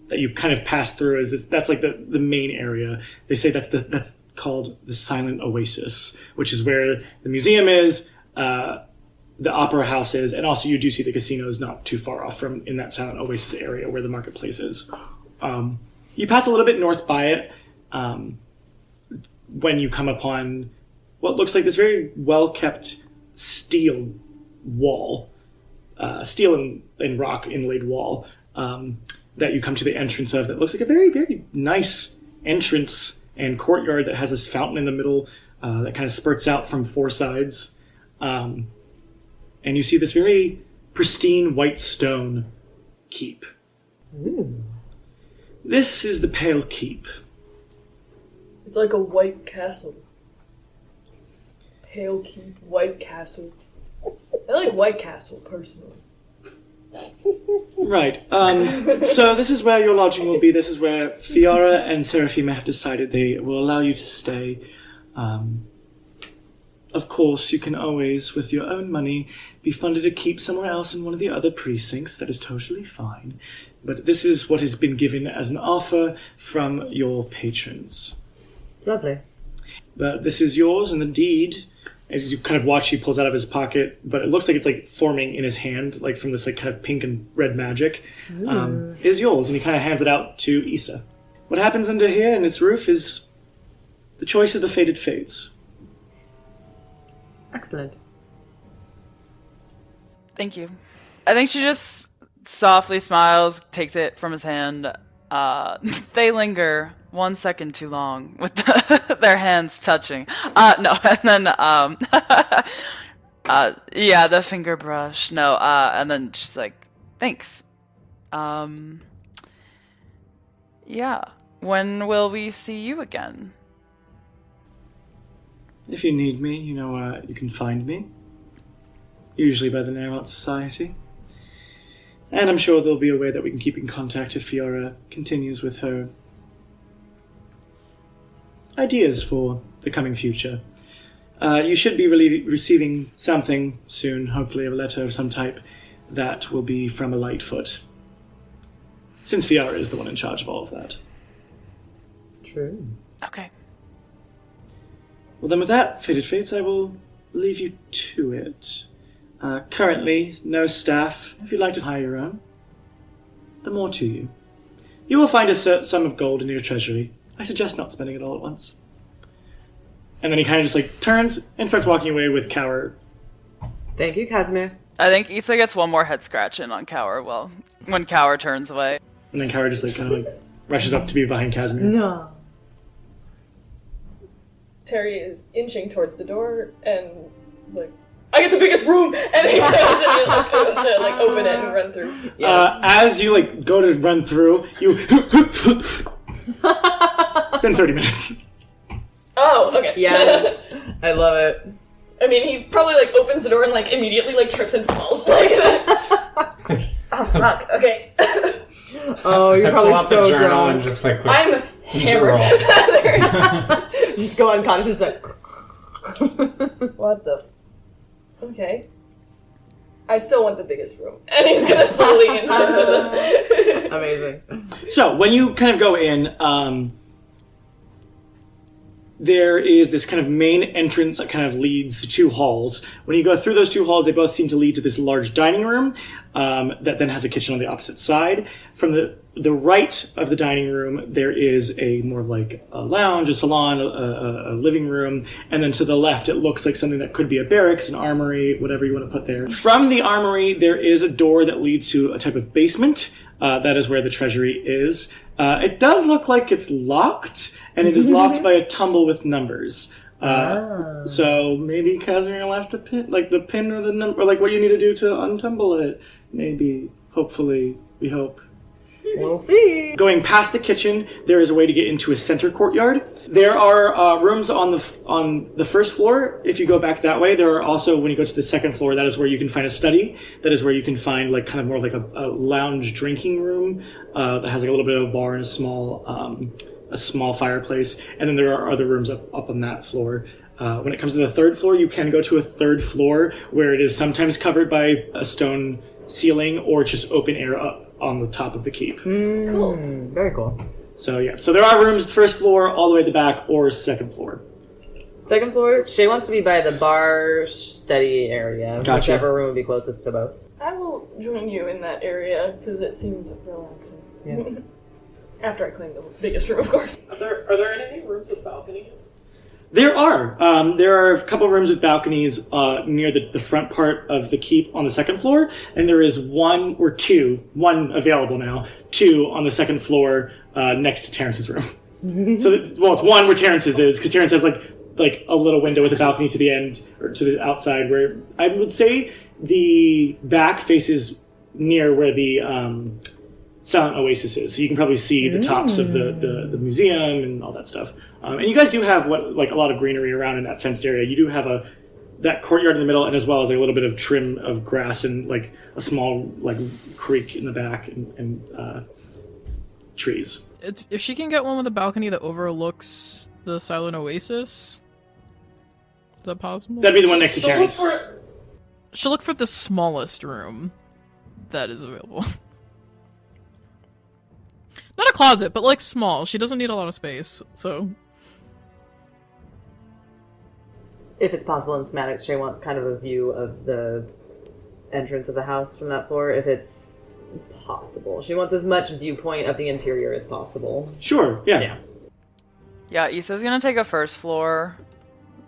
that you've kind of passed through. That's like the main area. They say that's called the Silent Oasis, which is where the museum is, the Opera House is, and also you do see the casinos not too far off from in that Silent Oasis area where the marketplace is. You pass a little bit north by it when you come upon what looks like this very well kept steel wall, steel and rock inlaid wall that you come to the entrance of that looks like a very, very nice entrance and courtyard that has this fountain in the middle that kind of spurts out from 4 sides. And you see this very pristine white stone keep. Ooh. This is the Pale Keep. It's like a white castle. Pale Keep, White Castle. I like White Castle, personally. Right. So this is where your lodging will be. This is where Fiara and Seraphima have decided they will allow you to stay. Of course, you can always, with your own money, be funded to keep somewhere else in one of the other precincts. That is totally fine. But this is what has been given as an offer from your patrons. Lovely. But this is yours, and the deed, as you kind of watch, he pulls out of his pocket, but it looks like it's like forming in his hand, like from this like kind of pink and red magic, is yours. And he kind of hands it out to Issa. what happens under here in its roof is the choice of the fated fates. Excellent. Thank you. I think she just softly smiles, takes it from his hand. They linger 1 second too long with their hands touching. No, and then, yeah, the finger brush. No, and then she's like, thanks. Yeah. When will we see you again? If you need me, you know you can find me. Usually by the Nairmont Society. And I'm sure there'll be a way that we can keep in contact if Fiara continues with her ideas for the coming future. You should be receiving something soon, hopefully a letter of some type, that will be from a Lightfoot. Since Fiara is the one in charge of all of that. True. Okay. Well then with that, Fated Fates, I will leave you to it. Currently, no staff. If you'd like to hire your own, the more to you. You will find a sum of gold in your treasury. I suggest not spending it all at once. And then he kind of just like turns and starts walking away with Cower. Thank you, Cazamir. I think Issa gets one more head scratch in on Cower when Cower turns away. And then Cower just like kind of like rushes up to be behind Cazamir. No. Terry is inching towards the door and is like, I get the biggest room! And he goes and like, goes to like open it and run through. Yes. As you like go to run through, you it's been 30 minutes. Oh, okay. Yes. I love it. I mean, he probably like opens the door and like immediately like trips and falls like that. Oh, fuck. Okay. Oh, you're I probably pull out so the journal drunk. and just like quick. I'm hammered. Just go unconscious like What the? Okay. I still want the biggest room, and he's gonna slowly inch into the. Amazing. So when you kind of go in, there is this kind of main entrance that kind of leads to two halls. When you go through those two halls, they both seem to lead to this large dining room that then has a kitchen on the opposite side. From the right of the dining room, there is a more like a lounge, a salon, a living room. And then to the left, it looks like something that could be a barracks, an armory, whatever you want to put there. From the armory, there is a door that leads to a type of basement. That is where the treasury is. It does look like it's locked, and it is locked by a tumble with numbers. So maybe Cazamir left the pin, like the pin or the number, or like what you need to do to untumble it. Maybe, hopefully, we hope. We'll see. Going past the kitchen, there is a way to get into a center courtyard. There are rooms on the first floor. If you go back that way, there are also, when you go to the second floor, that is where you can find a study. That is where you can find like kind of more like a lounge drinking room that has like a little bit of a bar and a small fireplace. And then there are other rooms up on that floor. When it comes to the third floor, you can go to a third floor where it is sometimes covered by a stone ceiling or just open air up on the top of the keep. Cool. Very cool. So yeah, so there are rooms first floor all the way at the back or second floor. Second floor, Shay wants to be by the bar study area. Gotcha. Whichever room would be closest to both. I will join you in that area because it seems relaxing. Yeah. After I claim the biggest room, of course. Are there any rooms with balconies? There are a couple rooms with balconies near the front part of the keep on the second floor, and there is one available now, two on the second floor next to Terrence's room. So, it's one where Terrence's is, because Terrence has like a little window with a balcony to the end, or to the outside, where I would say the back faces near where the Silent Oasis is. So you can probably see the tops of the museum and all that stuff. And you guys do have a lot of greenery around in that fenced area. You do have that courtyard in the middle, and as well as a little bit of trim of grass and like a small like creek in the back and trees. If she can get one with a balcony that overlooks the Silent Oasis, is that possible? That'd be the one next to Terrence. She'll look for the smallest room that is available. Not a closet, but like small. She doesn't need a lot of space, so. If it's possible in schematics, Shay wants kind of a view of the entrance of the house from that floor. If it's possible. She wants as much viewpoint of the interior as possible. Sure, yeah. Yeah, Issa's gonna take a first floor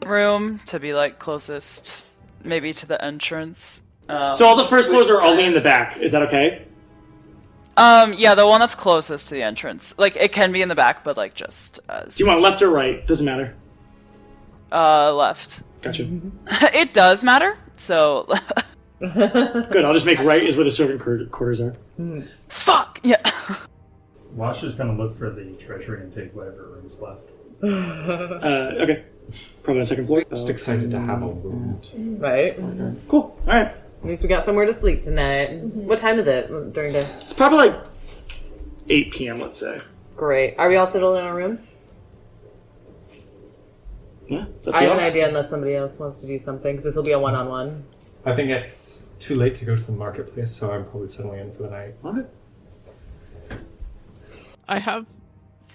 room to be like closest, maybe to the entrance. So all the first floors are only in the back. Is that okay? Yeah, the one that's closest to the entrance. Like, it can be in the back, but like just as. Do you want left or right? Doesn't matter. Left. Gotcha. It does matter, so. Good, I'll just make right is where the servant quarters are. Fuck! Yeah. Wash is gonna look for the treasury and take whatever room's left. Okay. Probably on the second floor. Just excited to have a room. Right? Cool. Alright. At least we got somewhere to sleep tonight. What time is it during the... It's probably like 8 p.m., let's say. Great. Are we all settled in our rooms? Yeah, it's up I to have an y'all. idea unless somebody else wants to do something, because this will be a one-on-one. I think it's too late to go to the marketplace, so I'm probably settling in for the night. Okay. I have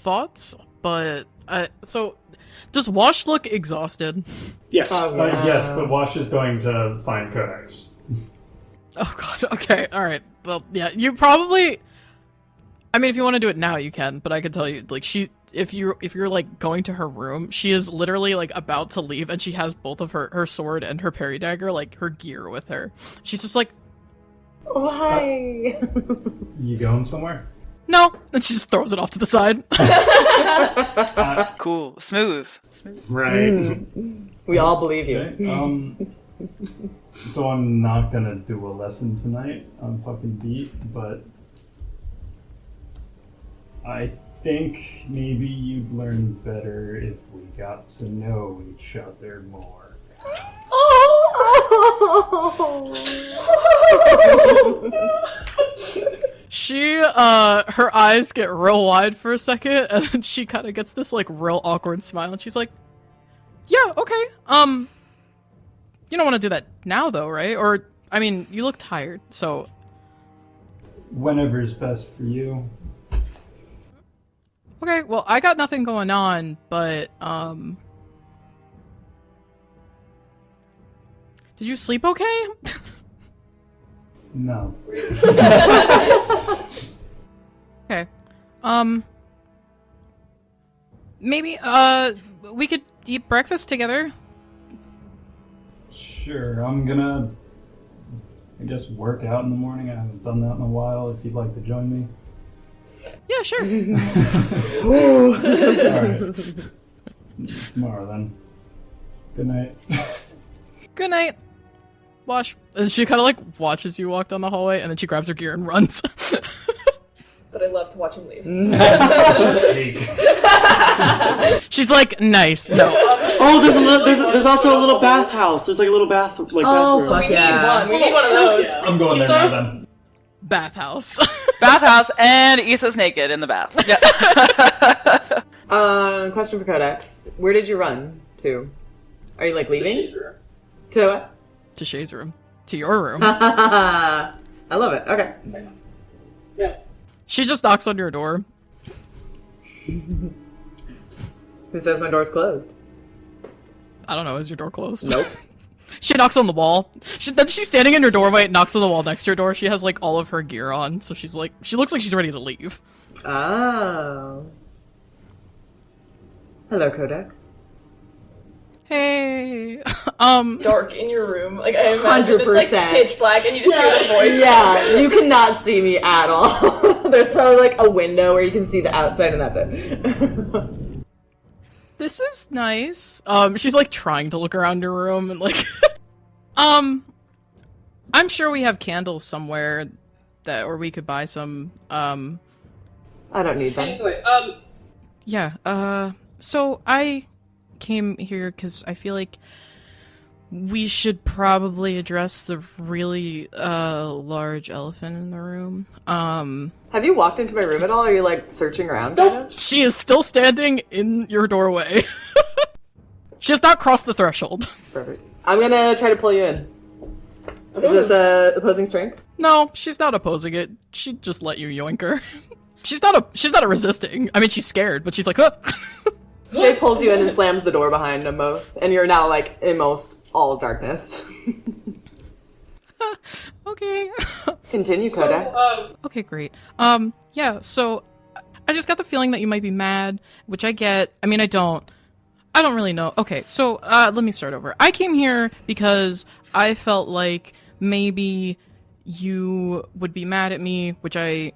thoughts, but so does Wash look exhausted? Yes. Yes, but Wash is going to find Codex. Oh god. Okay. All right. Well, yeah. You probably. I mean, if you want to do it now, you can. But I can tell you, like, if you're like going to her room, she is literally like about to leave, and she has both of her sword and her parry dagger, like her gear, with her. She's just like, Oh, hi! You going somewhere? no, and she just throws it off to the side. Cool. Smooth. Right. We all believe you. Okay, so I'm not gonna do a lesson tonight. I'm fucking beat, but I think maybe you'd learn better if we got to know each other more. She, her eyes get real wide for a second, and then she kind of gets this, like, real awkward smile, and she's like, yeah, okay, you don't want to do that now, though, right? Or, I mean, you look tired, so... Whenever's best for you. Okay, well, I got nothing going on, but, did you sleep okay? No. Okay. Maybe, we could eat breakfast together. Sure, I'm gonna, I guess, work out in the morning. I haven't done that in a while. If you'd like to join me. Yeah, sure. Alright. Tomorrow then. Good night. Good night. Wash. And she kind of, like, watches you walk down the hallway, and then she grabs her gear and runs. But I love to watch him leave. She's like, nice. No. Oh, there's also a little bathhouse. There's like a little bathroom. Fuck yeah. We need one of those. I'm going there now then. Bathhouse. Bathhouse, and Issa's naked in the bath. Yeah. Question for Codex. Where did you run to? Are you, like, leaving? To what? To Shay's room. To your room. I love it. Okay. Yeah. She just knocks on your door. Who says my door's closed? I don't know, is your door closed? Nope. She knocks on the wall. Then she's standing in your doorway, knocks on the wall next to your door. She has, like, all of her gear on, so she's like, she looks like she's ready to leave. Oh. Hello, Codex. Hey. Dark in your room. Like, I imagine it's like 100%. pitch black and you just hear the voice. Yeah, you cannot see me at all. There's probably, like, a window where you can see the outside, and that's it. This is nice. She's, like, trying to look around your room and, like... I'm sure we have candles somewhere or we could buy some, I don't need them. Anyway, Yeah, so I came here because I feel like we should probably address the really, large elephant in the room. Have you walked into my room at all? Are you, like, searching around? Kind of? She is still standing in your doorway. She has not crossed the threshold. Perfect. I'm gonna try to pull you in. Is this opposing strength? No, she's not opposing it. She'd just let you yoink her. She's not resisting. I mean, she's scared, but she's like, huh. Shay pulls you in and slams the door behind them both, and you're now, like, in most all darkness. Okay. Continue, Codex. Okay, great. Yeah, so I just got the feeling that you might be mad, which I get. I mean, I don't really know. Okay, so let me start over. I came here because I felt like maybe you would be mad at me, which I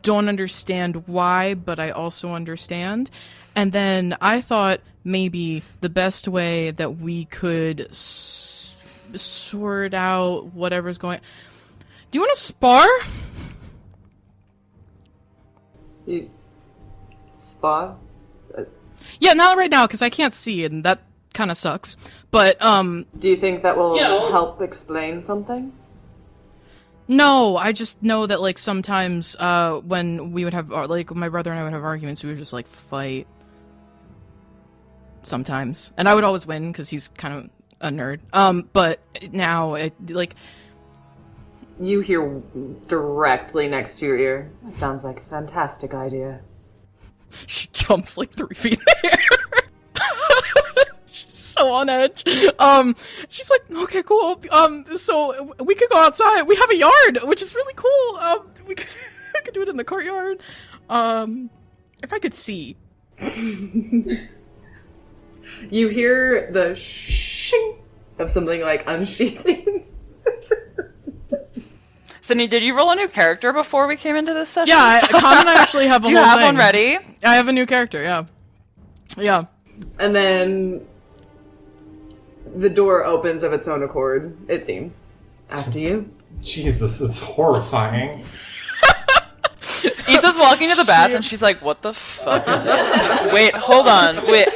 don't understand why, but I also understand. And then I thought maybe the best way that we could sort out whatever's going. Do you want to spar? Spar? Yeah, not right now because I can't see, and that kind of sucks. But do you think that will help explain something? No, I just know that like sometimes when we would have like my brother and I would have arguments, we would just like fight. Sometimes, and I would always win because he's kind of a nerd. But now you hear directly next to your ear. That sounds like a fantastic idea. She jumps like 3 feet in the air. She's so on edge. She's like, okay, cool. So we could go outside. We have a yard, which is really cool. We could do it in the courtyard. If I could see. You hear the shing of something like unsheathing. Sydney, did you roll a new character before we came into this session? Yeah, Con and I actually have a Do whole you have thing. one ready? I have a new character, yeah. Yeah. And then the door opens of its own accord, it seems. After you. Jeez, this is horrifying. Issa's walking to the bath and she's like, what the fuck? Wait, hold on. Wait.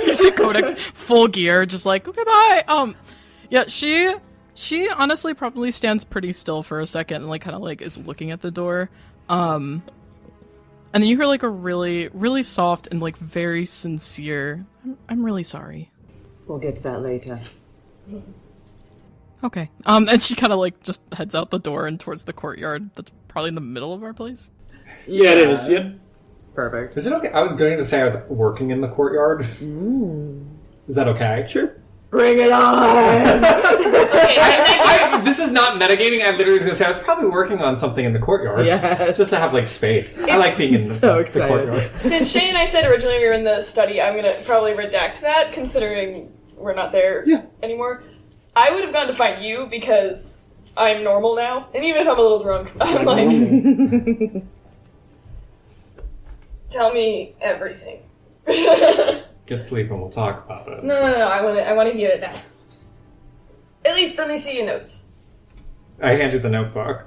Issa Codex, full gear, just like, okay, bye. Yeah, she honestly probably stands pretty still for a second and like kind of like is looking at the door. And then you hear like a really, really soft and like very sincere, I'm really sorry. We'll get to that later. Okay. And she kind of like just heads out the door and towards the courtyard that's probably in the middle of our place. Yeah, it is. Yep. Perfect. Is it okay? I was going to say I was working in the courtyard. Is that okay? Sure. Bring it on! This is not metagaming. I literally was going to say I was probably working on something in the courtyard. Yeah. Just to have like space. I like being in the courtyard. Since Shane and I said originally we were in the study, I'm gonna probably redact that, considering we're not there anymore. I would have gone to find you because I'm normal now, and even if I'm a little drunk, I'm like, tell me everything. Get sleep and we'll talk about it. No, I want to hear it now. At least let me see your notes. I hand you the notebook.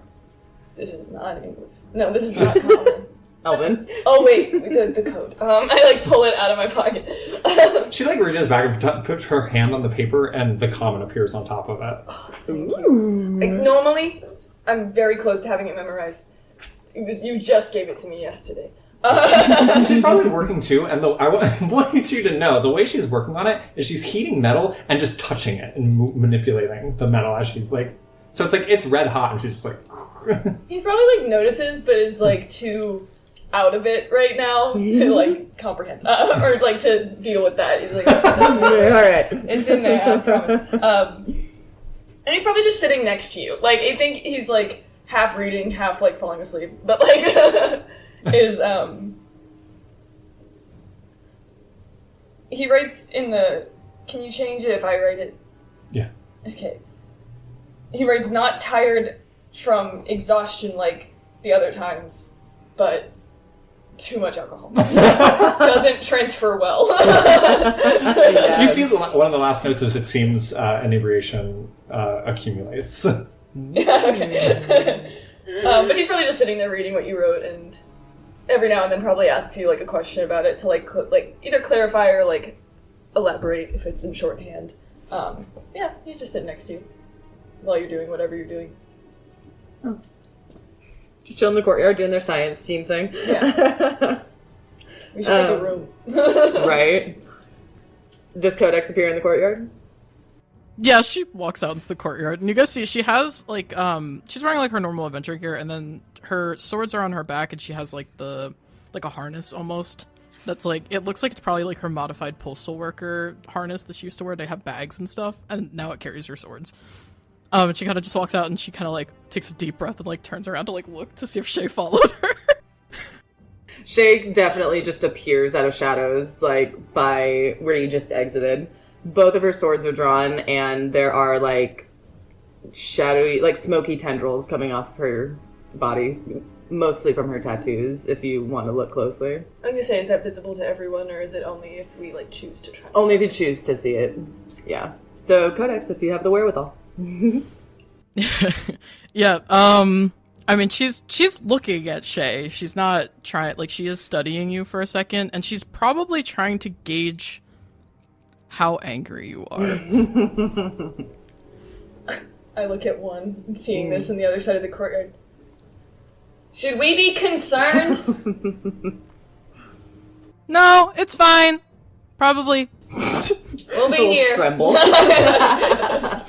This is not English. No, this is not common. Elvin. Oh wait, the code. I like pull it out of my pocket. She like reaches back and puts her hand on the paper and the common appears on top of it. Like, normally, I'm very close to having it memorized. You just gave it to me yesterday. She's probably working too, and I want you to know the way she's working on it is she's heating metal and just touching it and manipulating the metal as she's like. So it's like it's red hot, and she's just like. He probably like notices, but is like too out of it right now to like comprehend or like to deal with that. He's like, all right, it's in there. I promise. And he's probably just sitting next to you. Like I think he's like half reading, half like falling asleep, but like. Is he writes in the, can you change it if I write it? Yeah. Okay. He writes not tired from exhaustion like the other times, but too much alcohol. Doesn't transfer well. You see one of the last notes is it seems inebriation accumulates. Yeah, okay. But he's probably just sitting there reading what you wrote and every now and then probably asks you like a question about it to like either clarify or like elaborate if it's in shorthand. Yeah, he's just sitting next to you while you're doing whatever you're doing. Oh. Just chilling in the courtyard doing their science team thing. Yeah. We should take a room. Right. Does Codex appear in the courtyard? Yeah, she walks out into the courtyard, and you guys see she has like she's wearing like her normal adventure gear, and then her swords are on her back, and she has like a harness almost. That's like it looks like it's probably like her modified postal worker harness that she used to wear to have bags and stuff, and now it carries her swords. And she kind of just walks out and she kind of like takes a deep breath and like turns around to like look to see if Shay followed her. Shay definitely just appears out of shadows, like by where you just exited. Both of her swords are drawn, and there are like shadowy, like smoky tendrils coming off her body, mostly from her tattoos. If you want to look closely, I was gonna say, is that visible to everyone, or is it only if we like choose to try? only if you choose to see it. Yeah. So Codex, if you have the wherewithal. Yeah, I mean, she's looking at Shay. She's not trying, like, she is studying you for a second, and she's probably trying to gauge how angry you are. I look at one, seeing this on the other side of the courtyard. Should we be concerned? No, it's fine. Probably. We'll be here. Tremble. We can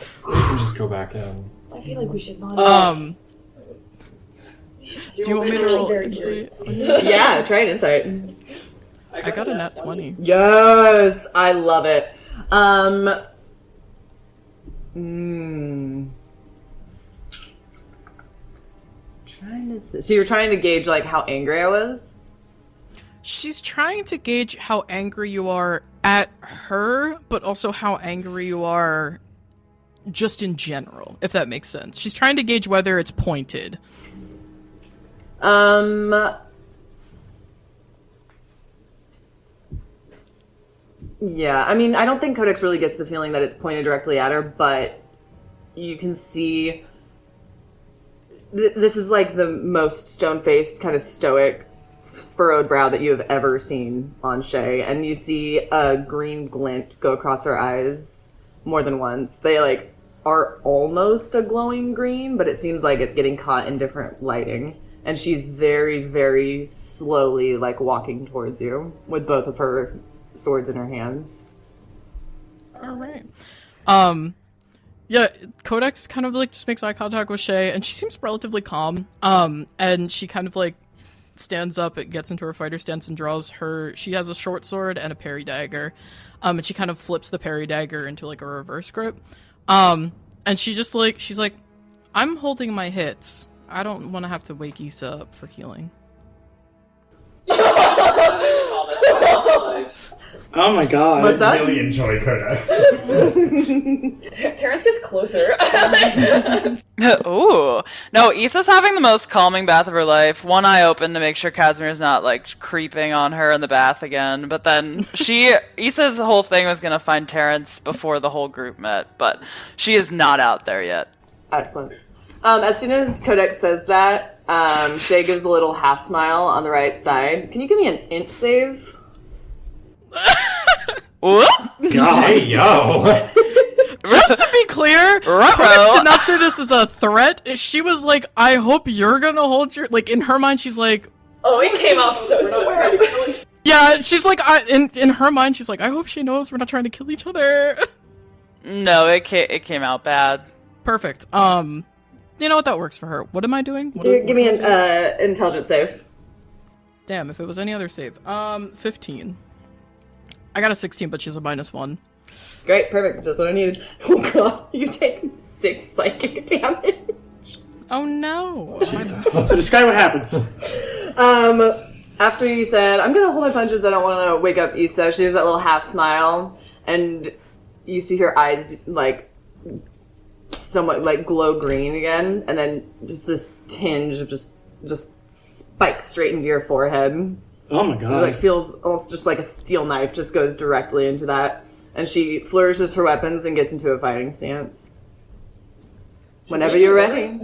just go back in. I feel like we should not. Do you want me to roll Very insight? Yeah, try an insight. I got a nat 20. Yes, I love it. Trying to see. So you're trying to gauge like how angry I was? She's trying to gauge how angry you are at her, but also how angry you are just in general, if that makes sense. She's trying to gauge whether it's pointed. Yeah, I mean, I don't think Codex really gets the feeling that it's pointed directly at her, but you can see this is like the most stone-faced, kind of stoic, furrowed brow that you have ever seen on Shay, and you see a green glint go across her eyes more than once. They like are almost a glowing green, but it seems like it's getting caught in different lighting. And she's very, very slowly like walking towards you with both of her swords in her hands. All right. Yeah, Codex kind of like just makes eye contact with Shay, and she seems relatively calm. And she kind of like stands up, it gets into her fighter stance and draws her. She has a short sword and a parry dagger. And she kind of flips the parry dagger into like a reverse grip. And she just like, she's like, I'm holding my hits. I don't want to have to wake Issa up for healing. Oh my god. What's that? I really enjoy Codex. Terrence gets closer. Ooh. No, Issa's having the most calming bath of her life. One eye open to make sure Cazamir's not, like, creeping on her in the bath again. But then Issa's whole thing was gonna find Terrence before the whole group met. But she is not out there yet. Excellent. As soon as Codex says that, Shay gives a little half smile on the right side. Can you give me an int save? Whoop! God. Hey, yo! Just to be clear, Codex did not say this as a threat. She was like, I hope you're gonna hold your... Like, in her mind, she's like... Oh, it came off so fast. Yeah, she's like, in her mind, she's like, I hope she knows we're not trying to kill each other. No, it came out bad. Perfect. You know what? That works for her. What am I doing? Give me an intelligence save. Damn, if it was any other save. 15. I got a 16, but she's a -1. Great, perfect. Just what I needed. Oh god, you take 6 psychic damage. Oh no. So describe what happens. After you said, I'm gonna hold my punches, I don't want to wake up Issa, she has that little half smile, and you see her eyes, like, somewhat, like, glow green again, and then just this tinge of just spikes straight into your forehead. Oh my god. It, like, feels almost just like a steel knife just goes directly into that. And she flourishes her weapons and gets into a fighting stance. Whenever you're ready.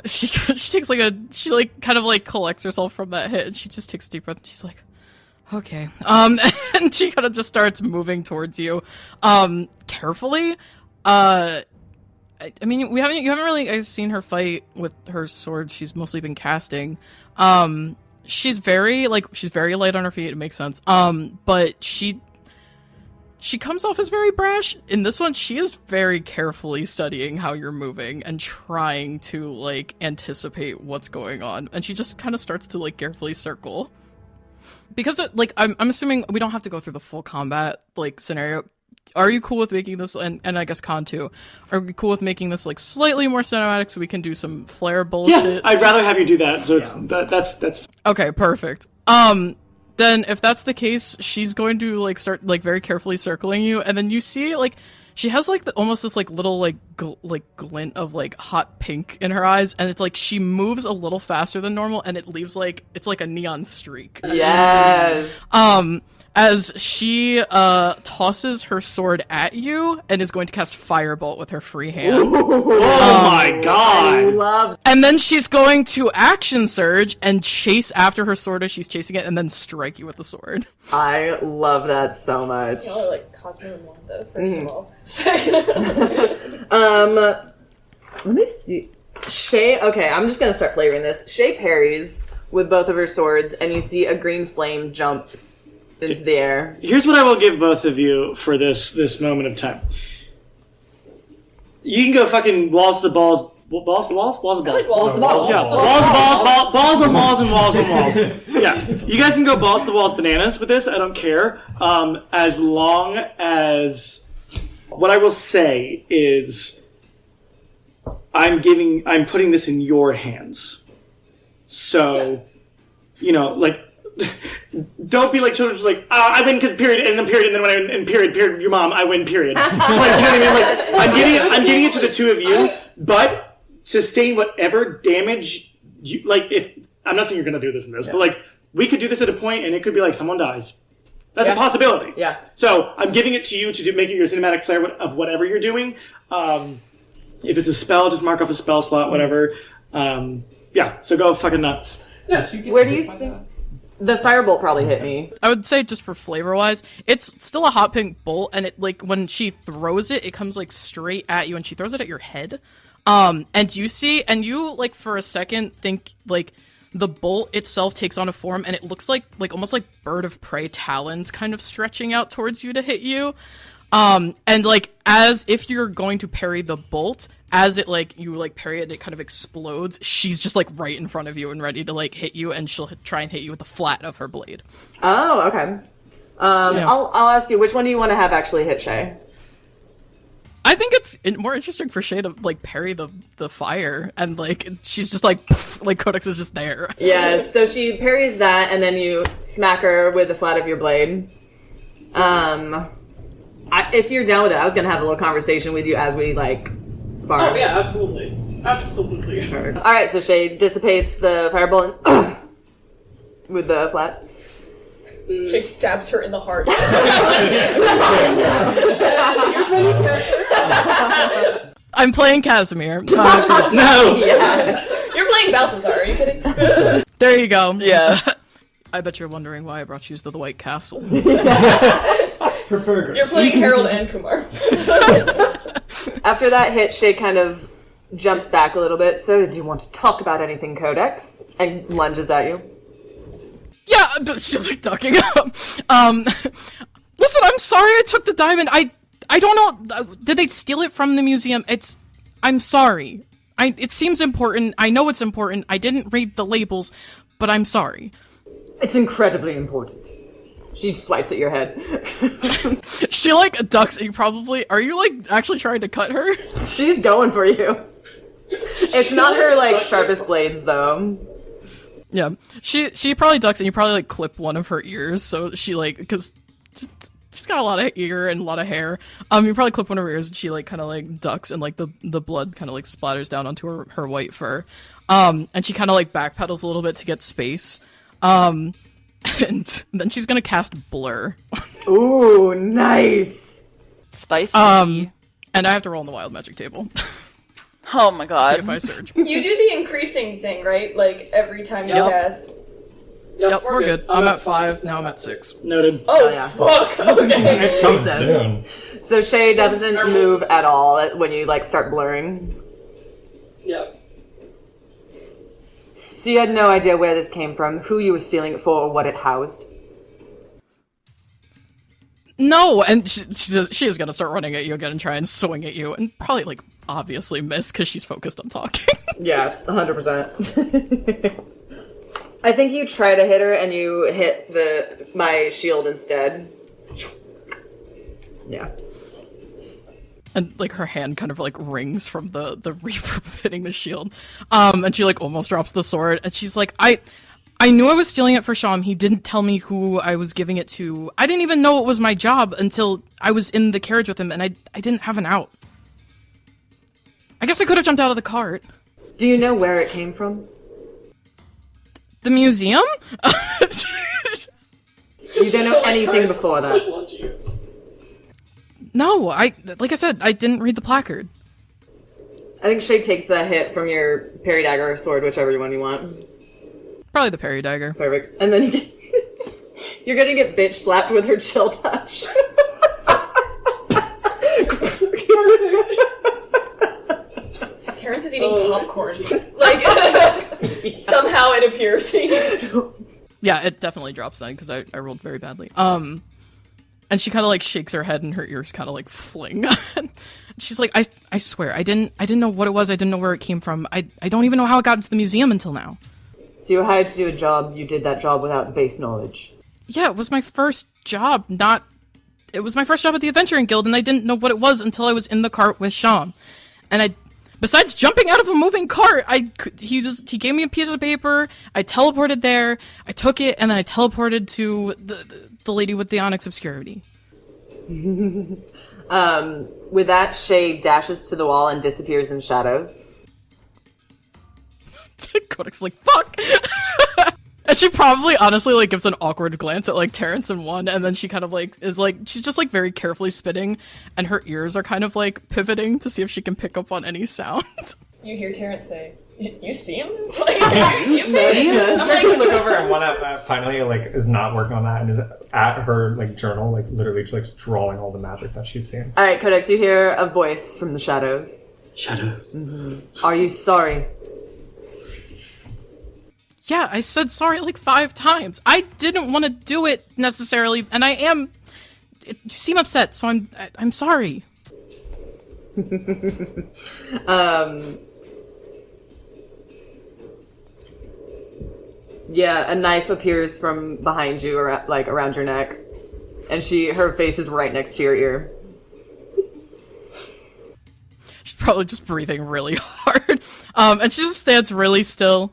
She takes like she like kind of like collects herself from that hit, and she just takes a deep breath and she's like, okay. And she kind of just starts moving towards you. Carefully. I mean, you haven't really seen her fight with her sword. She's mostly been casting. She's very light on her feet. It makes sense. But she comes off as very brash. In this one, she is very carefully studying how you're moving and trying to like anticipate what's going on. And she just kind of starts to like carefully circle. Because like I'm assuming we don't have to go through the full combat like scenario. are you cool with making this, and I guess Con too, are we cool with making this like slightly more cinematic so we can do some flare bullshit? Yeah, I'd rather have you do that. So that's okay, perfect. Then if that's the case, she's going to like start like very carefully circling you, and then you see like she has like almost this like little like glint of like hot pink in her eyes, and it's like she moves a little faster than normal, and it leaves like it's like a neon streak. Yes. As she tosses her sword at you and is going to cast Firebolt with her free hand. oh my god! And then she's going to action surge and chase after her sword as she's chasing it, and then strike you with the sword. I love that so much. You know, like Cosmo and Wanda, first of all. Second. Let me see. Shay, okay, I'm just gonna start flavoring this. Shay parries with both of her swords, and you see a green flame jump into the air. Here's what I will give both of you for this moment of time. You can go fucking walls to the balls. Balls to walls? Walls to balls. Walls to balls. Yeah, walls to balls, balls on walls and walls on walls. Yeah, you guys can go balls to walls bananas with this. I don't care. As long as... What I will say is... I'm putting this in your hands. So, you know, like... Don't be like children just like, I win because period, and then period, and then when I win period, your mom, I win period. Like, you know what I mean? Like, I'm giving it to the two of you, but sustain whatever damage you, like, if, I'm not saying you're going to do this in this, but like, we could do this at a point and it could be like someone dies. That's a possibility. Yeah. So I'm giving it to you to make it your cinematic flair of whatever you're doing. If it's a spell, just mark off a spell slot, whatever. Yeah, so go fucking nuts. Yeah. Where do you think... The firebolt probably hit me. I would say just for flavor-wise, it's still a hot pink bolt, and it like when she throws it, it comes like straight at you, and she throws it at your head. And you like for a second think like the bolt itself takes on a form, and it looks like almost like bird of prey talons kind of stretching out towards you to hit you. And like as if you're going to parry the bolt, as it like you like parry it and it kind of explodes, she's just like right in front of you and ready to like hit you, and she'll try and hit you with the flat of her blade. Oh, okay. I'll ask you, which one do you want to have actually hit Shay? I think it's more interesting for Shay to like parry the fire, and like she's just like poof, like Codex is just there. Yeah, so she parries that, and then you smack her with the flat of your blade. If you're down with it, I was gonna have a little conversation with you as we like spar. Oh yeah, absolutely. Absolutely. Alright, so Shay dissipates the firebolt with the flat. She stabs her in the heart. I'm playing Cazamir. No! Yes. You're playing Balthazar, are you kidding? There you go. Yeah. I bet you're wondering why I brought you to the White Castle. For burgers. You're playing Harold and Kumar. After that hit, Shay kind of jumps back a little bit. So, do you want to talk about anything, Codex? And lunges at you. Yeah, but she's like ducking up. Listen, I'm sorry I took the diamond. I don't know. Did they steal it from the museum? I'm sorry. It seems important. I know it's important. I didn't read the labels, but I'm sorry. It's incredibly important. She swipes at your head. She like ducks at you probably. Are you like actually trying to cut her? She's going for you. It's not her like sharpest blades though. Yeah, she probably ducks and you probably like clip one of her ears. So she like because she's got a lot of ear and a lot of hair. You probably clip one of her ears and she like kind of like ducks and like the blood kind of like splatters down onto her white fur. And she kind of like backpedals a little bit to get space. And then she's gonna cast Blur. Ooh, nice. Spicy. And I have to roll on the wild magic table. Oh my god. See if I surge. You do the increasing thing, right? Like every time you cast. Yep, we're good. I'm at 5, now I'm at 6. Noted. Oh, yeah. fuck, okay. It's coming soon. So Shay doesn't move at all when you like start blurring. Yep. So you had no idea where this came from, who you were stealing it for, or what it housed? No, and she is gonna start running at you again and try and swing at you, and probably like obviously miss because she's focused on talking. Yeah, 100%. I think you try to hit her and you hit my shield instead. Yeah. And, like, her hand kind of, like, rings from the reverb hitting the shield. And she, like, almost drops the sword. And she's like, I knew I was stealing it for Sham. He didn't tell me who I was giving it to. I didn't even know it was my job until I was in the carriage with him, and I didn't have an out. I guess I could have jumped out of the cart. Do you know where it came from? The museum? You don't know anything before that. No, like I said, I didn't read the placard. I think Shay takes a hit from your parry dagger or sword, whichever one you want. Probably the parry dagger. Perfect. And then you're gonna get bitch slapped with her chill touch. Terrence is eating popcorn. Like, somehow it appears. Yeah, it definitely drops then, because I rolled very badly. And she kind of, like, shakes her head, and her ears kind of, like, fling. She's like, I swear, I didn't know what it was, I didn't know where it came from. I don't even know how it got into the museum until now. So you were hired to do a job, you did that job without the base knowledge. Yeah, it was my first job, it was my first job at the Adventuring Guild, and I didn't know what it was until I was in the cart with Sham. And besides jumping out of a moving cart, he gave me a piece of paper, I teleported there, I took it, and then I teleported to the lady with the Onyx Obscurity. With that, Shay dashes to the wall and disappears in shadows. Kodak's like, fuck! And she probably honestly, like, gives an awkward glance at, like, Terrence and one, and then she kind of, like, is, like, she's just, like, very carefully spitting, and her ears are kind of, like, pivoting to see if she can pick up on any sound. You hear Terrence say, you see him? It's like, you see him? I look over and one finally, like, is not working on that and is at her, like, journal, like, literally, like, drawing all the magic that she's seen. Alright, Codex, you hear a voice from the shadows. Shadows. Mm-hmm. Are you sorry? Yeah, I said sorry like 5 times. I didn't want to do it necessarily, and you seem upset, so I'm sorry. Yeah, a knife appears from behind you, or like around your neck, and her face is right next to your ear. She's probably just breathing really hard, and she just stands really still.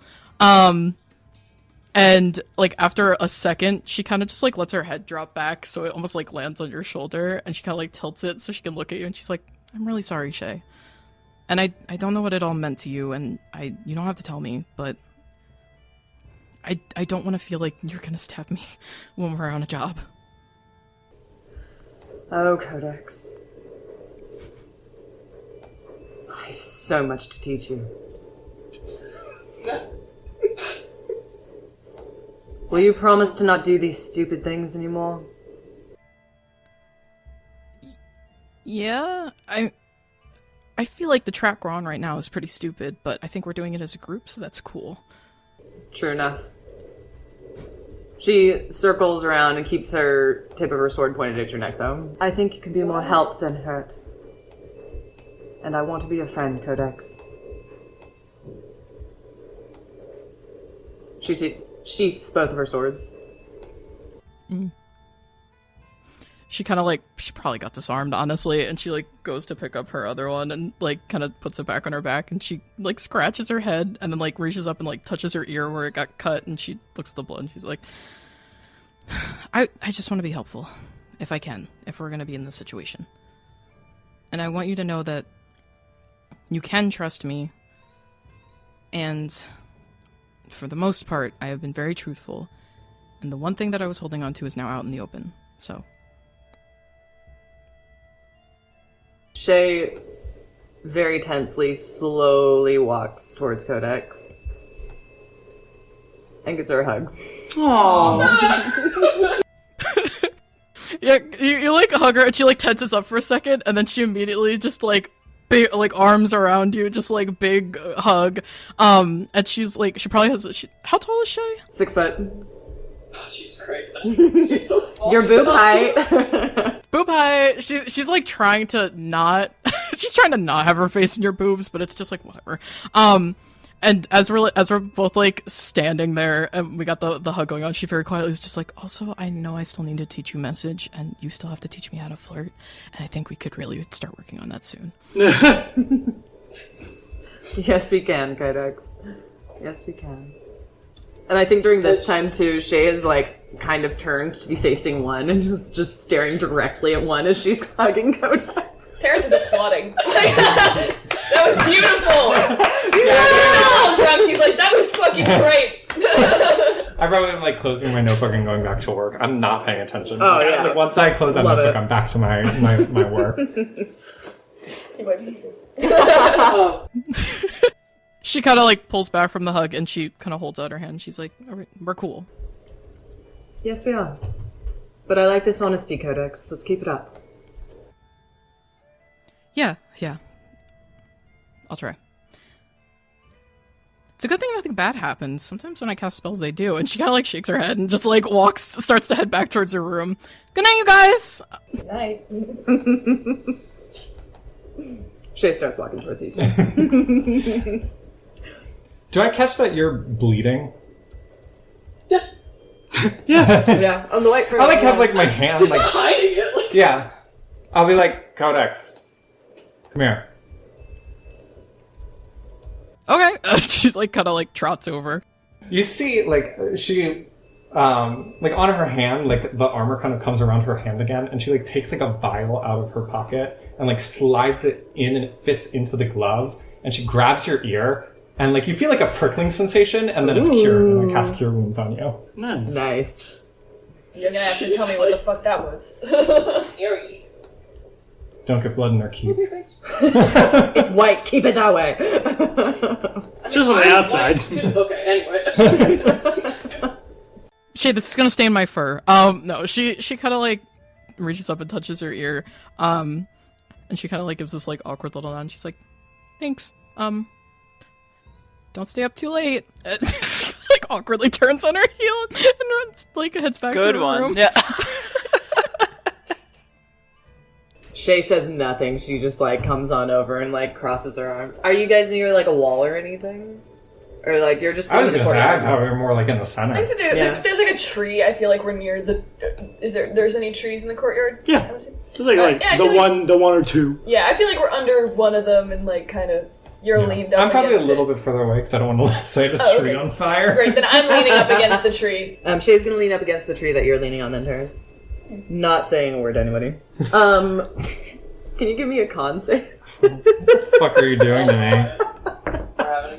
And, like, after a second, she kind of just, like, lets her head drop back, so it almost, like, lands on your shoulder, and she kind of, like, tilts it so she can look at you, and she's like, I'm really sorry, Shay. And I don't know what it all meant to you, and you don't have to tell me, but I don't want to feel like you're gonna stab me when we're on a job. Oh, Codex. I have so much to teach you. Will you promise to not do these stupid things anymore? Yeah, I feel like the track we're on right now is pretty stupid, but I think we're doing it as a group, so that's cool. True enough. She circles around and keeps her tip of her sword pointed at your neck, though. I think you can be more help than hurt. And I want to be your friend, Codex. She sheaths both of her swords. She kind of, like, she probably got disarmed, honestly, and she, like, goes to pick up her other one and, like, kind of puts it back on her back, and she, like, scratches her head and then, like, reaches up and, like, touches her ear where it got cut, and she looks at the blood and she's like, I just want to be helpful, if I can, if we're going to be in this situation. And I want you to know that you can trust me, and for the most part, I have been very truthful, and the one thing that I was holding on to is now out in the open, so. Shay very tensely, slowly walks towards Codex and gives her a hug. Aww. Yeah, you like hug her, and she like tenses up for a second, and then she immediately just like big like arms around you, just like big hug. And she's like, she probably has. How tall is Shay? 6 foot. Oh, she's crazy. She's so small. Your boob height. Boob height. She's like trying to not. She's trying to not have her face in your boobs, but it's just like whatever. And as we're both like standing there and we got the hug going on, she very quietly is just like, also, I know I still need to teach you message and you still have to teach me how to flirt. And I think we could really start working on that soon. Yes, we can, Kydex. Yes, we can. And I think during this time, too, Shay is, like, kind of turned to be facing one and just staring directly at one as she's hugging Codex. Terrence is applauding. That was beautiful! Yeah, drunk. He's like, that was fucking great! I probably am, like, closing my notebook and going back to work. I'm not paying attention. Oh, yeah. Like, once I close that Love notebook, it. I'm back to my work. He wipes it too. She kind of like pulls back from the hug and she kind of holds out her hand. She's like, all right, we're cool. Yes, we are. But I like this honesty, Codex. Let's keep it up. Yeah. I'll try. It's a good thing nothing bad happens. Sometimes when I cast spells, they do. And she kind of like shakes her head and just like starts to head back towards her room. Good night, you guys! Good night. Shay starts walking towards you, too. Do I catch that you're bleeding? Yeah, on the white I like have like my hand like hiding it. Like, yeah. I'll be like, Codex, come here. Okay. She's like kind of like trots over. You see, like she, like on her hand, like the armor kind of comes around her hand again, and she like takes like a vial out of her pocket and like slides it in, and it fits into the glove. And she grabs your ear, and like you feel like a prickling sensation, and then it's cured, and I cast Cure Wounds on you. Nice. You're gonna have to tell me what the fuck that was. scary. Don't get blood in their keep. It's white. Keep it that way. Just on the outside. Okay, anyway. Shay, this is gonna stain my fur. No, she kind of like reaches up and touches her ear, and she kind of like gives this like awkward little nod. She's like, "Thanks. Don't stay up too late." She, like awkwardly turns on her heel and runs, like heads back to her Good one. room. Yeah. Shay says nothing. She just like comes on over and like crosses her arms. Are you guys near like a wall or anything? Or like you're just? I was in the gonna say I courtyard? thought we were more like in the center. I think there's like a tree. I feel like we're near the. There's any trees in the courtyard? Yeah. It's like, Yeah, I the feel one or two. Yeah, I feel like we're under one of them and like kind of you're leaned up. I'm probably a against little it. bit further away because I don't want to set a tree okay. on fire. Great, then I'm leaning up against the tree. Shay's gonna lean up against the tree that you're leaning on then, Terrence. Not saying a word to anybody. Can you give me a con save? What the fuck are you doing to me?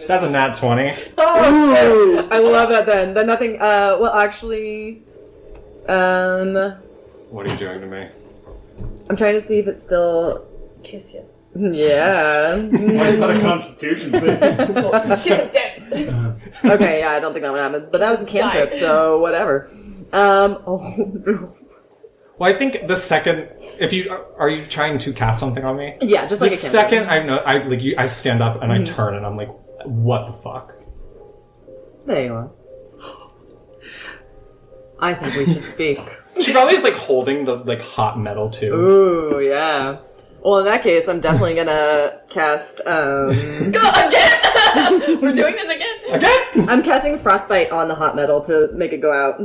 That's a nat 20. Oh, shit. I love that then. Then nothing, well actually, What are you doing to me? I'm trying to see if it's still, Kiss you. yeah. Why is that a constitution save? Kiss it dead. Okay, yeah, I don't think that would happen. But that was a cantrip, so whatever. Oh no. Well, I think the second, if you are you trying to cast something on me? Yeah, just the like a cantrip. second I stand up and I turn and I'm like, what the fuck? There you are. I think we should speak. She probably is like holding the like hot metal too. Ooh, yeah. Well, in that case, I'm definitely gonna cast, Go again! We're doing this again? Okay. I'm casting Frostbite on the hot metal to make it go out.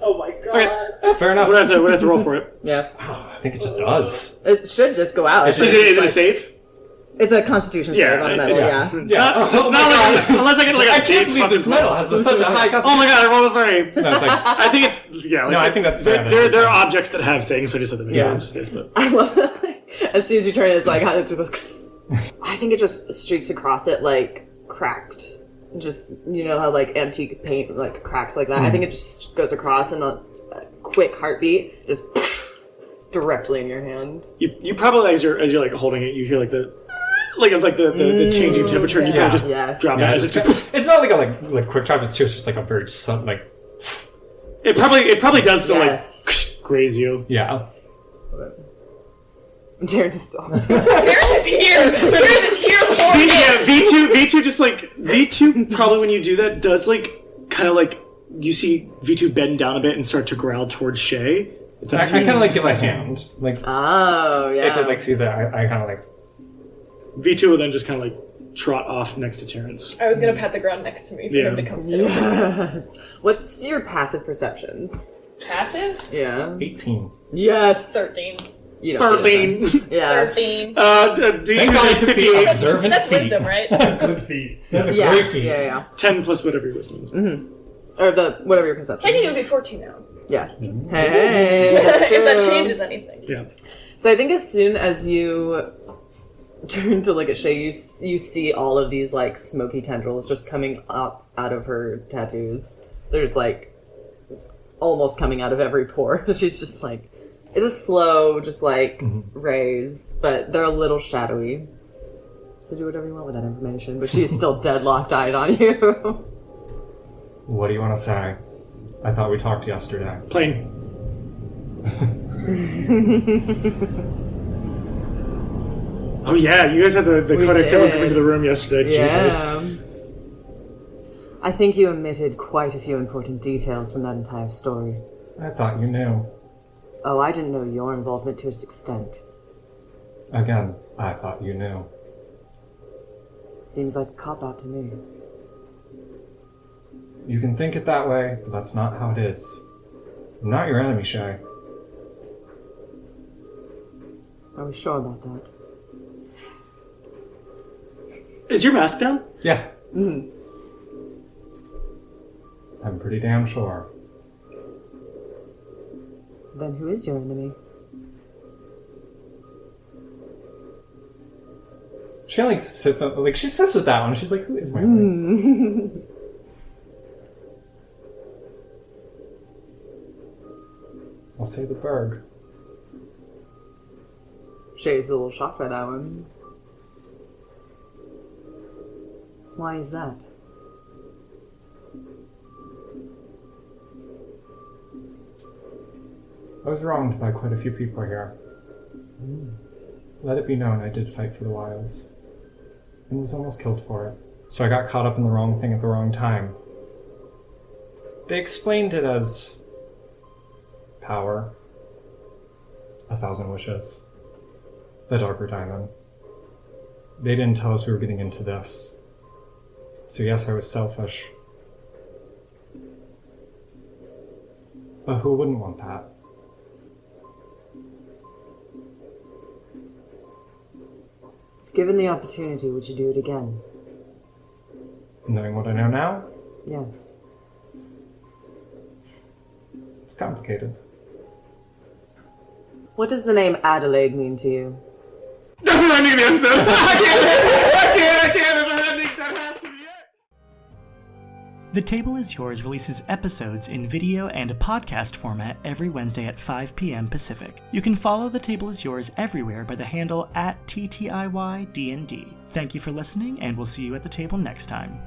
Oh my god. Fair enough. We'd have to roll for it. Yeah. I think it just does. It should just go out. Is it a safe? It's a constitution save on metal, yeah. It's not like unless I get like a I can't believe this metal has such a high concentration. Oh my god, I rolled a 3. No, it's like, I think it's no, I think that's fair. There are objects that have things, so I just have to make Yeah. just in case, but I love that. As soon as you turn it, it's like, it just goes, I think it just streaks across it like cracked. Just, you know how like antique paint like cracks like that? I think it just goes across and a quick heartbeat just directly in your hand. you probably as you're like holding it, you hear like the changing temperature, and you kind of just Yes. drop Yeah, it. it's not like a like quick drop. It's just like a very like It probably does to Yes. like graze you. yeah. Terrence is still. Terrence is here! Terrence is here for me! Yeah, V2 just like V2 probably when you do that does like kind of like you see V2 bend down a bit and start to growl towards Shay. It's I kind of like give my hand like Oh, yeah. if it like sees that I kind of like V2 will then just kind of like trot off next to Terrence. I was gonna pat the ground next to me for him to come sit over. Yes. What's your passive perceptions? Passive? Yeah. 18. Yes. 13. You don't see this, 13. huh? Yeah. 13. D2 God is it took the 58. observant That's feat. wisdom, right? Good feat. That's a Yeah. great feat. Yeah. 10 plus whatever your wisdom is. Or the whatever your perception. Technically, it would be 14 now. Yeah. Hey. That's If that true. changes anything. Yeah. So I think as soon as you turn to look at Shay, you see all of these like smoky tendrils just coming up out of her tattoos. There's like almost coming out of every pore. She's just like, it's a slow, just like rays, but they're a little shadowy. So do whatever you want with that information. But she's still deadlocked eyed on you. What do you want to say? I thought we talked yesterday. Plain. Oh yeah, you guys had the Codex Emerald come into the room yesterday. Jesus. I think you omitted quite a few important details from that entire story. I thought you knew. Oh, I didn't know your involvement to this extent. Again, I thought you knew. Seems like a cop-out to me. You can think it that way, but that's not how it is. I'm not your enemy, Shay. Are we sure about that? Is your mask down? Yeah. I'm pretty damn sure. Then who is your enemy? She kind of like sits up, like she sits with that one. She's like, "Who is my enemy?" I'll say the Berg. Shay's a little shocked by that one. Why is that? I was wronged by quite a few people here. Let it be known I did fight for the wilds, and was almost killed for it. So I got caught up in the wrong thing at the wrong time. They explained it as power, 1,000 wishes, the darker diamond. They didn't tell us we were getting into this. So yes, I was selfish. But who wouldn't want that? Given the opportunity, would you do it again? Knowing what I know now, Yes. it's complicated. What does the name Adelaide mean to you? That's what ending the episode. I can't. There's an ending. That has to be it. The Table is Yours releases episodes in video and podcast format every Wednesday at 5 p.m. Pacific. You can follow The Table is Yours everywhere by the handle @TTIYDND. Thank you for listening, and we'll see you at the table next time.